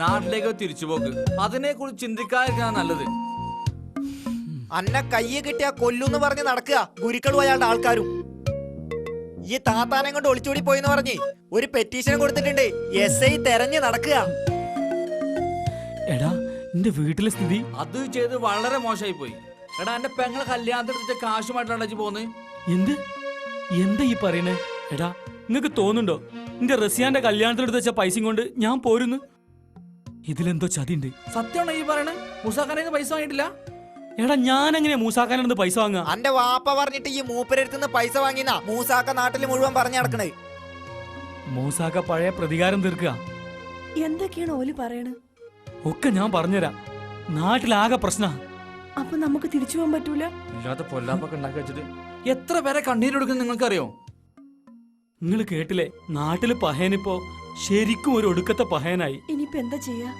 നാട്ടിലേക്ക് തിരിച്ചു പോക്ക്, അതിനെ കുറിച്ച് ചിന്തിക്കാതിരിക്കാ നല്ലത്. അന്നെ കയ്യെ കിട്ടിയ കൊല്ലൂന്ന് പറഞ്ഞ് നടക്കുക ഗുരുക്കളും അയാളുടെ ആൾക്കാരും. ഈ താത്താനെ കൊണ്ട് ഒളിച്ചോടി പോയിന്ന് പറഞ്ഞ് ഒരു പെറ്റീഷൻ കൊടുത്തിട്ടുണ്ട്. SI തെരഞ്ഞു നടക്കുക. എടാ, എന്റെ വീട്ടിലെ സ്ഥിതി അത് ചെയ്ത് വളരെ മോശമായി പോയി. എടാ, എന്റെ പെങ്ങളെ കല്യാണത്തിന് കാശുമായിട്ടാണ് പോന്ന്. എന്ത് എന്താ ഈ പറയണേ? എടാ, നിങ്ങക്ക് തോന്നുന്നുണ്ടോ എന്റെ റസിയാന്റെ കല്യാണത്തിനെടുത്ത് വെച്ച പൈസയും കൊണ്ട് ഞാൻ പോരുന്നു? ഇതിലെന്തോ ചതിണ്ട്. സത്യമാണോ ഈ പറയണേ? മുസാഖാനെ പൈസ വാങ്ങിയിട്ടില്ല. എടാ, ഞാൻ എങ്ങനെ മൂസാക്കാനെടുത്ത് പൈസ വാങ്ങാ? അന്റെ വാപ്പ പറഞ്ഞിട്ട് ഈ മൂപ്പരെടുത്തുനിന്ന് പൈസ വാങ്ങിനാ മൂസാക്ക നാട്ടിൽ മുഴുവൻ പറഞ്ഞു നടക്കണേ. മൂസാക്ക പഴയ പ്രതികാരം തീർക്കുക. എന്തൊക്കെയാണ് ഓല് പറയണത്? ഒക്കെ ഞാൻ പറഞ്ഞുതരാം. നാട്ടിലാകെ പ്രശ്ന. അപ്പൊ നമുക്ക് തിരിച്ചു പോകാൻ പറ്റൂല? ഇല്ലാത്ത പൊല്ലാപ്പൊക്കെ ഉണ്ടാക്കി വെച്ചിട്ട് എത്ര പേരെ കണ്ണീരെടുക്കുന്നു നിങ്ങൾക്കറിയോ? നിങ്ങൾ കേട്ടില്ലേ? നാട്ടില് പഹയനിപ്പോ ശരിക്കും ഒരു ഒടുക്കത്തെ പഹയനായി. ഇനിയിപ്പോ എന്താ ചെയ്യാ?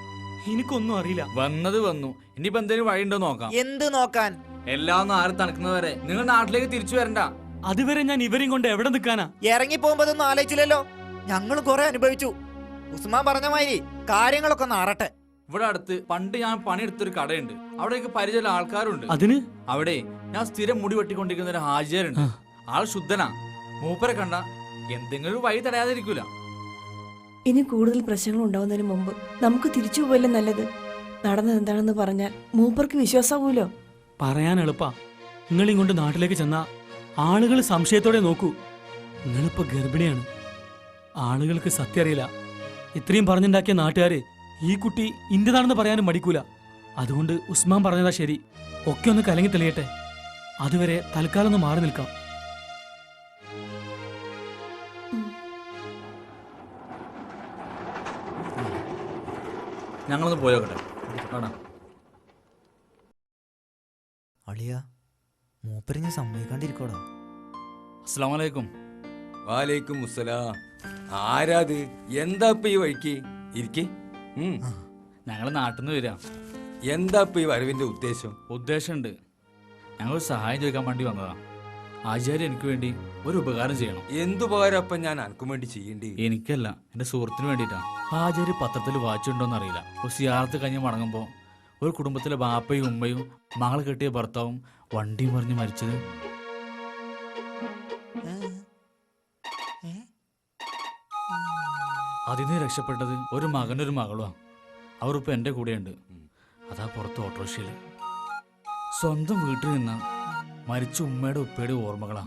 എനിക്കൊന്നും അറിയില്ല. വന്നത് വന്നു. ഇനിയിപ്പോ എന്തെങ്കിലും വഴിയുണ്ടോ നോക്കാം. എന്ത് നോക്കാൻ? എല്ലാം ഒന്ന് ആറ് തണുക്കുന്നവരെ നിങ്ങൾ നാട്ടിലേക്ക് തിരിച്ചു വരണ്ട. അതുവരെ ഞാൻ ഇവരെയും കൊണ്ട് എവിടെ നിൽക്കാനാ? ഇറങ്ങി പോകുമ്പോ ഒന്നും ആലോചിച്ചില്ലല്ലോ. ഞങ്ങൾ കുറെ അനുഭവിച്ചു. ഉസ്മാൻ പറഞ്ഞ മാതിരി കാര്യങ്ങളൊക്കെ ഒന്ന് ആറട്ടെ. ഇവിടെ അടുത്ത് പണ്ട് ഞാൻ പണിയെടുത്തൊരു കടയുണ്ട്. അവിടേക്ക് പരിചയമുള്ള ആൾക്കാരുണ്ട്. അതിന് അവിടെ ഞാൻ സ്ഥിരം മുടി വെട്ടിക്കൊണ്ടിരിക്കുന്ന ഒരു ഹാജിയാരുണ്ട്. ആൾ ശുദ്ധനാ. മൂപ്പരെ കണ്ട എന്തെങ്കിലും ഒരു വഴി തടയാതിരിക്കൂല. ഇനി കൂടുതൽ പ്രശ്നങ്ങൾ ഉണ്ടാവുന്നതിന് മുമ്പ് നമുക്ക് തിരിച്ചു പോവല്ലേ നല്ലത്. നടന്നത് എന്താണെന്ന് പറഞ്ഞാൽ മൂപ്പർക്ക് വിശ്വാസാവൂലോ. പറയാൻ എളുപ്പാ. നിങ്ങളെയും കൊണ്ട് നാട്ടിലേക്ക് ചെന്നാ ആളുകൾ സംശയത്തോടെ നോക്കൂ. നിങ്ങളിപ്പോ ഗർഭിണിയാണ്. ആളുകൾക്ക് സത്യം അറിയില്ല. ഇത്രയും പറഞ്ഞുണ്ടാക്കിയ നാട്ടുകാര് ഈ കുട്ടി ഇന്റേതാണെന്ന് പറയാനും മടിക്കൂല. അതുകൊണ്ട് ഉസ്മാൻ പറഞ്ഞതാ ശരി. ഒക്കെ ഒന്ന് കലങ്ങി തെളിയട്ടെ. അതുവരെ തൽക്കാലം ഒന്ന് മാറി നിൽക്കാം. ഞങ്ങളൊന്ന് പോയോട്ടെ. കാണാം. അളിയ മൂപ്പര് ഞാൻ സമ്മതിക്കാണ്ടിരിക്കോടാ. അസ്സലാമു അലൈക്കും. വാലേക്കും മുസ്സലാം. ആരാത്? എന്താ ഇപ്പൊ ഈ വഴിക്ക്? ഇരിക്കേ. ഞങ്ങൾ നാട്ടിൽ നിന്ന് വരാം. എന്താ ഇപ്പൊ ഈ വരവിന്റെ ഉദ്ദേശം? ഉദ്ദേശമുണ്ട്. ഞങ്ങൾ സഹായം ചോദിക്കാൻ വേണ്ടി വന്നതാ. ആചാര്യ എനിക്ക് വേണ്ടി ഒരു ഉപകാരം ചെയ്യണം. എന്തുപകാരം അപ്പൊ ഞാൻ അനക്കും വേണ്ടി ചെയ്യേണ്ടി? എനിക്കല്ല, എന്റെ സുഹൃത്തിന് വേണ്ടിയിട്ടാ. ആചാര്യ പത്രത്തിൽ വായിച്ചിട്ടുണ്ടോന്ന് അറിയില്ല. ഒരു സിയാറത്ത് കഴിഞ്ഞ് മടങ്ങുമ്പോൾ ഒരു കുടുംബത്തിലെ ബാപ്പയും ഉമ്മയും മകളെ കെട്ടിയ ഭർത്താവും വണ്ടിയും മറിഞ്ഞ് മരിച്ചത്. അതിന് രക്ഷപ്പെട്ടത് ഒരു മകനൊരു മകളുമാണ്. അവരിപ്പോൾ എൻ്റെ കൂടെയുണ്ട്. അതാ പുറത്ത് ഓട്ടോറിക്ഷയിൽ. സ്വന്തം വീട്ടിൽ നിന്ന മരിച്ച ഉമ്മയുടെ ഉപ്പയുടെ ഓർമ്മകളാ.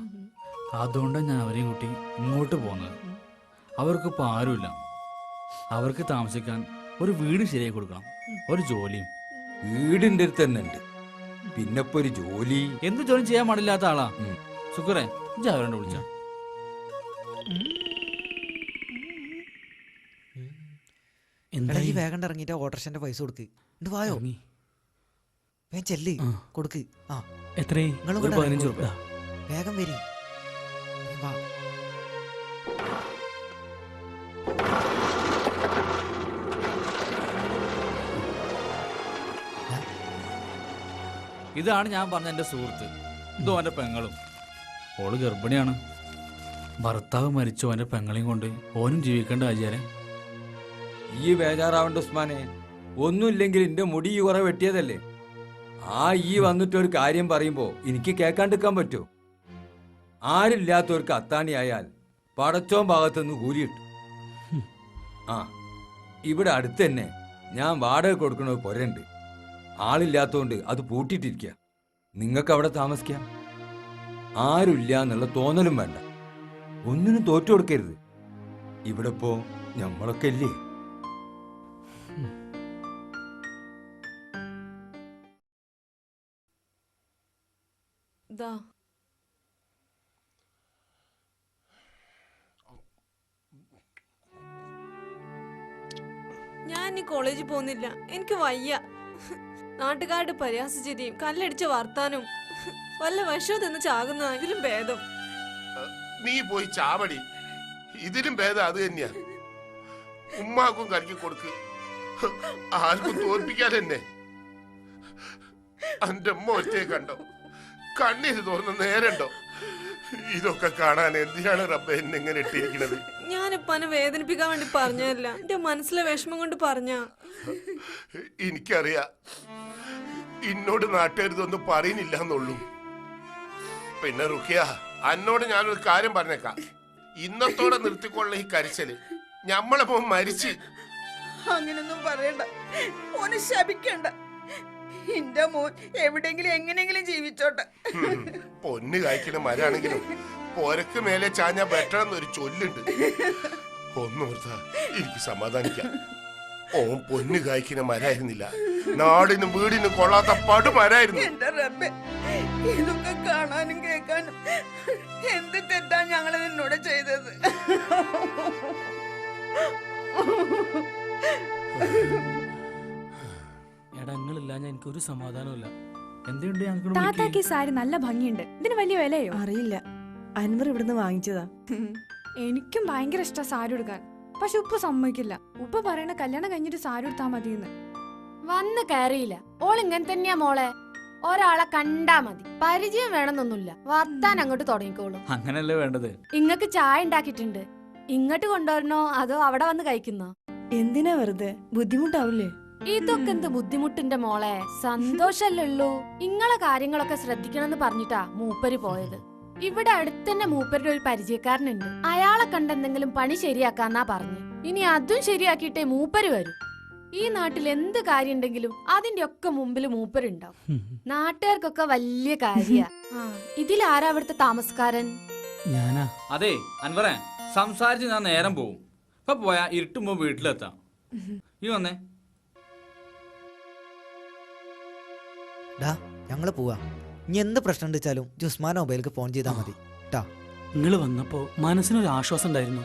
അതുകൊണ്ടാണ് ഞാൻ അവരെയും കൂട്ടി ഇങ്ങോട്ട് പോകുന്നത്. അവർക്കിപ്പോൾ ആരുമില്ല. അവർക്ക് താമസിക്കാൻ ഒരു വീട് ശരിയാക്കി കൊടുക്കണം, ഒരു ജോലിയും. വീടിന്റെ അടുത്ത് തന്നെ ഉണ്ട്, പിന്നെ ഇപ്പൊ ഒരു ജോലി. എന്ത് ജോലി ചെയ്യാൻ പാടില്ലാത്ത ആളാ. സുഖറേ, ഇജ്ജ് അവരോട് വിളിച്ച. എടാ ഈ വേഗം ഇറങ്ങിയിട്ട് ഓട്ടോറിക്ഷന്റെ പൈസ കൊടുക്ക്. വായോ വേഗം ചെല്ല് കൊടുക്ക്. ആ എത്രേ? നിങ്ങളും കൂടെ 15 രൂപ. വേഗം വരി. വാ. ഇതാണ് ഞാൻ പറഞ്ഞ എൻ്റെ സുഹൃത്ത്. ഇതോ എൻ്റെ പെങ്ങളും. ഓള് ഗർഭിണിയാണ്. ഭർത്താവ് മരിച്ചു എൻ്റെ പെങ്ങളെയും കൊണ്ട് ഓനും ജീവിക്കേണ്ട ആചാരെ. ഈ ബേജാറാവണ്ട ഉസ്മാനെ, ഒന്നുമില്ലെങ്കിൽ എന്റെ മുടി ഈ കുറെ വെട്ടിയതല്ലേ. ഈ വന്നിട്ടൊരു കാര്യം പറയുമ്പോ എനിക്ക് കേൾക്കാണ്ടിരിക്കാൻ പറ്റുമോ? ആരില്ലാത്തവർക്ക് അത്താണിയായാൽ പടച്ചോൻ ഭാഗത്തുനിന്ന് കൂലിയിട്ടു. ഇവിടെ അടുത്ത് തന്നെ ഞാൻ വാടക കൊടുക്കണ ഒരു പുരയുണ്ട്. ആളില്ലാത്തതുകൊണ്ട് അത് പൂട്ടിയിട്ടിരിക്കുക. നിങ്ങൾക്ക് അവിടെ താമസിക്കാം. ആരുമില്ല എന്നുള്ള തോന്നലും വേണ്ട. ഒന്നിനും തോറ്റു കൊടുക്കരുത്. ഇവിടെ ഇപ്പോ നമ്മളൊക്കെ ഇല്ലേ. ഞാൻ ഇനി കോളേജിൽ പോകുന്നില്ല, എനിക്ക് വയ്യ. നാട്ടുകാരുടെ പരിഹാസചിരിയും കല്ലടിച്ച വർത്താനും വല്ല വിഷവും തിന്ന് ചാകുന്ന ഇതിലും ഭേദം. നീ പോയി ചാവടി, ഇതിലും ഭേദം അത് തന്നെയാ. ഉമ്മാക്കും കലക്കി കൊടുക്ക്, ആർക്കും തോൽപ്പിക്കാതെ തന്നെ. അന്റെ അമ്മ ഒറ്റയെ കണ്ടോ, കണ്ണീര് തോന്നുന്ന നേരണ്ടോ? ഇതൊക്കെ കാണാൻ എന്തിനാണ് റബ്ബെ എന്നെ ഇങ്ങനെ ഇട്ടിരിക്കുന്നത്? ഞാനിപ്പനെ വേദനിപ്പിക്കാൻ വേണ്ടി പറഞ്ഞല്ല, എന്റെ മനസ്സിലെ വിഷമം കൊണ്ട് പറഞ്ഞ. എനിക്കറിയാ എന്നോട് നാട്ടുകാരിതൊന്നും പറയുന്നില്ല എന്നുള്ളൂ. പിന്നെ റുക്കിയ, എന്നോട് ഞാനൊരു കാര്യം പറഞ്ഞേക്കാം. ഇന്നത്തോടെ നിർത്തിക്കൊള്ള ഈ കരച്ചില്. ഞമ്മളിപ്പോ മരിച്ച്. അങ്ങനൊന്നും പറയണ്ട, ഓന് ശപിക്കണ്ട. എന്റെ മോൻ എവിടെങ്കിലും എങ്ങനെങ്കിലും ജീവിച്ചോട്ടെ. പൊന്ന് കായ്ക്കുന്ന മരാണെങ്കിലും പോരക്ക് മേലെ ചാഞ്ഞ ബെറ്ററെന്നൊരു ചൊല്ലുണ്ട്. ഒന്നോർത്ത എനിക്ക് സമാധാനിക്കാം. ഓൻ പൊന്ന് കായ്ക്കുന്ന മരായിരുന്നില്ല, നാടിനും വീടിനും കൊള്ളാത്ത പടുമരായിരുന്നു. എന്റെ റബ്ബേ, ഇതൊക്കെ കാണാനും കേൾക്കാനും എന്ത് തെറ്റാ ഞങ്ങള് നിന്നോട് ചെയ്തത്? എടങ്ങളില്ല, ഞാൻ എനിക്കൊരു സമാധാനമില്ല. എന്തുണ്ട് ഞങ്ങൾക്ക് താത്താക്ക് ഈ സാരി നല്ല ഭംഗിയുണ്ട്. ഇതിന് വലിയ വിലയോ? അറിയില്ല, അൻവർ ഇവിടുന്ന് വാങ്ങിച്ചതാ. എനിക്കും ഭയങ്കര ഇഷ്ടം സാരി ഉടുക്കാൻ. പക്ഷെ ഉപ്പ സമ്മതിക്കില്ല. ഉപ്പ പറയണ കല്യാണം കഴിഞ്ഞിട്ട് സാരി ഉടുത്താ മതിയെന്ന്. വന്ന് കയറിയില്ല. ഓൾ ഇങ്ങനെ തന്നെയാ മോളെ. ഒരാളെ കണ്ടാ മതി, പരിചയം വേണമെന്നൊന്നുമില്ല. വർത്താൻ അങ്ങോട്ട് തുടങ്ങിക്കോളൂ. അങ്ങനല്ലേ വേണ്ടത്. ഇങ്ങക്ക് ചായ ഉണ്ടാക്കിയിട്ടുണ്ട്. ഇങ്ങോട്ട് കൊണ്ടുവരണോ അതോ അവിടെ വന്ന് കഴിക്കുന്നോ? എന്തിനാ വെറുതെ, ബുദ്ധിമുട്ടാവില്ലേ? ഇതൊക്കെ എന്ത് ബുദ്ധിമുട്ടിന്റെ മോളെ, സന്തോഷല്ലേ ഉള്ളൂ. ഇങ്ങളെ കാര്യങ്ങളൊക്കെ ശ്രദ്ധിക്കണമെന്ന് പറഞ്ഞിട്ടാ മൂപ്പര് പോയത്. ഇവിടെ അടുത്തന്നെ മൂപ്പരുടെ ഒരു പരിചയക്കാരനുണ്ട്. അയാളെ കണ്ടെന്തെങ്കിലും പണി ശരിയാക്കാന്നാ പറഞ്ഞു. ഇനി അതും ശരിയാക്കിയിട്ടേ മൂപ്പര് വരും. ഈ നാട്ടിൽ എന്ത് കാര്യം ഉണ്ടെങ്കിലും അതിന്റെ ഒക്കെ മുമ്പിൽ മൂപ്പരുണ്ടാവും. നാട്ടുകാർക്കൊക്കെ വലിയ കാര്യ. ഇതിലാരാ അവിടുത്തെ താമസക്കാരൻ? ഞാനാ. അതെ അൻവറേ, സംസാരിച്ച് ഞാൻ നേരം പോവും. ഇപ്പൊ പോയാ ഇരുട്ടുമ്പോ വീട്ടിലെത്താം. ഈ വന്നേ. ഞങ്ങള് പോവാ. ഇനി എന്ത് പ്രശ്നം ഉണ്ടെച്ചാലും ഉസ്മാൻ മൊബൈലിക്ക് ഫോൺ ചെയ്താൽ മതി. നിങ്ങൾ വന്നപ്പോ മനസ്സിനൊരു ആശ്വാസം ഉണ്ടായിരുന്നു.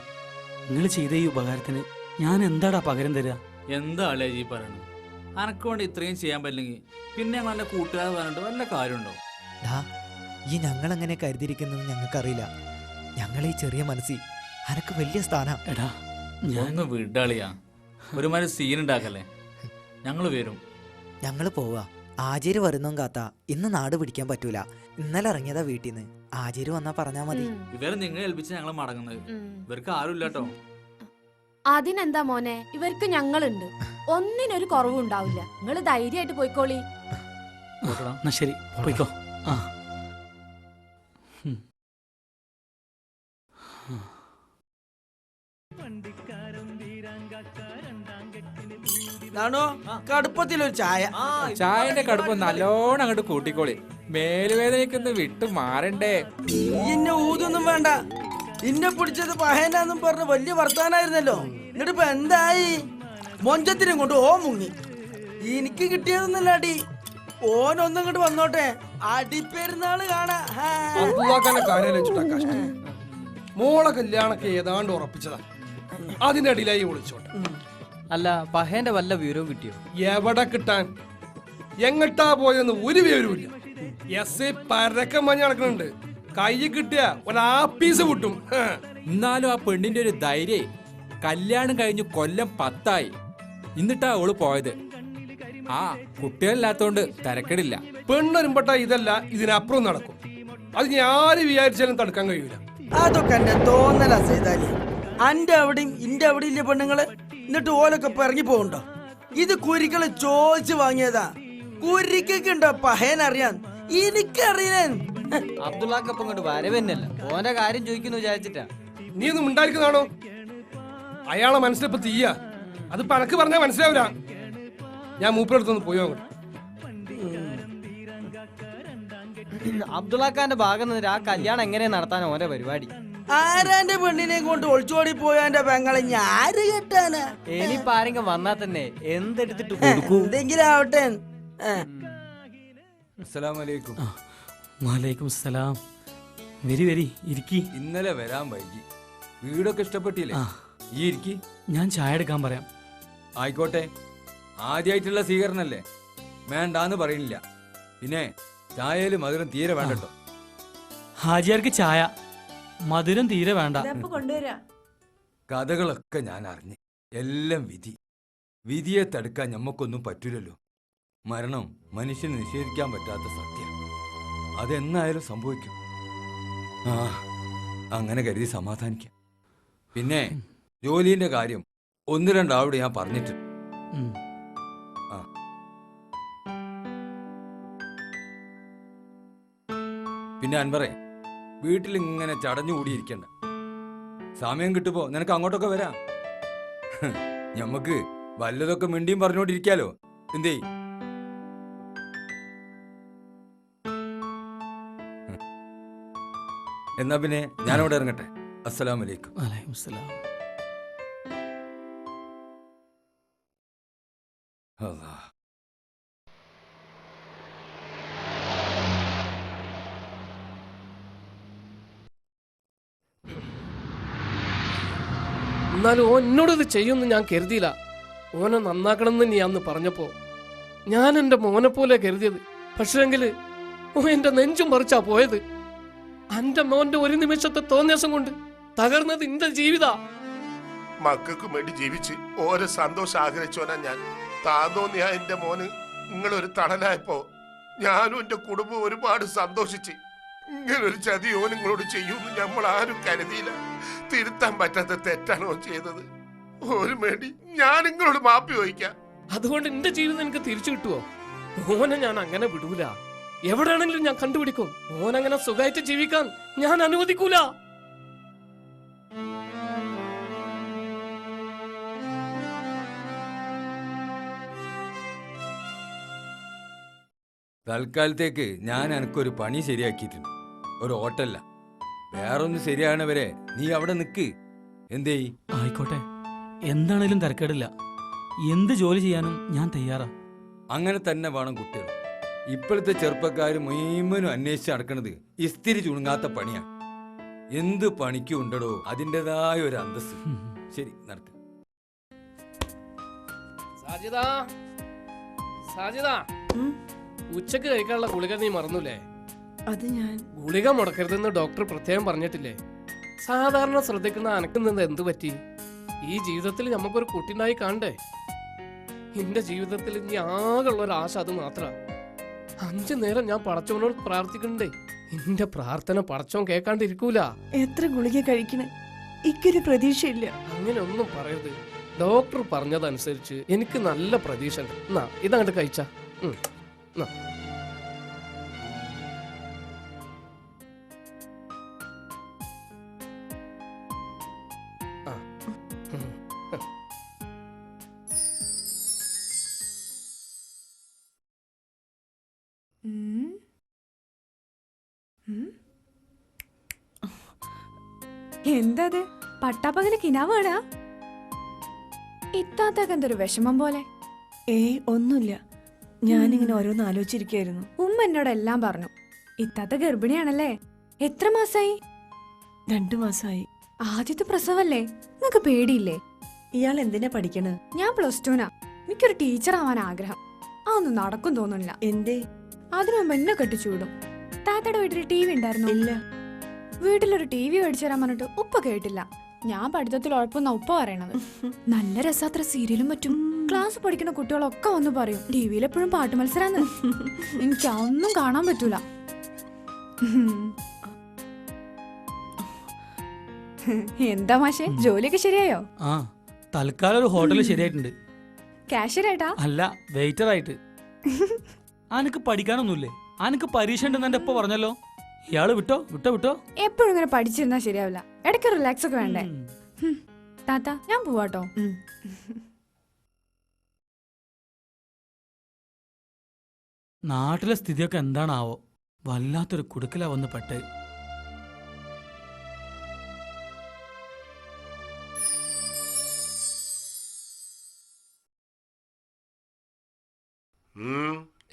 നിങ്ങൾ ചെയ്ത ഈ ഉപകാരത്തിന് ഞാൻ എന്താടാ പകരം തരാ? എന്താ അല്ലേ ഈ പറയണു? അനക്ക് കൊണ്ട് ഇത്രയും ചെയ്യാൻ പറ്റില്ലെങ്കിൽ പിന്നെ ഞങ്ങൾ എന്റെ കൂട്ടുകാർ പറഞ്ഞിട്ട് വല്ല കാര്യമുണ്ടോ? ഈ ഞങ്ങൾ എങ്ങനെ കരുതിയിരിക്കുന്നത് ഞങ്ങൾക്കറിയില്ല. ഞങ്ങൾ ഈ ചെറിയ മനസ്സിൽ അനക്ക് വലിയ സ്ഥാനം. എടാ ഒന്ന് വിടാളിയാ, ഒരുമാതിരി സീൻ ഉണ്ടാക്കല്ലേ. ഞങ്ങള് വരും. ഞങ്ങള് പോവാ. ആചാര് വരുന്നോ കാത്ത ഇന്ന് നാട് പിടിക്കാൻ പറ്റൂല. ഇന്നലെ ഇറങ്ങിയതാ വീട്ടിൽ നിന്ന്. ആചാര് വന്നാ പറഞ്ഞാ മതി. ഇവരെ നിങ്ങളെ ഏൽപ്പിച്ച് ഞങ്ങൾ മടങ്ങുന്നത്. ഇവർക്ക് ആരും ഇല്ലാട്ടോ. അതിനെന്താ മോനെ, ഇവർക്ക് ഞങ്ങളുണ്ട്. ഒന്നിനൊരു കുറവുണ്ടാവില്ല. നിങ്ങള് ധൈര്യമായിട്ട് പോയിക്കോളി. ശരി, പോയിക്കോ. നാണോ കടുപ്പത്തിലൊരു ചായ. ചായന്റെ കടുപ്പം നല്ലോണം അങ്ങോട്ട് കൂട്ടിക്കോളി. മേലുവേദനയ്ക്കൊന്ന് വിട്ടു മാറണ്ടേ. ഇന്നെ ഊതൊന്നും വേണ്ട. ഇന്നെ പിടിച്ചത് പഹേനാന്നും പറഞ്ഞ വലിയ വർത്താനായിരുന്നല്ലോ. എന്നിട്ട് ഇപ്പൊ എന്തായി? മൊഞ്ചത്തിനും കൊണ്ട് ഓ മുങ്ങി. എനിക്ക് കിട്ടിയതൊന്നല്ല അടി. ഓനൊന്നും ഇങ്ങോട്ട് വന്നോട്ടെ, അടിപ്പെരുന്നാള് കാണാ. മോളെ കല്യാണൊക്കെ ഏതാണ്ട് ഉറപ്പിച്ചതാ. അതിന്റെ അടിയിലായി വിളിച്ചോട്ടെ. അല്ല പഹേന്റെ വല്ല വിവരവും കിട്ടിയോ? എവിടെ കിട്ടാൻ? എങ്ങട്ടാ പോയെന്ന് ഒരു വിവരവുമില്ല. എസ് പരക്കം മഞ്ഞ നടക്കുന്നുണ്ട്. കൈ കിട്ടിയ ഒരാപ്പീസ് കിട്ടും. എന്നാലും ആ പെണ്ണിന്റെ ഒരു ധൈര്യ. കല്യാണം കഴിഞ്ഞു കൊല്ലം 10 എന്നിട്ടാ അവള് പോയത്. ആ കുട്ടികളില്ലാത്തോണ്ട് തിരക്കടില്ല. പെണ്ണൊരുമ്പട്ട ഇതല്ല, ഇതിനപ്പുറം നടക്കും. അത് ഞാൻ വിചാരിച്ചാലും തടുക്കാൻ കഴിയൂല. അതൊക്കെ എന്റെ തോന്നലാ ചെയ്താലേ. അന്റെ അവിടെയും ഇന്റെ അവിടെ ഇല്ല പെണ്ണുങ്ങള്. എന്നിട്ട് ഓലൊക്കെ ഇപ്പൊ ഇറങ്ങി പോകണ്ടോ? ഇത് കുരിക്കള് ചോദിച്ചു വാങ്ങിയതാ. കുരിക്കുണ്ടോ പഹേൻ അറിയാൻ? എനിക്കറിയാൻ. അബ്ദുള്ളാക്കപ്പം ഇങ്ങോട്ട് വരവന്നല്ല, ഓന്റെ കാര്യം ചോദിക്കുന്നു വിചാരിച്ചിട്ടാ. നീ ഒന്നും ഉണ്ടായിരിക്കുന്നതാണോ? അയാളെ മനസ്സിലിപ്പോ തീയ. അത് പണക്ക് പറഞ്ഞാൽ മനസ്സിലാവില്ല. ഞാൻ മൂപ്പരടുത്തൊന്ന് പോയോ അങ്ങോട്ട്. അബ്ദുള്ളാക്കാന്റെ ഭാഗം നിന്നിട്ട് ആ കല്യാണം എങ്ങനെ നടത്താൻ ഓന്റെ പരിപാടി? ആരാന്റെ പെണ്ണിനെ കൊണ്ട് ഒളിച്ചോടി പോയാന്റെ പെങ്ങളെ ഞാര് കെട്ടാനാ? ഇനിയിപ്പോ ആരെങ്കിലും വന്നാ തന്നെ എന്തെടുത്തിട്ട് കൊടുക്കൂ? എന്തെങ്കിലും ആവട്ടെ. അസ്സലാമലൈക്കും. വലൈക്കും സലാം. വരി വരി ഇരിക്കി. ഇന്നലെ വരാൻ വൈകി. വീടൊക്കെ ഇഷ്ടപ്പെട്ടില്ലേ? ഈ ഇരിക്കി, ഞാൻ ചായ എടുക്കാൻ പറയാം. ആയിക്കോട്ടെ. ആദ്യമായിട്ടുള്ള സ്വീകരണല്ലേ, വേണ്ടാന്ന് പറയുന്നില്ല. പിന്നെ ചായയില് മധുരം തീരെ വേണ്ടട്ടോ. ഹാജിയാർക്ക് ചായ, മധുരം തീരെ വേണ്ട. കഥകളൊക്കെ ഞാൻ അറിഞ്ഞ്. എല്ലാം വിധി. വിധിയെ തടുക്കാൻ ഞമ്മക്കൊന്നും പറ്റൂലല്ലോ. മരണം മനുഷ്യന് നിഷേധിക്കാൻ പറ്റാത്ത സത്യം. അതെന്നായാലും സംഭവിക്കും. ആ അങ്ങനെ കരുതി സമാധാനിക്കാം. പിന്നെ ജോലിന്റെ കാര്യം 1-2 ആളോട് ഞാൻ പറഞ്ഞിട്ട്. പിന്നെ അൻവറേ, വീട്ടിൽ ഇങ്ങനെ ചടഞ്ഞുകൂടിയിരിക്കണ്ട. സമയം കിട്ടുമ്പോ നിനക്ക് അങ്ങോട്ടൊക്കെ വരാം. ഞമ്മക്ക് വല്ലതൊക്കെ മിണ്ടിയും പറഞ്ഞോണ്ടിരിക്കാലോ. എന്തേ? എന്നാ പിന്നെ ഞാനവിടെ ഇറങ്ങട്ടെ. അസ്സലാമലൈക്കും. വലൈക്കും സലാം. അല്ലാ. എന്നാലും ഓൻ എന്നോടത് ചെയ്യുമെന്ന് ഞാൻ കരുതിയില്ല. ഓനെ നന്നാക്കണമെന്ന് നീ അന്ന് പറഞ്ഞപ്പോ ഞാൻ എൻ്റെ മോനെ പോലെ കരുതിയത്. പക്ഷേങ്കില് ഓ എന്റെ നെഞ്ചും പറിച്ചാ പോയത്. എന്റെ മോന്റെ ഒരു നിമിഷത്തെ തോന്നിയാസം കൊണ്ട് തകർന്നത് എന്റെ ജീവിത. മക്കൾക്കും വേണ്ടി ജീവിച്ച് ഓരോ സന്തോഷം ആഗ്രഹിച്ചോനാ ഞാൻ. താന്തോന്നിയ എന്റെ മോന് നിങ്ങളൊരു തണലായപ്പോ ഞാനും എന്റെ കുടുംബം ഒരുപാട് സന്തോഷിച്ച്. ഇങ്ങനൊരു ചതിയോ നിങ്ങളോട് ചെയ്യുമെന്ന് നമ്മൾ ആരും കരുതിയില്ല. തിരുത്താൻ പറ്റാത്ത തെറ്റാണോ ചെയ്തത്? ഒരു വേണ്ടി ഞാൻ നിങ്ങളോട് മാപ്പി ചോദിക്കാം. അതുകൊണ്ട് എന്റെ ജീവിതം എനിക്ക് തിരിച്ചു കിട്ടുവോ? ഓനെ ഞാൻ അങ്ങനെ വിടൂല. എവിടെയാണെങ്കിലും ഞാൻ കണ്ടുപിടിക്കും. ഓനങ്ങനെ സുഖമായിട്ട് ജീവിക്കാൻ ഞാൻ അനുവദിക്കൂല. തൽക്കാലത്തേക്ക് ഞാൻ എനക്കൊരു പണി ശരിയാക്കിയിട്ടുണ്ട്. ഒരു ഹോട്ടല്ല. വേറൊന്ന് ശരിയാണവരെ നീ അവിടെ നിക്ക്. എന്തേ? ആയിക്കോട്ടെ, എന്താണേലും തിരക്കേടില്ല. എന്ത് ജോലി ചെയ്യാനും ഞാൻ തയ്യാറാ. അങ്ങനെ തന്നെ വേണം കുട്ടികൾ. ഇപ്പോഴത്തെ ചെറുപ്പക്കാർ മുഴുവനും അന്വേഷിച്ച് നടക്കുന്നത് ഇസ്തിരി ചുണുങ്ങാത്ത പണിയാണ്. എന്ത് പണിക്കും ഉണ്ടടോ അതിൻ്റെതായ ഒരു അന്തസ്. ശരി, നടക്ക്. സാജിദാ, സാജിദാ, ഉച്ചക്ക് കഴിക്കാനുള്ള ഗുളിക നീ മറന്നൂലേ? അത് ഞാൻ ഗുളിക മുടക്കരുതെന്ന് ഡോക്ടർ പ്രത്യേകം പറഞ്ഞിട്ടില്ലേ? സാധാരണ ശ്രദ്ധിക്കുന്ന അനക്ക് നിന്ന് എന്ത് പറ്റി? ഈ ജീവിതത്തിൽ നമുക്കൊരു കുട്ടിനായി കാണണ്ടേ? എന്റെ ജീവിതത്തിൽ ഇനി ആകെയുള്ള ഒരു ആശ അത് മാത്ര. 5 നേരം ഞാൻ പടച്ചവനോട് പ്രാർത്ഥിക്കണ്ടേ. എന്റെ പ്രാർത്ഥന പടച്ചവൻ കേൾക്കാണ്ടിരിക്കൂല. എത്ര ഗുളിക കഴിക്കണേ? ഇക്കൊരു പ്രതീക്ഷയില്ല. അങ്ങനെ ഒന്നും പറയരുത്. ഡോക്ടർ പറഞ്ഞതനുസരിച്ച് എനിക്ക് നല്ല പ്രതീക്ഷ ഉണ്ട്. എന്നാ ഇതങ്ങോട്ട് കഴിച്ച. എന്താത് പട്ടാപ്പകല് കിനാവാടാ? ഇത്താത്തൊക്കെ എന്തൊരു വിഷമം പോലെ. ഏയ് ഒന്നുമില്ല, ഞാനിങ്ങനെ ഓരോന്ന് ആലോചിച്ചിരിക്കായിരുന്നു. ഉമ്മ എന്നോട് എല്ലാം പറഞ്ഞു. ഇത്താത്ത ഗർഭിണിയാണല്ലേ? എത്ര മാസായി? 2 മാസമായി. ആദ്യത്തെ പ്രസവല്ലേ? നിങ്ങക്ക് പേടിയില്ലേ? ഇയാൾ എന്തിനാ പഠിക്കണേ? ഞാൻ +2നാ. എനിക്കൊരു ടീച്ചർ ആവാൻ ആഗ്രഹം. അതൊന്നും നടക്കും തോന്നുന്നില്ല. എന്തേ? അതിനു മുമ്പ് എന്നെ കെട്ടിച്ചൂടും. താത്തയുടെ വീട്ടിൽ TV ഉണ്ടായിരുന്നു? ഇല്ല. വീട്ടിലൊരു TV മേടിച്ചു തരാൻ പറഞ്ഞിട്ട് ഉപ്പ കേട്ടില്ല. ഞാൻ പഠിത്തത്തിൽ ഉഴപ്പൊന്ന ഉപ്പ പറയണത്. നല്ല രസാത്ര സീരിയലും പറ്റും. ക്ലാസ് പഠിക്കുന്ന കുട്ടികളൊക്കെ വന്ന് പറയും ടിവിയിൽ എപ്പോഴും പാട്ട് മത്സരാന്ന്. എനിക്ക് അതൊന്നും കാണാൻ പറ്റൂല. എന്താ മാഷെ, ജോലിയൊക്കെ ശരിയായോ? ആ, തൽക്കാലം ഒരു ഹോട്ടൽ ശരിയായിട്ടുണ്ട്. കാഷ്യറായിട്ടാ? അല്ല, വെയിറ്റർ ആയിട്ട്. അനക്ക് പഠിക്കാനൊന്നുമില്ലേ? അനക്ക് പരീക്ഷ ഉണ്ടെന്ന് എന്റെ ഉപ്പ പറഞ്ഞല്ലോ. ഇയാള് വിട്ടോ വിട്ടോ വിട്ടോ. എപ്പോഴും ഇങ്ങനെ പഠിച്ചിരുന്നാ ശരിയാവില്ല. ഇടയ്ക്ക് റിലാക്സ് ഒക്കെ വേണ്ടേ? താത്ത, ഞാൻ പോവാട്ടോ. നാട്ടിലെ സ്ഥിതിയൊക്കെ എന്താണാവോ? വല്ലാത്തൊരു കുടുക്കല വന്ന് പെട്ട്.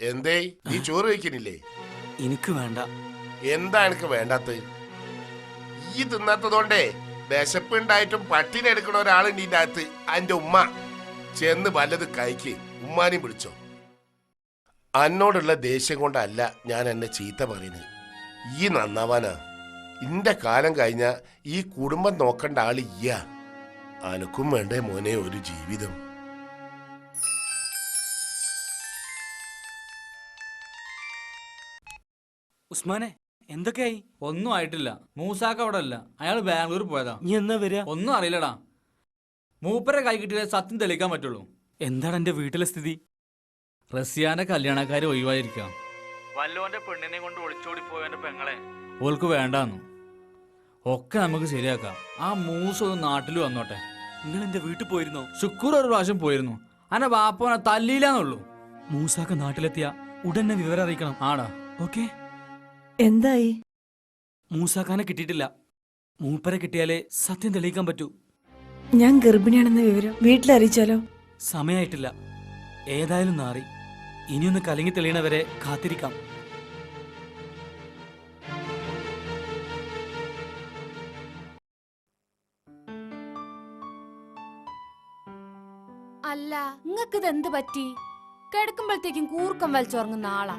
എന്തേ നീ ചോറ് കഴിക്കണില്ലേ? എനിക്ക് വേണ്ട. എന്താ എനിക്ക് വേണ്ടാത്തത്? ഈ തിന്നാത്തതുകൊണ്ടേ വിശപ്പുണ്ടായിട്ടും പട്ടിണി എടുക്കണ ഒരാളുണ്ട് ഇതിന്റെ അകത്ത്. അന്റെ ഉമ്മ ചെന്ന് വല്ലത് കഴിക്ക്. ഉമ്മാനെയും പിടിച്ചോ. അന്നോടുള്ള ദേഷ്യം കൊണ്ടല്ല ഞാൻ എന്നെ ചീത്ത പറയുന്നത്. ഈ നന്നാവാനാ. ഇന്റെ കാലം കഴിഞ്ഞ ഈ കുടുംബം നോക്കേണ്ട ആള് ഇയ്യാ. അനക്കും വേണ്ടേ മോനെ ഒരു ജീവിതം? ഉസ്മാനെ, എന്തൊക്കെയായി? ഒന്നും ആയിട്ടില്ല. മൂസാക്ക അവിടെ അല്ല, അയാൾ ബാംഗ്ലൂർ പോയതാ. നീ എന്നാ വരിക? ഒന്നും അറിയില്ലടാ. മൂപ്പരെ കൈ കിട്ടിയാലേ സത്യം തെളിയിക്കാൻ പറ്റുള്ളൂ. എന്താണ് എന്റെ വീട്ടിലെ സ്ഥിതി? റസിയാന്റെ കല്യാണക്കാര് ഒഴിവായിരിക്കാം. വല്ലോന്റെ പെണ്ണിനെ കൊണ്ട് ഒളിച്ചോടി പോയവന്റെ പെങ്ങളെ ഓൾക്ക് വേണ്ടാന്നു. ഒക്കെ നമുക്ക് ശരിയാക്കാം. ആ മൂസ ഒന്ന് നാട്ടിൽ വന്നോട്ടെ. നിങ്ങൾ എന്റെ വീട്ടിൽ പോയിരുന്നോ? ശുക്കൂർ ഒരു പ്രാവശ്യം പോയിരുന്നു. അന്നെ ബാപ്പനെ തല്ലിയില്ലാന്നുള്ളൂ. മൂസാക്ക നാട്ടിലെത്തിയ ഉടനെ വിവരം അറിയിക്കണം. ആടാ. ഓക്കെ. എന്തായി? മൂസാക്കാനെ കിട്ടിയിട്ടില്ല. മൂപ്പരെ കിട്ടിയാലേ സത്യം തെളിയിക്കാൻ പറ്റൂ. ഞാൻ ഗർഭിണിയാണെന്ന വിവരം വീട്ടിലറിയിച്ചാലോ? സമയായിട്ടില്ല. ഏതായാലും നാറി. ഇനിയൊന്ന് കലങ്ങി തെളിയണവരെ കാത്തിരിക്കാം. അല്ല, നിങ്ങക്കിത് എന്ത് പറ്റി? കിടക്കുമ്പോഴത്തേക്കും കൂർക്കം വലിച്ചുറങ്ങുന്ന ആളാ.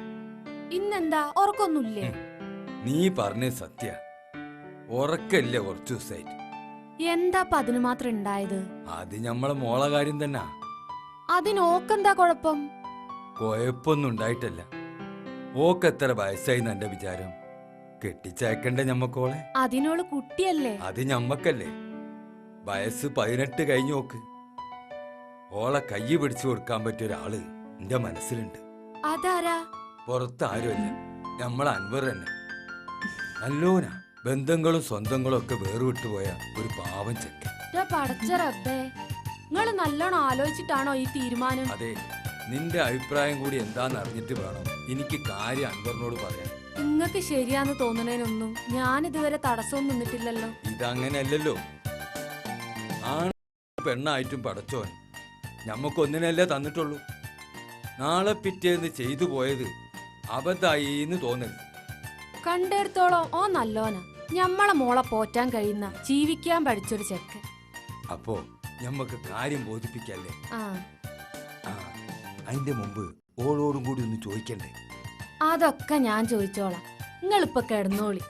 ഇന്നെന്താ ഉറക്കൊന്നുമില്ലേ? നീ പറഞ്ഞ സത്യ. ഉറക്കല്ല കുറച്ചു ദിവസമായിട്ട്. എന്താ അതിന് മാത്രം ഉണ്ടായത്? അത് ഞമ്മളെ മോളെ കാര്യം തന്നെ. അതിനോക്കെന്താ കുഴപ്പം? കുഴപ്പമൊന്നും ഉണ്ടായിട്ടല്ല. ഓക്കെത്ര വയസ്സായി എന്റെ വിചാരം? കെട്ടിച്ചയക്കണ്ടേ ഞമ്മക്കോളെ? അതിനോള് കുട്ടിയല്ലേ? അത് ഞമ്മക്കല്ലേ. വയസ്സ് 18 കഴിഞ്ഞു നോക്ക്. ഓളെ കൈ പിടിച്ചു കൊടുക്കാൻ പറ്റിയ ഒരാള് എന്റെ മനസ്സിലുണ്ട്. അതാരാ? പുറത്ത് ആരുമല്ല, ഞമ്മളെ അൻവർ തന്നെ. നല്ലോനാ. ബന്ധങ്ങളും സ്വന്തങ്ങളും ഒക്കെ വേറുവിട്ടുപോയ ഒരു പാവം ചെക്കൻ. പടച്ച റബ്ബേ, നിങ്ങള് നല്ലോണം ആലോചിച്ചിട്ടാണോ ഈ തീരുമാനം? അതെ, നിന്റെ അഭിപ്രായം കൂടി എന്താന്ന് അറിഞ്ഞിട്ട് വേണം എനിക്ക് കാര്യം അൻവറിനോട് പറയാൻ. നിങ്ങക്ക് ശരിയാന്ന് തോന്നണേനൊന്നും ഞാൻ ഇതുവരെ തടസ്സവും നിന്നിട്ടില്ലല്ലോ. ഇതങ്ങനെയല്ലല്ലോ. ആണ് പെണ്ണായിട്ടും പടച്ചോൻ ഞമ്മക്കൊന്നിനല്ലേ തന്നിട്ടുള്ളൂ. നാളെ പിറ്റേന്ന് ചെയ്തു പോയത് അബദ്ധായിന്ന് തോന്നരുത്. കണ്ടെടുത്തോളം ഓ നല്ലോന. ഞമ്മളെ മോളെ പോറ്റാൻ കഴിയുന്ന ജീവിക്കാൻ പഠിച്ചൊരു ചെക്കൻ. അപ്പോ ഞമ്മക്ക് കാര്യം ബോധിപ്പിക്കല്ലേ? ആ, അതിന്റെ മുമ്പ് ഓളോടും കൂടി ഒന്ന് ചോദിക്കണ്ടേ? അതൊക്കെ ഞാൻ ചോദിച്ചോളാം. നിങ്ങളിപ്പൊ കിടന്നോളി.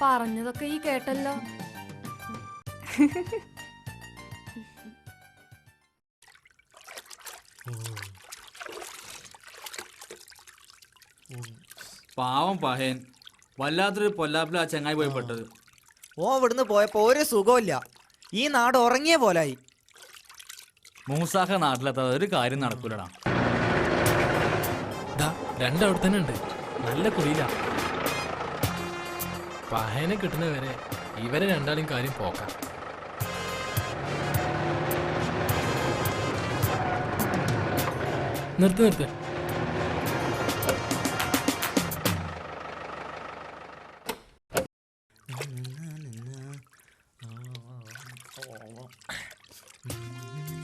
പറഞ്ഞതൊക്കെ ഈ കേട്ടല്ലോ. പാവം പഹയൻ. വല്ലാത്തൊരു പൊല്ലാപ്പിൽ ആ ചങ്ങായി പോയി പെട്ടത്. ഓ ഇവിടുന്ന് പോയപ്പോ ഒരു സുഖമില്ല. ഈ നാട് ഉറങ്ങിയ പോലായി. മൂസാക്ക നാട്ടിലെത്താതെ ഒരു കാര്യം നടക്കൂലടാ. രണ്ടവിടെ തന്നെ ഉണ്ട്. നല്ല കുയില. പഹയനെ കിട്ടുന്നവരെ ഇവരെ രണ്ടാളും കാര്യം പോക്കാം. നിർത്ത്.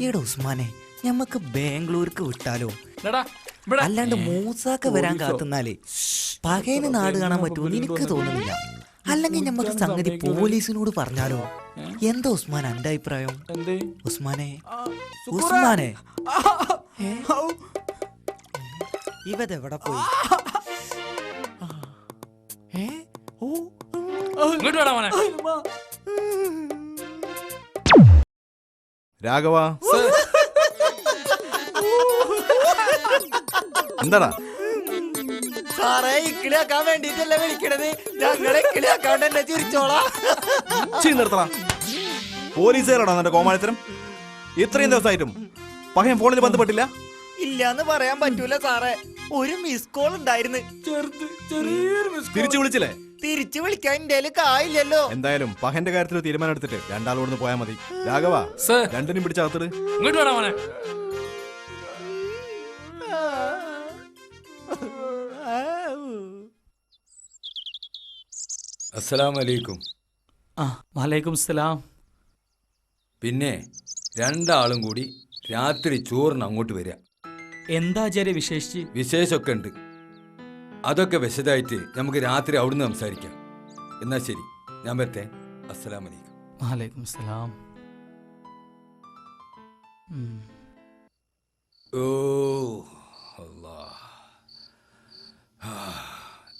ഈടാ ഉസ്മാനെ, ഞമ്മക്ക് ബാംഗ്ലൂർക്ക് വിട്ടാലോ? എടാ, ഇവിടെ. അല്ലാണ്ട് മൂസാക്ക വരാൻ കാത്തുന്നാലേ പകേന് നാട് കാണാൻ പറ്റുമെന്ന് എനിക്ക് തോന്നുന്നില്ല. അല്ലെങ്കിൽ ഞമ്മക്ക് സംഗതി പോലീസിനോട് പറഞ്ഞാലോ? എന്താ ഉസ്മാൻ എന്റെ അഭിപ്രായം? ഉസ്മാനെ, ഉസ്മാനെ, ഇവതെവിടെ പോയി? ഇങ്ങോട്ട് വേടാ മോനെ. രാഘവ, എന്താടാ? സാറേ, ഇക്കിളിയാക്കാൻ വേണ്ടിട്ടല്ലേ വിളിക്കണത്. ഞങ്ങളെ ഇക്കിളിയാക്കാണ്ട് തന്നെ ചിരിച്ചോളാം. നിർത്തടാ. പോലീസുകാരാണോ നിന്റെ കോമാളിത്തരം? ഇത്രയും ദിവസമായിട്ടും പഹയൻ ഫോണിൽ ബന്ധപ്പെട്ടില്ല? ഇല്ലാന്ന് പറയാൻ പറ്റൂല സാറേ. ഒരു മിസ് കോൾ ഉണ്ടായിരുന്നു. തിരിച്ചു വിളിച്ചില്ലേ? തിരിച്ചു വിളിക്കാൻ എന്റെ കായില്ലല്ലോ. എന്തായാലും പഹന്റെ കാര്യത്തിൽ തീരുമാനം എടുത്തിട്ട് രണ്ടാളോട് പോയാൽ മതി. രാഘവ, രണ്ടിനും പിടിച്ചകത്തിട്. ഇങ്ങോട്ട് വേടാ മോനെ. അസ്സലാമലൈക്കും. വലൈക്കും സലാം. പിന്നെ രണ്ടാളും കൂടി രാത്രി ചോറിന് അങ്ങോട്ട് വരിക. എന്താ ആചാര്യ വിശേഷിച്ച്? വിശേഷമൊക്കെ ഉണ്ട്. അതൊക്കെ വിശദമായിട്ട് നമുക്ക് രാത്രി അവിടുന്ന് സംസാരിക്കാം. എന്നാ ശരി, ഞാൻ വരട്ടെ. അസ്സലാമലൈക്കും. വലൈക്കും സലാം. ഓ അല്ലാ,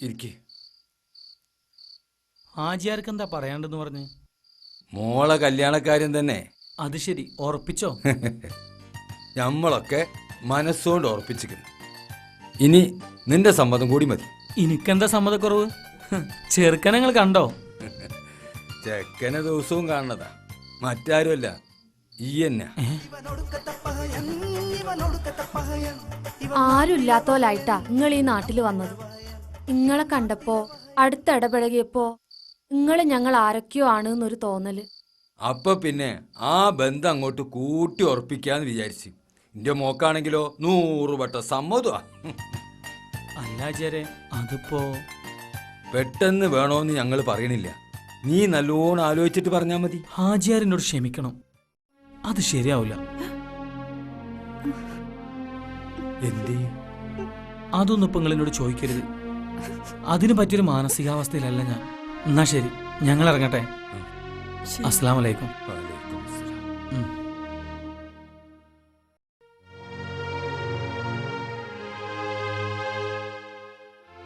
ഇരിക്കേ. ആചാര്യക്ക് എന്താ പറയാണ്ടെന്ന് പറഞ്ഞ്? മോളെ കല്യാണക്കാരൻ തന്നെ. അത് ശരി, ഉറപ്പിച്ചോ? നമ്മളൊക്കെ മനസ്സുകൊണ്ട് ഉറപ്പിച്ചിരിക്കുന്നു. ഇനി നിന്റെ സമ്മതം കൂടി മതി. എനിക്കെന്താ സമ്മതക്കുറവ്? ചെറുക്കനെ നിങ്ങൾ കണ്ടോ? ചെക്കനെ ദിവസവും കാണുന്നതാ, മറ്റാരുമല്ല, ഈ തന്നെ. ആരുമില്ലാത്തോലായിട്ടാ നിങ്ങൾ ഈ നാട്ടിൽ വന്നത്. നിങ്ങളെ കണ്ടപ്പോ അടുത്തിടപഴകിയപ്പോ നിങ്ങള് ഞങ്ങൾ ആരൊക്കെയോ ആണ് എന്നൊരു തോന്നല്. അപ്പൊ പിന്നെ ആ ബന്ധം അങ്ങോട്ട് കൂട്ടി ഉറപ്പിക്കാന്ന് വിചാരിച്ചു. എന്റെ മോക്കാണെങ്കിലോ 100 വട്ടം സമ്മതമാ. അല്ല ആചാര്യ, അതിപ്പോ പെട്ടെന്ന് വേണോന്ന് ഞങ്ങൾ പറയണില്ല. നീ നല്ലോണം ആലോചിച്ചിട്ട് പറഞ്ഞാ മതി. ഹാജിയാരിനോട് ക്ഷമിക്കണം, അത് ശരിയാവില്ല. എന്തേ? അതൊന്നും ഇപ്പൊ നിങ്ങളെന്നോട് ചോദിക്കരുത്. അതിന് പറ്റിയൊരു മാനസികാവസ്ഥയിലല്ല ഞാൻ. എന്നാ ശരി, ഞങ്ങൾ ഇറങ്ങട്ടെ. അസ്സലാമു അലൈക്കും.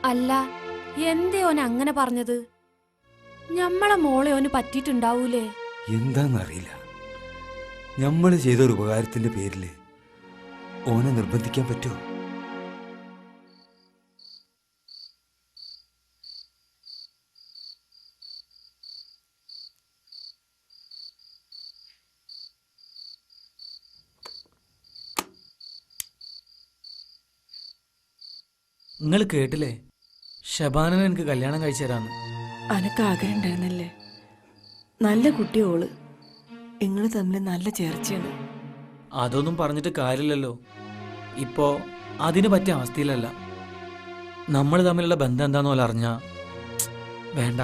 അല്ല, എന്തേ ഓന് അങ്ങനെ പറഞ്ഞത്? ഞമ്മളെ മോളെ ഓന് പറ്റിയിട്ടുണ്ടാവൂലേ? എന്താന്നറിയില്ല, നമ്മള് ചെയ്തൊരു ഉപകാരത്തിന്റെ പേരില് ഓനെ നിർബന്ധിക്കാൻ പറ്റുമോ? നിങ്ങൾ കേട്ടില്ലേ, ഷബാനനെ എനിക്ക് കല്യാണം കഴിച്ചു തരാന്ന്. അനക്ക് ആഗ്രഹം ഉണ്ടായിരുന്നല്ലേ? നല്ല കുട്ടിയോള്, നിങ്ങൾ തമ്മിൽ നല്ല ചേർച്ചയാണ്. അതൊന്നും പറഞ്ഞിട്ട് കാര്യമില്ലല്ലോ. ഇപ്പോ അതിന് പറ്റിയ അവസ്ഥയിലല്ല. നമ്മൾ തമ്മിലുള്ള ബന്ധം എന്താന്ന് പോലെ അറിഞ്ഞാ വേണ്ട,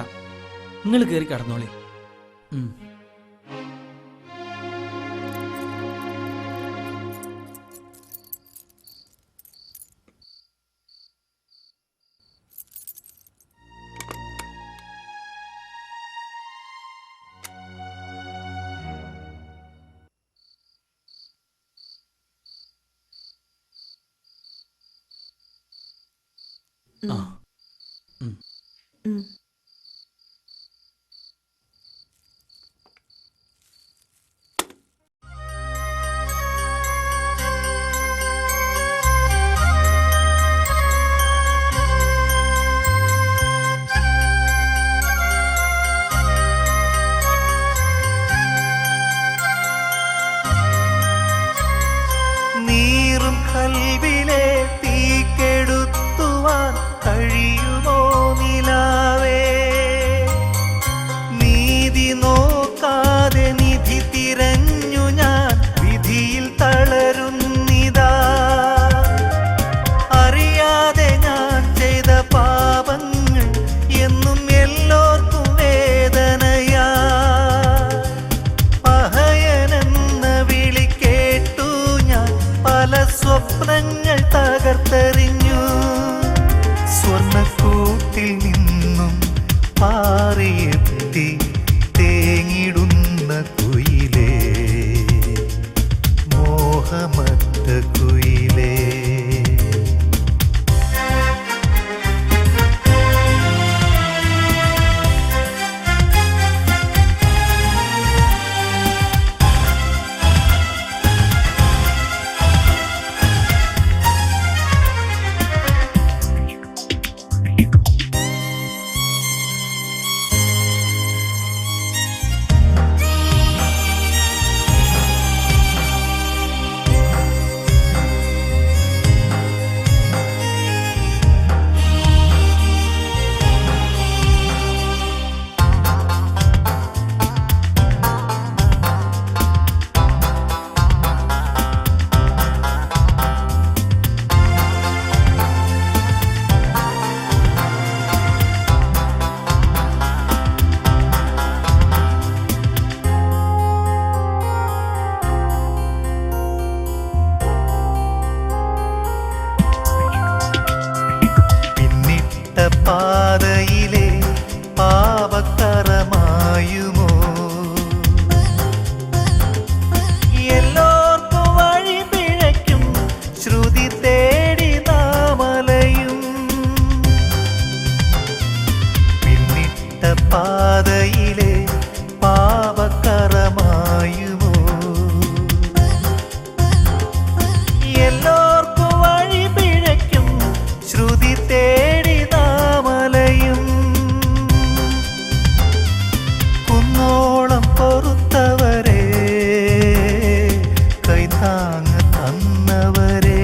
നിങ്ങൾ കയറി കടന്നോളി. നീറും കൽവിലെ തീ കെടുത്തുവാൻ കഴിയുമോ നിലാവേ? പാതയിലെ പാപക്കറമായുമോ എല്ലോർക്കും വഴി പിഴയ്ക്കും ശ്രുതി തേടി നാമലയും കുന്നോളം പൊറുത്തവരെ കൈതാങ്ങ് തന്നവരെ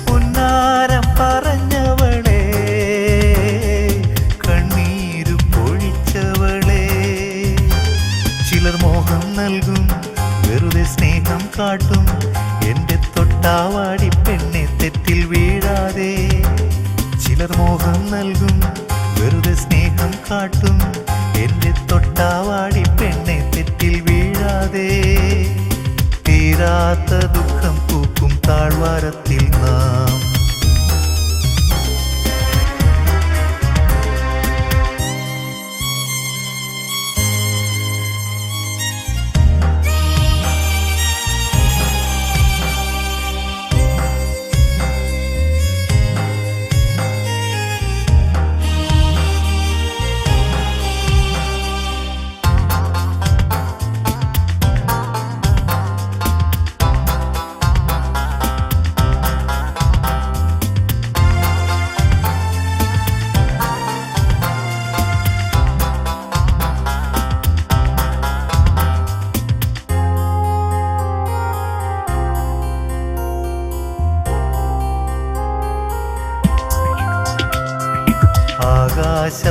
പുന്നാരം പറഞ്ഞവളെ കണ്ണീരു പൊഴിച്ചവളെ ചിലർ മോഹം നൽകും വെറുതെ സ്നേഹം കാട്ടും എന്റെ തൊട്ടാവാടി പെണ്ണെ തെറ്റിൽ വീഴാതെ ചിലർ മോഹം നൽകും വെറുതെ സ്നേഹം കാട്ടും എന്റെ തൊട്ടാവാടി പെണ്ണെ തെറ്റിൽ വീഴാതെ തീരാത്ത ദുഃഖം പൂക്കും താഴ്വാരത്തിൽ നാം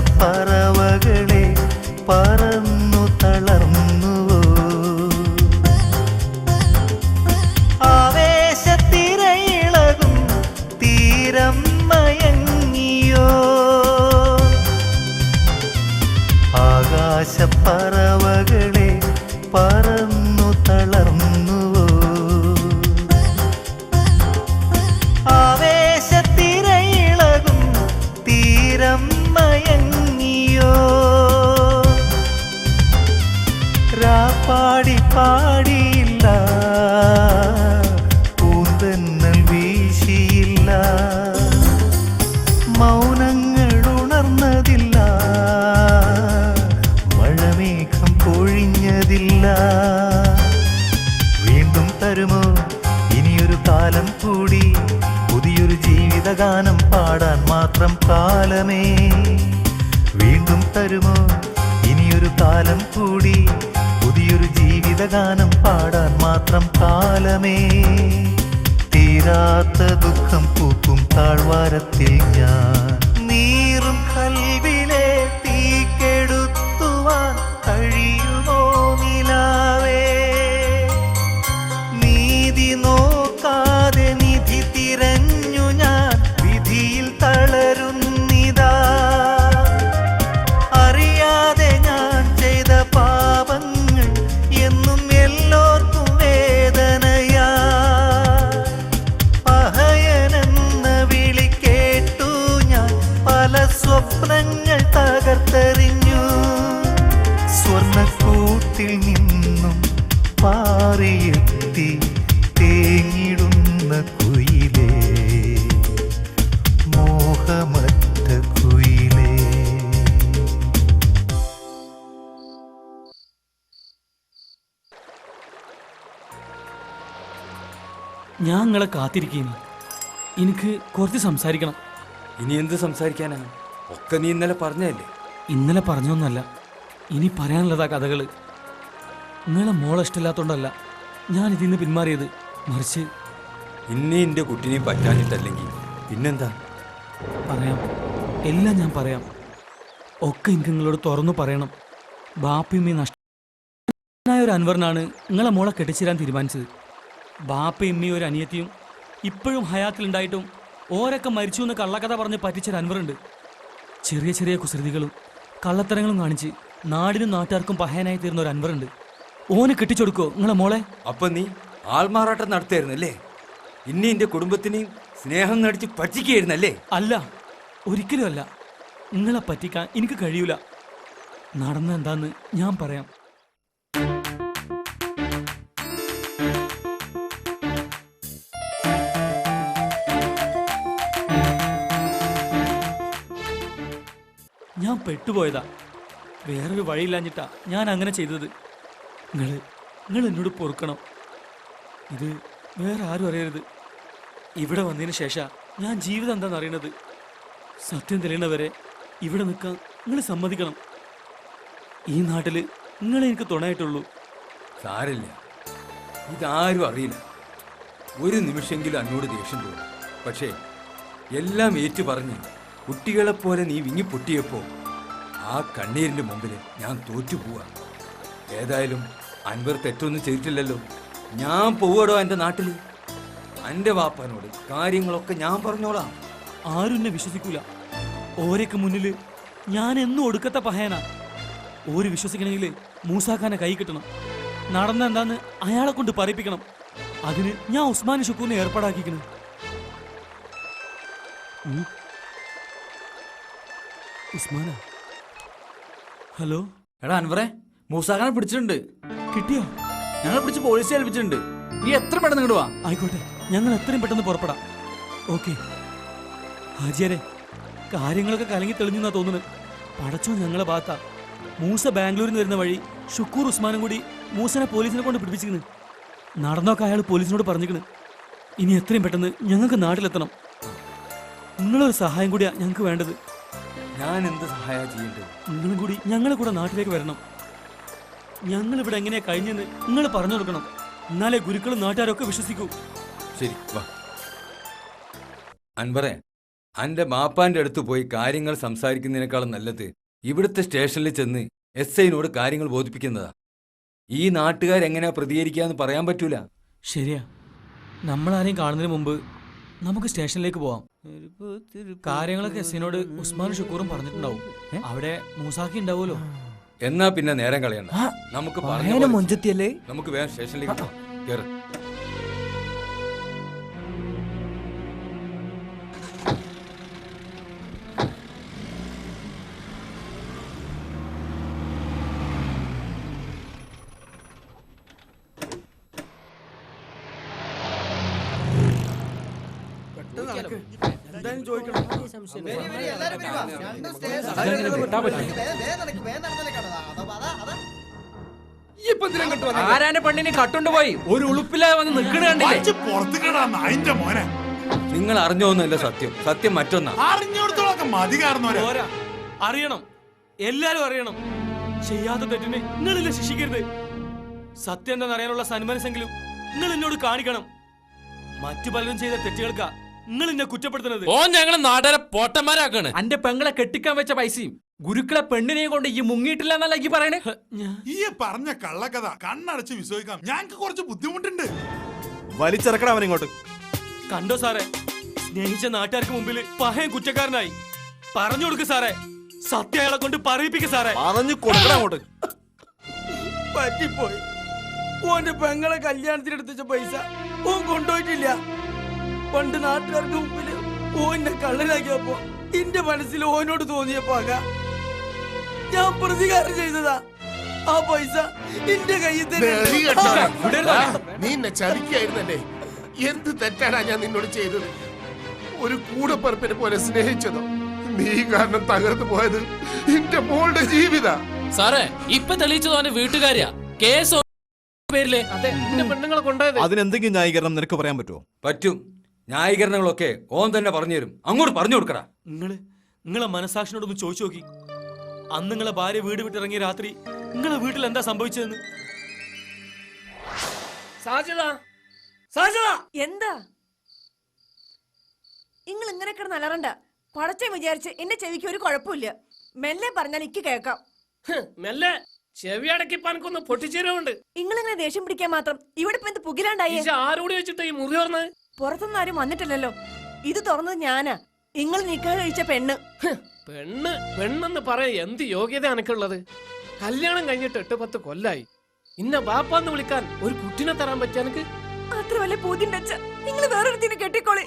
ആകാശപ്പറവകളെ പറന്നു തളർന്നുവോ ആവേശത്തിരയിളകും തീരം മയങ്ങിയോ ആകാശപ്പറവകളെ പറന്നു തളർന്നുവോ ആവേശത്തിരയിളകും തീരം മയങ്ങിയോ രാപ്പാടി പാടിയില്ല പൂന്തന്നൽ വീശിയില്ല മൗനങ്ങൾ ഉണർന്നതില്ല മഴമേഘം പൊഴിഞ്ഞതില്ല വീണ്ടും തരുമോ ഇനിയൊരു കാലം കൂടി പുതിയൊരു ജീവിതഗാനം പാടാൻ മാത്രം കാലമേ വീണ്ടും തരുമോ ഇനിയൊരു കാലം കൂടി പുതിയൊരു ജീവിതഗാനം പാടാൻ മാത്രം കാലമേ തീരാത്ത ദുഃഖം പൂക്കും താഴ്വാരത്തിൽ ഞാൻ നീറും കൽവിലെ തീ കെടുത്തുവാൻ കഴിയുമോ നിലാവേ നീതി നോക്കാതെ നിധി തിരഞ്ഞു ഞാൻ വിധിയിൽ തളരുന്നിതാ അറിയാതെ ഞാൻ ചെയ്ത പാപങ്ങൾ എന്നും എല്ലോർക്കും വേദനയാ പഹയനെന്ന വിളി കേട്ടു ഞാൻ പല സ്വപ്നങ്ങൾ തകർത്തെറിഞ്ഞു സ്വർണ്ണക്കൂട്ടിൽ നിന്നും പാറിയെത്തി തേങ്ങിടുന്ന കുയിലേ മോഹമറ്റ കുയിലേ ഞാൻ നിങ്ങളെ കാത്തിരിക്കുന്നു എനിക്ക് കുറച്ച് സംസാരിക്കണം. ഇനി എന്ത് സംസാരിക്കാനാ? ഒക്കെ നീ ഇന്നലെ പറഞ്ഞല്ലേ? ഇന്നലെ പറഞ്ഞൊന്നല്ല, ഇനി പറയാനുള്ളതാ കഥകള്. നിങ്ങളെ മോളെ ഇഷ്ടമില്ലാത്തോണ്ടല്ല ഞാൻ ഇതിന്ന് പിന്മാറിയത്, മറിച്ച് ഇനി എന്റെ കുട്ടിനെ പറ്റാഞ്ഞിട്ടല്ലെങ്കിൽ പിന്നെന്താ? പറയാം, എല്ലാം ഞാൻ പറയാം. ഒക്കെ എനിക്ക് നിങ്ങളോട് തുറന്നു പറയണം. ബാപ്പയും ഈ നഷ്ടനായ ഒരു അൻവറിനാണ് നിങ്ങളെ മോളെ കെട്ടിച്ചേരാൻ തീരുമാനിച്ചത്. ബാപ്പയും ഒരു അനിയത്തിയും ഇപ്പോഴും ഹയാത്തിലുണ്ടായിട്ടും ഓരൊക്കെ മരിച്ചു എന്ന് കള്ളക്കഥ പറഞ്ഞ് പറ്റിച്ചൊരു അൻവറുണ്ട്. ചെറിയ ചെറിയ കുസൃതികളും കള്ളത്തരങ്ങളും കാണിച്ച് നാടിനും നാട്ടുകാർക്കും പഹയനായി തീർന്ന ഒരു അൻവറുണ്ട്. ഓന് കെട്ടിച്ചെടുക്കോ നിങ്ങളെ മോളെ? അപ്പൊ നീ ആൾമാറാട്ടം നടത്തായിരുന്നല്ലേ? ഇനി എന്റെ കുടുംബത്തിനെയും സ്നേഹം നടിച്ച് പറ്റിക്കായിരുന്നല്ലേ? അല്ല, ഒരിക്കലും അല്ല. നിങ്ങളെ പറ്റിക്കാൻ എനിക്ക് കഴിയൂല. നടന്ന എന്താന്ന് ഞാൻ പറയാം. ഞാൻ പെട്ടുപോയതാ. വേറൊരു വഴിയില്ലാഞ്ഞിട്ടാ ഞാൻ അങ്ങനെ ചെയ്തത്. നിങ്ങൾ എന്നോട് പൊറുക്കണം. ഇത് വേറെ ആരും അറിയരുത്. ഇവിടെ വന്നതിന് ശേഷം ഞാൻ ജീവിതം എന്താണെന്ന് അറിയണത്. സത്യം തെളിയണവരെ ഇവിടെ നിൽക്കാൻ നിങ്ങൾ സമ്മതിക്കണം. ഈ നാട്ടില് നിങ്ങൾ എനിക്ക് തുണയായിട്ടുള്ളൂ. സാരില്ല, ഇതാരും അറിയില്ല. ഒരു നിമിഷമെങ്കിലും എന്നോട് ദേഷ്യം തോന്നും. പക്ഷേ എല്ലാം ഏറ്റു പറഞ്ഞ് കുട്ടികളെപ്പോലെ നീ വിങ്ങിപ്പൊട്ടിയപ്പോ ആ കണ്ണീരിന്റെ മുമ്പിൽ ഞാൻ തോറ്റുപോവാ. ഏതായാലും അൻവർ തെറ്റൊന്നും ചെയ്തിട്ടില്ലല്ലോ. ഞാൻ പോവടോ എൻ്റെ നാട്ടിൽ. എൻ്റെ വാപ്പാനോട് കാര്യങ്ങളൊക്കെ ഞാൻ പറഞ്ഞോളാം. ആരും എന്നെ വിശ്വസിക്കൂല. ഓരൊക്കെ മുന്നിൽ ഞാൻ എന്നും ഒടുക്കത്തെ പഹയനാ. ഓര് വിശ്വസിക്കണമെങ്കിൽ മൂസാഖാനെ കൈ കിട്ടണം. നടന്ന എന്താന്ന് അയാളെ കൊണ്ട് പറയിപ്പിക്കണം. അതിന് ഞാൻ ഉസ്മാൻ ഷുക്കൂറിനെ ഏർപ്പാടാക്കിക്കണം. ഉസ്മാന, ഹലോ. എടാ അൻവറെ, മൂസാഖാനെ പിടിച്ചിട്ടുണ്ട്. കിട്ടിയോ? ഞങ്ങളെ പിടിച്ച് പോലീസ് ഏൽപ്പിച്ചിട്ടുണ്ട്. നീ എത്ര പെട്ടെന്ന് ഇങ്ങോട്ട് വാ. ആയിക്കോട്ടെ, ഞങ്ങൾ എത്രയും പെട്ടെന്ന് പുറപ്പെടാം. ഓക്കെ ഹാജിയാരെ, കാര്യങ്ങളൊക്കെ കലങ്ങി തെളിഞ്ഞെന്നാ തോന്നുന്നത്. പടച്ചോ ഞങ്ങളെ ഭാഗത്താ. മൂസ ബാംഗ്ലൂരിൽ നിന്ന് വരുന്ന വഴി ഷുക്കൂർ ഉസ്മാനും കൂടി മൂസനെ പോലീസിനെ കൊണ്ട് പിടിപ്പിച്ചിരിക്കണ്. നടന്നൊക്കെ അയാൾ പോലീസിനോട് പറഞ്ഞിരിക്കണ്. ഇനി എത്രയും പെട്ടെന്ന് ഞങ്ങൾക്ക് നാട്ടിലെത്തണം. നിങ്ങളൊരു സഹായം കൂടിയാ ഞങ്ങൾക്ക് വേണ്ടത്. ഞാൻ എന്ത് സഹായം ചെയ്യേണ്ടത്? നിങ്ങളും കൂടി ഞങ്ങളെ കൂടെ നാട്ടിലേക്ക് വരണം. ഞങ്ങൾ ഇവിടെ എങ്ങനെയാ കഴിഞ്ഞെന്ന് നിങ്ങൾ പറഞ്ഞു കൊടുക്കണം. എന്നാലേ ഗുരുക്കളും നാട്ടുകാരൊക്കെ വിശ്വസിക്കൂ. ശരി, വാ. അൻവറെ, അന്റെ മാപ്പാന്റെ അടുത്ത് പോയി കാര്യങ്ങൾ സംസാരിക്കുന്നതിനേക്കാളും നല്ലത് ഇവിടുത്തെ സ്റ്റേഷനിൽ ചെന്ന് SIനോട് കാര്യങ്ങൾ ബോധിപ്പിക്കുന്നതാ. ഈ നാട്ടുകാരെങ്ങനെയാ പ്രതികരിക്കാന്ന് പറയാൻ പറ്റൂല. ശരിയാ, നമ്മളാരെയും കാണുന്നതിന് മുമ്പ് നമുക്ക് സ്റ്റേഷനിലേക്ക് പോവാം. കാര്യങ്ങളൊക്കെ SIനോട് ഉസ്മാൻ ഷുക്കൂറും പറഞ്ഞിട്ടുണ്ടാവും. അവിടെ മൂസാക്കി ഉണ്ടാവുമല്ലോ. എന്നാ പിന്നെ നേരം കളയണ്ട. നമുക്ക് മൊഞ്ചത്തിയല്ലേ? നമുക്ക് വേഗം സ്റ്റേഷനിലേക്ക് പോവാം. കേറ്. ആരാന്റെ പെണ്ണിനെ കട്ടുകൊണ്ട് പോയി ഒരു ഉളുപ്പില്ലാതെ വന്ന് നിൽക്കണ കണ്ടില്ലേ? നിങ്ങൾ അറിഞ്ഞോന്നല്ല സത്യം. സത്യം മറ്റൊന്നാ. പോരാ, അറിയണം. എല്ലാരും അറിയണം. ചെയ്യാത്ത തെറ്റിനെ നിങ്ങളില്ല ശിക്ഷിക്കരുത്. സത്യം എന്താണെന്ന് അറിയാനുള്ള സന്മനസ്സെങ്കിലും നിങ്ങൾ എന്നോട് കാണിക്കണം. മറ്റു പലരും ചെയ്ത തെറ്റുകൾക്കാ നിങ്ങൾ എന്നെ കുറ്റപ്പെടുത്തുന്നത്. ഓ ഞങ്ങളെ നാട്ടുകാരെ പോട്ടന്മാരാക്കാണ്. അന്റെ പെങ്ങളെ കെട്ടിക്കാൻ വെച്ച പൈസയും ഗുരുക്കളെ പെണ്ണിനെയും കൊണ്ട് ഈ മുങ്ങിയിട്ടില്ല എന്നല്ല ഈ പറയണേ. ഈ പറഞ്ഞ കള്ളക്കഥ കണ്ണടച്ച് വിശ്വസിക്കാം. ഞങ്ങൾക്ക് കുറച്ച് ബുദ്ധിമുട്ടുണ്ട്. വലിച്ചിറക്കണം അവനിങ്ങോട്ട്. കണ്ടോ സാറേ, സ്നേഹിച്ച നാട്ടുകാർക്ക് മുമ്പിൽ പഹയൻ കുറ്റക്കാരനായി. പറഞ്ഞു കൊടുക്ക് സാറേ. സത്യം അയാളെ കൊണ്ട് പറയിപ്പിക്ക സാറേ. പറഞ്ഞു കൊടുക്കണം അങ്ങോട്ട്. പറ്റിപ്പോയി. ഓന്റെ പെങ്ങളെ കല്യാണത്തിനെടുത്ത പൈസ ഓൻ കൊണ്ടുപോയിട്ടില്ല. പണ്ട് നാട്ടുകാർക്ക് മുമ്പിൽ ഓന്റെ കള്ളനാക്കിയപ്പോ എന്റെ മനസ്സിൽ ഓനോട് തോന്നിയ പക ഞാൻ പ്രതികാരം ചെയ്തതാ. ആ പൈസ എന്റെ കയ്യിൽ നീ എന്നെ ചതിക്കായിരുന്നല്ലേ? എന്ത് തെറ്റാടാ ഞാൻ നിന്നോട് ചെയ്തത്? ഒരു കൂടപ്പറപ്പിനെ പോലെ സ്നേഹിച്ചതോ? നീ കാരണം തകർന്നു പോയത് എന്റെ മോളുടെ ജീവിത. സാറേ, ഇപ്പൊ തെളിയിച്ചതോ അവന്റെ വീട്ടുകാരിയാ. കേസ് പേരില് പെണ്ണുങ്ങളെ കൊണ്ടുപോയത്. അതിനെന്തെങ്കിലും ന്യായീകരണം നിനക്ക് പറയാൻ പറ്റുമോ? പറ്റും. ന്യായീകരണങ്ങളൊക്കെ ഓൻ തന്നെ പറഞ്ഞു തരും. അങ്ങോട്ട് പറഞ്ഞു കൊടുക്കടാ. നിങ്ങളെ മനസാക്ഷിനോടൊന്ന് ചോദിച്ചു നോക്കി. അന്ന് നിങ്ങളെ ഭാര്യ വീട് വിട്ടിറങ്ങിയ രാത്രി നിങ്ങളെ വീട്ടിൽ എന്താ സംഭവിച്ചതെന്ന്. എന്താ നിങ്ങൾ ഇങ്ങനെ കിടന്ന് അലറണ്ട. പടച്ചെ വിചാരിച്ച് എന്റെ ചെവിക്ക് ഒരു കുഴപ്പമില്ല. മെല്ലെ പറഞ്ഞാൽ എനിക്ക് കേൾക്കാം. മെല്ലെ ചെവി അടക്കി പനക്കൊന്ന് പൊട്ടിച്ചേരുണ്ട്. നിങ്ങളിങ്ങനെ ദേഷ്യം പിടിക്കാൻ മാത്രം ഇവിടെ ഇപ്പൊ എന്ത് പുകിലാണ്ടായേ? ആരോട് വെച്ചിട്ട് ഈ മുറി തുറന്നത്? പുറത്തൊന്നും ആരും വന്നിട്ടില്ലല്ലോ. ഇത് തുറന്നത് ഞാനാ. നിങ്ങൾ നിക്കാതെ കഴിച്ച പെണ്ണ്. പെണ്ണെന്ന് പറയാ എന്ത് യോഗ്യത എനക്കുള്ളത്? കല്യാണം കഴിഞ്ഞിട്ട് 8-10 കൊല്ലായി. ഇന്ന ബാപ്പാന്ന് വിളിക്കാൻ ഒരു കുട്ടിനെ തരാൻ പറ്റിയ എനിക്ക് അത്ര വലിയ പൂതിന്റെ അച്ഛ. നിങ്ങൾ വേറൊരുത്തിനെ കെട്ടിക്കോളി.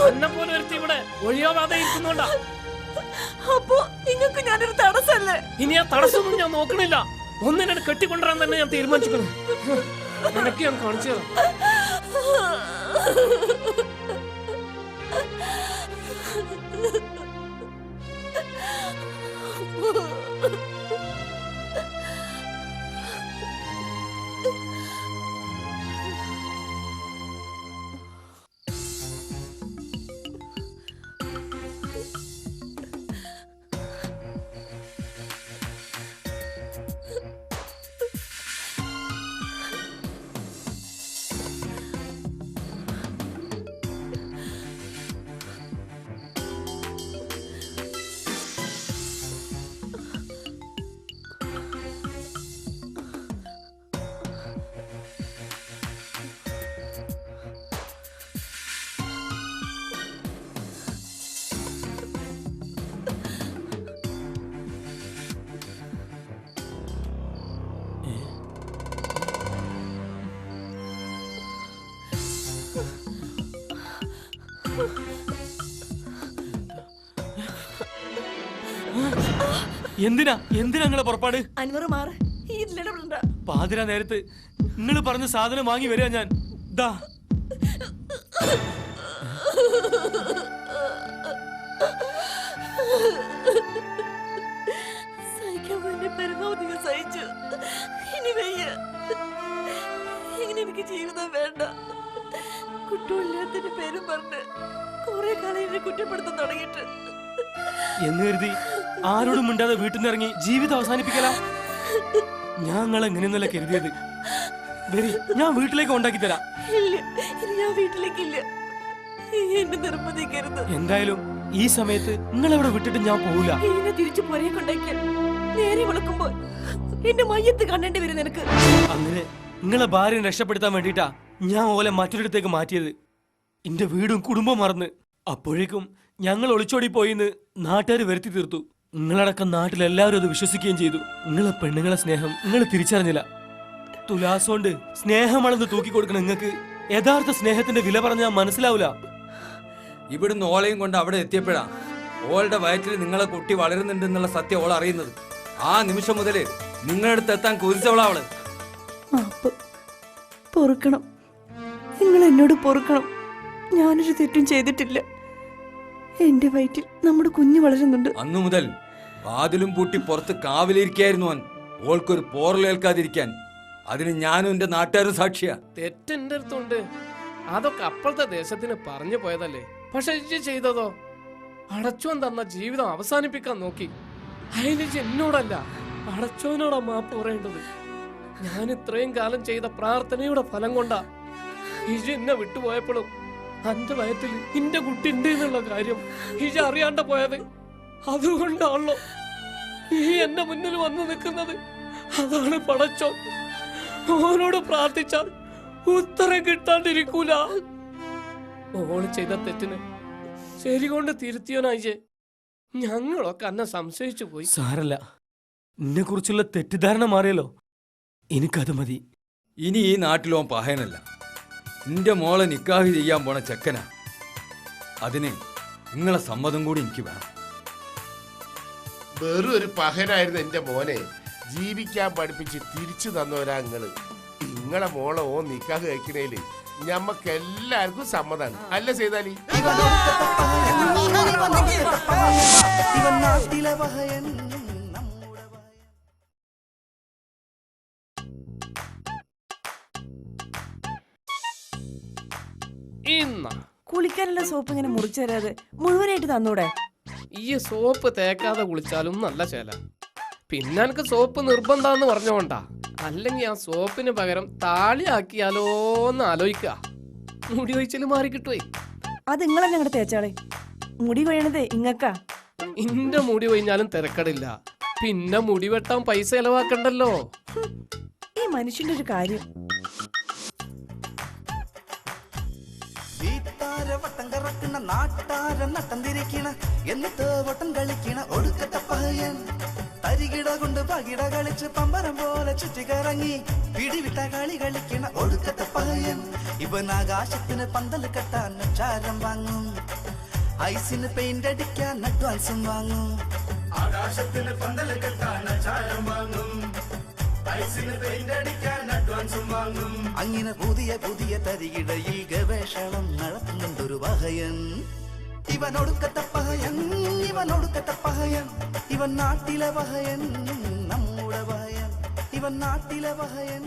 എന്നെ പോലെ ഒരുത്തി ഇവിടെ ഒഴിയാവാതെ ഇരിക്കുന്നുണ്ടാ. അപ്പോ നിങ്ങൾക്ക് ഞാനൊരു തടസ്സല്ലേ? ഇനി ആ തടസ്സമൊന്നും ഞാൻ നോക്കണില്ല. ഒന്നിനെ കെട്ടിക്കൊണ്ടുവരാൻ തന്നെ ഞാൻ തീരുമാനിച്ചിരിക്കുന്നു. നിനക്ക് ഞാൻ കാണിച്ചു തരാം. എന്തിനാ നിങ്ങളെ പുറപ്പാട്? അൻവർ മാറ്, ഇതിലിടപെടണ്ട. പാതിരാ നേരത്ത് നിങ്ങൾ പറഞ്ഞ സാധനം വാങ്ങി വരിക ഞാൻ. ദാ സഹിക്കാൻ വേണ്ടി പരമാവധി സഹിച്ചു. ഇനി വയ്യ. ഇങ്ങനെ എനിക്ക് ജീവിതം വേണ്ട. കുറ്റമില്ലാത്തതിന്റെ പേരും പറഞ്ഞ് കുറെ കാലം എന്നെ കുറ്റപ്പെടുത്താൻ തുടങ്ങിയിട്ട് എന്ന് കരുതി ആരോടും മിണ്ടാതെ വീട്ടിൽ നിന്ന് ഇറങ്ങി ജീവിതം അവസാനിപ്പിക്കല. ഞങ്ങൾ എങ്ങനെയൊന്നല്ല കരുതിയത്. വരി, ഞാൻ വീട്ടിലേക്ക് ഉണ്ടാക്കി തരാം. ഇല്ല, ഇനി ഞാൻ വീട്ടിലേക്കില്ല. എന്നെ നിർബന്ധിക്കരുത്. എന്തായാലും ഈ സമയത്ത് നിങ്ങളെവിടെ വിട്ടിട്ട് ഞാൻ പോവില്ല. എന്നെ തിരിച്ചു പുറകെ കൊണ്ടാക്കിയാൽ നേരെ വിളക്കുമ്പോൾ എന്റെ മയ്യത്ത് കാണേണ്ടി വരും നിനക്ക്. അങ്ങനെ നിങ്ങളെ ഭാര്യനെ രക്ഷപ്പെടുത്താൻ വേണ്ടിട്ടാ ഞാൻ ഓലെ മറ്റൊരിടത്തേക്ക് മാറ്റിയത്. എന്റെ വീടും കുടുംബം മറന്ന്. അപ്പോഴേക്കും ഞങ്ങൾ ഒളിച്ചോടി പോയിന്ന് നാട്ടുകാർ വരുത്തി തീർത്തു. നിങ്ങളടക്കം നാട്ടിലെല്ലാവരും അത് വിശ്വസിക്കുകയും ചെയ്തു. നിങ്ങളെ പെണ്ണുങ്ങളെ സ്നേഹം നിങ്ങൾ തിരിച്ചറിഞ്ഞില്ല. തുലാസോണ്ട് സ്നേഹമാണെന്ന് തൂക്കി കൊടുക്കണം. നിങ്ങൾക്ക് യഥാർത്ഥ സ്നേഹത്തിന്റെ വില പറഞ്ഞാൽ മനസ്സിലാവൂല. ഇവിടുന്ന് ഓളയും കൊണ്ട് അവിടെ എത്തിയപ്പോഴാ ഓളുടെ വയറ്റിൽ നിങ്ങളെ കുട്ടി വളരുന്നുണ്ടെന്നുള്ള സത്യം ഓൾ അറിയുന്നത്. ആ നിമിഷം മുതല് നിങ്ങളുടെ അടുത്ത് എത്താൻ കുതിച്ചവളാവള്. മാപ്പ് പൊറുക്കണം. നിങ്ങൾ എന്നോട് പൊറുക്കണം. ഞാനൊരു തെറ്റും ചെയ്തിട്ടില്ല. എന്റെ വയറ്റിൽ നമ്മുടെ കുഞ്ഞ് വളരുന്നുണ്ട്. അന്നു മുതൽ വാതിലും പൂട്ടി പുറത്ത് കാവിലിരിക്കായിരുന്നു അവൻ, ഓൾക്കൊരു പോറലേൽക്കാതിരിക്കാൻ. അതിന് ഞാനും എന്റെ നാട്ടുകാരും സാക്ഷിയാ. തെറ്റെന്റെ അടുത്തുണ്ട്. അതൊക്കെ അപ്പോഴത്തെ ദേശത്തിന് പറഞ്ഞു പോയതല്ലേ. പക്ഷെ ഇജ്ജ് ചെയ്തതോ അടച്ചോൻ തന്ന ജീവിതം അവസാനിപ്പിക്കാൻ നോക്കി. അതിന് എന്നോടല്ല അടച്ചോനോടാ മാപ്പ് പറയേണ്ടത്. ഞാൻ ഇത്രയും കാലം ചെയ്ത പ്രാർത്ഥനയുടെ ഫലം കൊണ്ടാ ഇജ് എന്നെ വിട്ടുപോയപ്പോഴും എന്റെ വയറ്റിൽ എന്റെ കുട്ടി ഉണ്ട് എന്നുള്ള കാര്യം ഇജ് അറിയാണ്ട പോയത്. അതുകൊണ്ടാണല്ലോ ഈ എന്റെ മുന്നിൽ വന്നു നിൽക്കുന്നത്. അതാണ് പടച്ചോൻ. ഓനോട് പ്രാർത്ഥിച്ചാൽ ഉത്തരം കിട്ടാണ്ടിരിക്കൂല. ഓള് ചെയ്ത തെറ്റിന് ശരി കൊണ്ട് തിരുത്തിയോനായിച്ചേ. ഞങ്ങളൊക്കെ അന്നെ സംശയിച്ചു പോയി. സാരല്ല, എന്നെ കുറിച്ചുള്ള തെറ്റിദ്ധാരണ മാറിയല്ലോ. എനിക്കത് മതി. ഇനി ഈ നാട്ടിലോ പഹയനല്ല, എന്റെ മോളെ നിക്കാഹ് ചെയ്യാൻ പോണ ചെക്കനാ. അതിന് നിങ്ങളെ സമ്മതം കൂടി എനിക്ക് വേണം. വെറും ഒരു പഹനായിരുന്നു എന്റെ മോനെ ജീവിക്കാൻ പഠിപ്പിച്ച് തിരിച്ചു തന്നവരാ നിങ്ങള്. നിങ്ങളെ മോളെ ഓ നിക്കാഹ് കഴിക്കണേല് ഞമ്മക്ക് എല്ലാവർക്കും സമ്മതാണ്. അല്ല ചെയ്താലി ഇവൻ നാട്ടിലെ പഹയൻ. കുളിക്കാനുള്ള സോപ്പ് ഇങ്ങനെ മുറിച്ചു തരാതെ മുഴുവനായിട്ട് തന്നൂടെ? ഈ സോപ്പ് തേക്കാതെ കുളിച്ചാലും നല്ല ചേല. പിന്നെ എനിക്ക് സോപ്പ് നിർബന്ധാന്ന് പറഞ്ഞോണ്ടാ. അല്ലെങ്കിൽ ആ സോപ്പിന് പകരം താളിയാക്കിയാലോന്ന് ആലോചിക്ക. മുടി ഒഴിച്ചില് മാറി കിട്ടുവേ. അത് നിങ്ങളെന്നെ അങ്ങോട്ട് തേച്ചാളെ. മുടി കൊയ്യണതേ ഇങ്ങക്കാ. ഇന്റെ മുടി കൊഴിഞ്ഞാലും തിരക്കടില്ല. പിന്നെ മുടി വെട്ടാൻ പൈസ ചെലവാക്കണ്ടല്ലോ. ഈ മനുഷ്യന്റെ ഒരു കാര്യം. വട്ടം കറക്കണ നാട്ടാരം നട്ടം തിരിക്കണ എന്നിട്ട് വട്ടം കളിക്കണ ഒടുക്കത്തെ പഹയൻ. തരികിട കൊണ്ട് പകിട കളിച്ച് പമ്പരം പോലെ ചുറ്റിക്കറങ്ങി പിടിവിട്ട കളി കളിക്കണ ഒടുക്കത്തെ പഹയൻ. ഇവൻ ആകാശത്തിന് പന്തൽ കെട്ടാൻ ചാരം വാങ്ങും, ഐസിന് പെയിന്റ് അടിക്കാൻ അഡ്വാൻസും വാങ്ങും. ആകാശത്തിന് പന്തൽ കെട്ടാൻ ചാരം വാങ്ങും, ഐസിന് പെയിന്റ് അടിക്കാൻ അഡ്വാൻസും വാങ്ങും. അങ്ങനെ പുതിയ പുതിയ തരികിടയിൽ ഗവേഷണം നടത്തുന്നുണ്ടൊരു പഹയൻ. ഇവൻ ഒടുക്കത്തെ പഹയൻ ഇവൻ ഒടുക്കത്തെ പഹയൻ ഇവൻ നാട്ടിലെ പഹയൻ നമ്മുടെ പഹയൻ ഇവൻ നാട്ടിലെ പഹയൻ